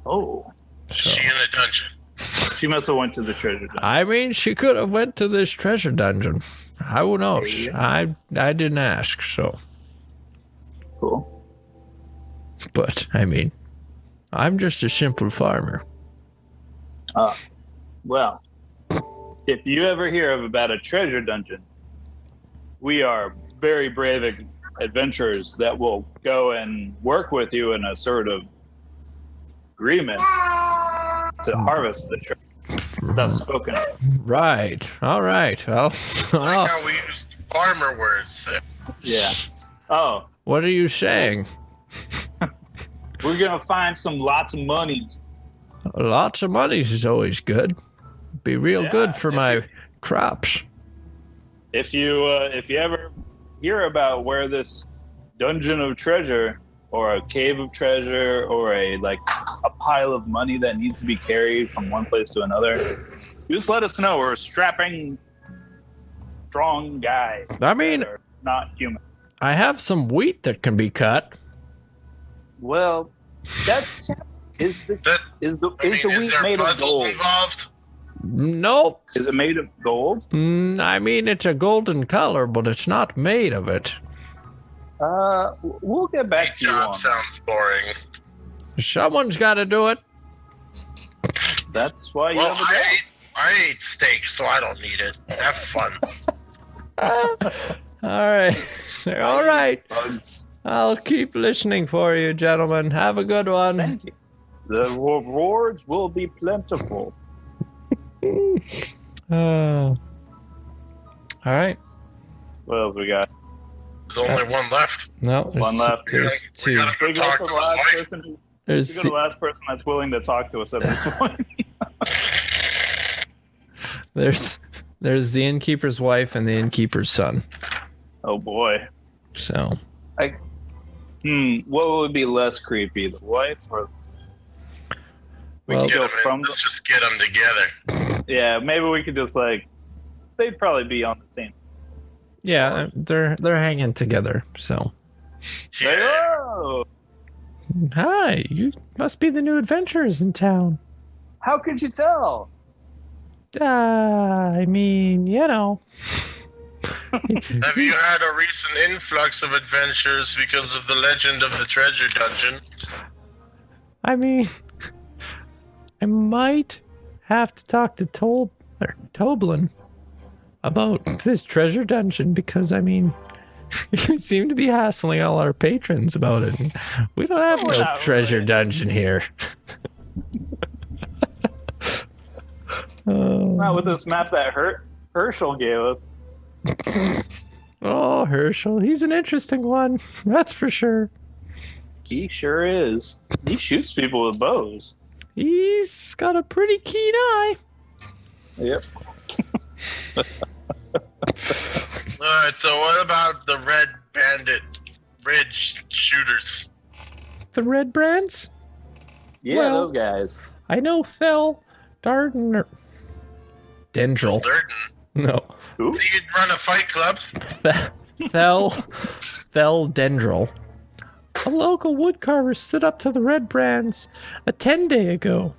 Oh. So. Is she in a dungeon? She must have went to the treasure dungeon. I mean, she could have went to this treasure dungeon. Who knows? I didn't ask, so. Cool. But, I mean, I'm just a simple farmer. Well, if you ever hear about a treasure dungeon, we are very brave adventurers that will go and work with you in a sort of agreement to harvest the treasure. That's spoken of. Right. All right. Well, I like how we used farmer words there. Yeah. Oh. What are you saying? We're going to find lots of monies. Lots of money is always good. Be real good for my crops. If you ever hear about where this dungeon of treasure or a cave of treasure or a pile of money that needs to be carried from one place to another, just let us know. We're a strapping, strong guy. I mean, not human. I have some wheat that can be cut. Well, that's is the wheat made of gold? Involved? Nope. Is it made of gold? I mean, it's a golden color, but it's not made of it. We'll get back to you on that. Sounds boring. Someone's got to do it. That's why you have a job. I ate steak, so I don't need it. Have fun. All right. All right. I'll keep listening for you, gentlemen. Have a good one. Thank you. The rewards will be plentiful. All right. What else we got? There's only one left. No, one left. There's two. We gotta go talk to his wife. You're the last person that's willing to talk to us at this point. There's the innkeeper's wife and the innkeeper's son. Oh boy. So. What would be less creepy, the wife or? Let's just get them together. Yeah, maybe we could just they'd probably be on the same. Yeah, they're hanging together. So. Yeah. Hi, you must be the new adventurers in town. How could you tell? I mean, you know. Have you had a recent influx of adventures because of the legend of the treasure dungeon? I mean, I might have to talk to Toblin about this treasure dungeon because, I mean, you seem to be hassling all our patrons about it. We don't have no treasure dungeon here. Not with this map that Herschel gave us. Oh, Herschel. He's an interesting one. That's for sure. He sure is. He shoots people with bows. He's got a pretty keen eye. Yep. Alright, so what about the Red Bandit Ridge shooters? The Red Brands? Yeah, well, those guys. I know Thel, Darden, or Dendril. No. Who? So you'd run a fight club? Thel Dendril. A local woodcarver stood up to the Red Brands a 10-day ago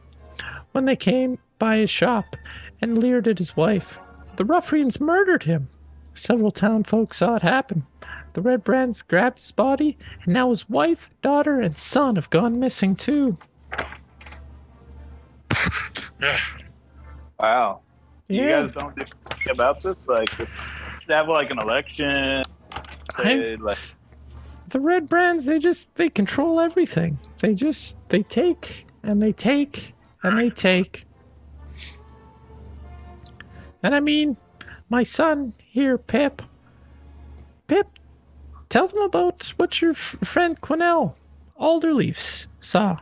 when they came by his shop and leered at his wife. The ruffians murdered him. Several town folk saw it happen. The Red Brands grabbed his body, and now his wife, daughter, and son have gone missing too. Wow. Yeah. You guys don't do anything about this? have like an election? Say, like, the red brands, they control everything. They take and they take and they take. And I mean, my son here, Pip, tell them about what your friend Quinnell Alderleaf saw.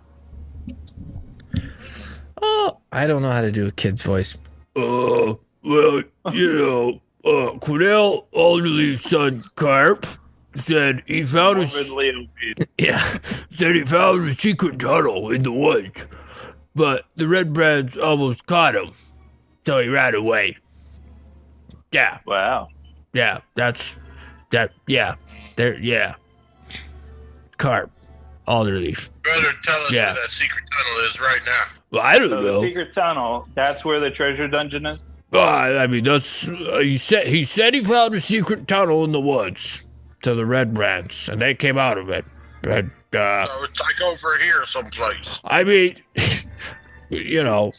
Oh, I don't know how to do a kid's voice. Well, Quinnell Alderleaf's son, Carp, said he found a secret tunnel in the woods, but the red brands almost caught him, so he ran away. Yeah. wow. Yeah, Carp, Alderleaf. Better tell us Yeah. where that secret tunnel is right now. Well, I don't So the know. secret tunnel, that's where the treasure dungeon is? I mean, that's he said he found a secret tunnel in the woods to the red brands, and they came out of it. And So it's like over here someplace. I mean, you know,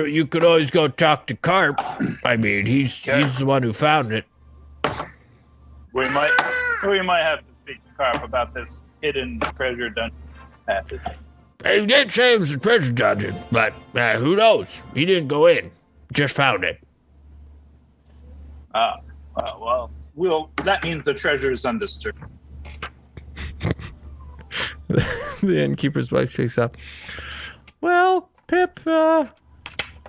you could always go talk to Carp. I mean, he's the one who found it. We might have to speak to Carp about this hidden treasure dungeon passage. He did say it was a treasure dungeon, but who knows? He didn't go in. Just found it. Well, that means the treasure is undisturbed. The innkeeper's wife picks up. Well, Pip,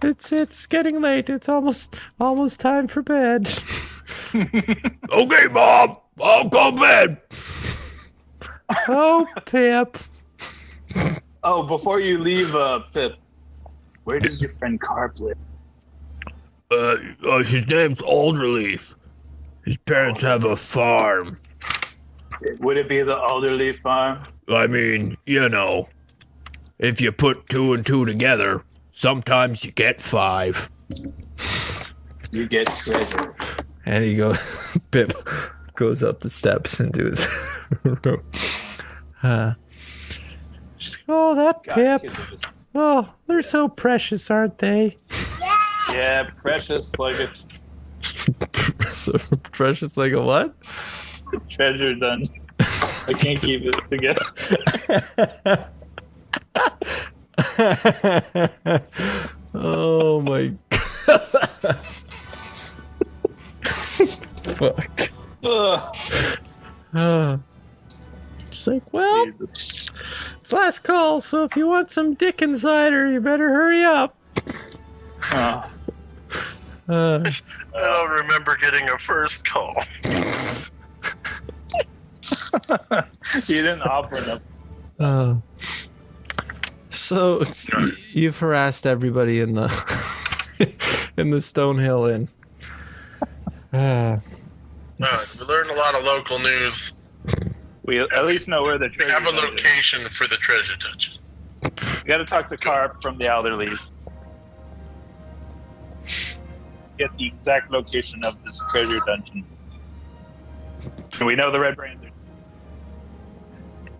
it's getting late. It's almost time for bed. Okay, Mom, I'll go to bed. Oh, Pip. Oh, before you leave, Pip, where does your friend Carp live? His name's Alderleaf. His parents have a farm. Would it be the Alderleaf farm? I mean, you know, if you put 2 and 2 together, sometimes you get 5. You get treasure. And Pip goes up the steps into his room. She's like, oh, that Pip. Oh, they're so precious, aren't they? Yeah, precious like a Precious like a what? treasure dungeon. I can't keep it together. Oh my god. Fuck. It's like, well, Jesus. it's last call, so if you want some dick insider, you better hurry up. Oh. I don't remember getting a first call. You didn't offer enough. So you've harassed everybody in the in the Stonehill Inn. We learned a lot of local news. We at least know where the We treasure have a dungeon is. location for the treasure dungeon. We gotta talk to Carp from the Alderleaf. Get the exact location of this treasure dungeon. And we know the red brands are.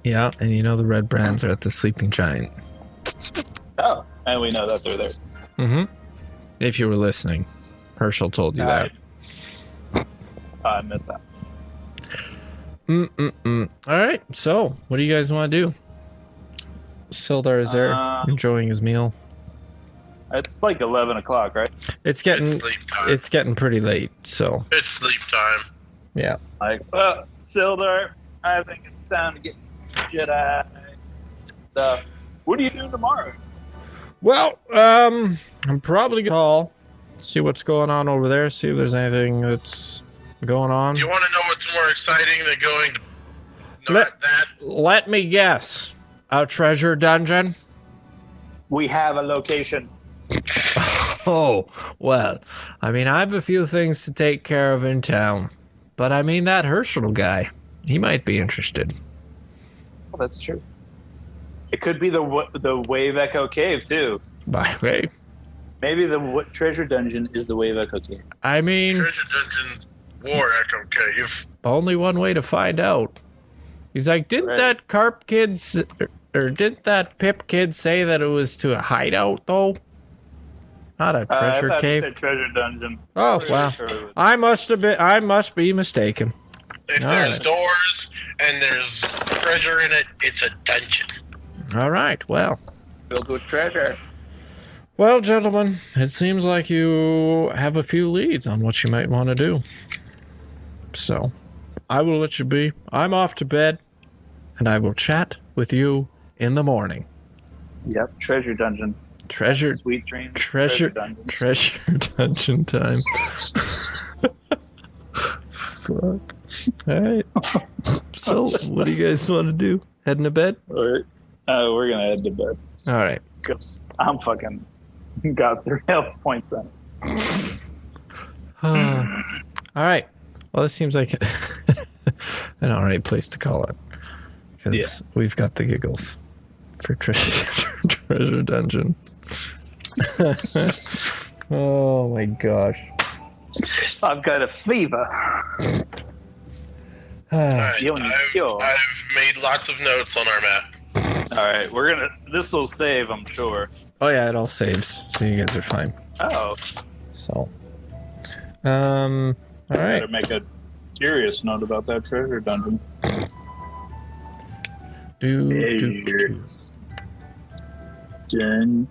Yeah, and you know the red brands are at the Sleeping Giant. Oh, and we know that they're there. Mm-hmm. If you were listening, Herschel told you that. I missed that. All right, so what do you guys want to do? Sildar is there enjoying his meal. It's like 11 o'clock, right? It's getting It's sleep time. it's getting pretty late, so It's sleep time. yeah. Like, well, Sildar, I think it's time to get Jedi stuff. What are you doing tomorrow? Well, I'm probably gonna call, see what's going on over there, see if there's anything that's going on. Do you want to know what's more exciting than going to Let- that? Let me guess. A treasure dungeon? We have a location. Oh, well, I mean, I have a few things to take care of in town. But I mean, that Herschel guy, he might be interested. Oh, that's true. It could be the Wave Echo Cave, too. By the way, Maybe the treasure dungeon is the Wave Echo Cave. I mean, Treasure dungeon's War Echo Cave. only one way to find out. He's like, didn't Right. that Carp kid, or didn't that Pip kid say that it was to a hideout, though? Not a treasure I thought cave. you said treasure dungeon. Oh, Pretty wow. sure it was- I must be mistaken. If All there's right. doors and there's treasure in it, it's a dungeon. All right, well. Filled with treasure. Well, gentlemen, it seems like you have a few leads on what you might want to do. So, I will let you be. I'm off to bed, and I will chat with you in the morning. Yep, treasure dungeon. Treasure Sweet dreams. dungeon. dungeon. Treasure dungeon time. Fuck. All right. So, what do you guys want to do? Heading to bed? All right. We're gonna head to bed. All right. I'm fucking got 3 health points then. All right. Well, this seems like an all right place to call it, because we've got the giggles for treasure dungeon. Oh my gosh. I've got a fever. All right, You and your- I've made lots of notes on our map. All right, we're gonna. This will save, I'm sure. Oh yeah, it all saves, so you guys are fine. Oh, So, all right. gotta make a curious note about that treasure dungeon. Do. Dun.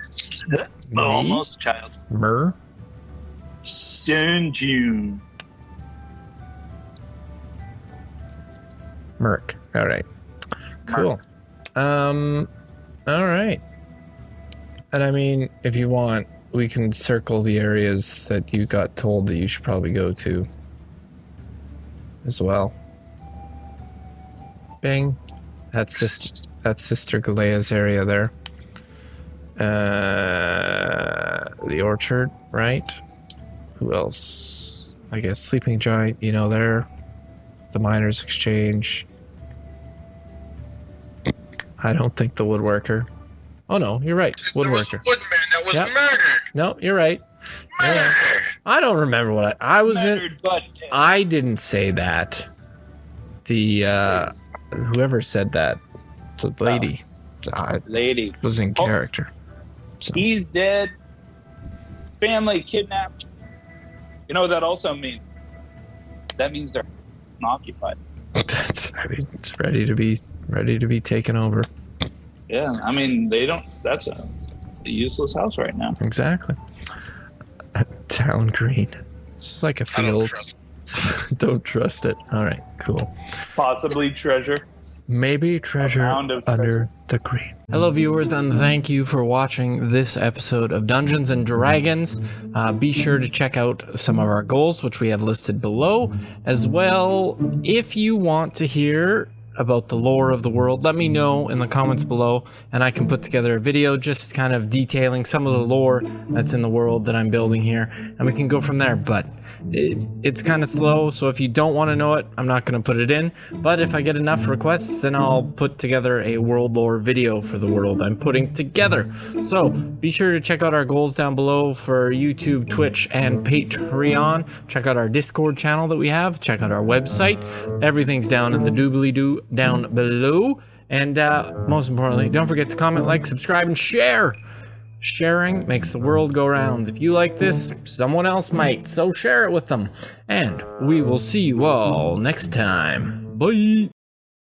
Almost child. Myrrh. Dungeon. Merc. All right. Cool. All right. And I mean, if you want, we can circle the areas that you got told that you should probably go to as well. Bing. That's Sister Galea's area there. The orchard, right? Who else? I guess Sleeping Giant, there. The Miners' Exchange. I don't think the Woodworker. Oh no, you're right. There was a Woodworker. woodman that was Yep. murdered. No, you're right. Yeah. I don't remember what I was in. Murdered but dead. I didn't say that. The whoever said that, the lady, Lady. was in character. So. He's dead. Family kidnapped. You know what that also means? That means they're occupied. It's ready to be taken over. Yeah, I mean they don't. That's a useless house right now. Exactly. Town green. It's just like a I don't field. trust. Don't trust it. All right, cool. Possibly treasure. Maybe treasure mound of under treasure. the green. Hello, viewers, and thank you for watching this episode of Dungeons and Dragons. Be sure to check out some of our goals, which we have listed below. As well, if you want to hear about the lore of the world, let me know in the comments below, and I can put together a video just kind of detailing some of the lore that's in the world that I'm building here, and we can go from there. But it's kind of slow, so if you don't want to know it, I'm not going to put it in. But if I get enough requests, then I'll put together a world lore video for the world I'm putting together. So be sure to check out our goals down below for YouTube, Twitch, and Patreon. Check out our Discord channel that we have. Check out our website. Everything's down in the doobly-doo down below. And most importantly, don't forget to comment, like, subscribe, and share. Sharing makes the world go round. If you like this, someone else might, so share it with them. And we will see you all next time. Bye.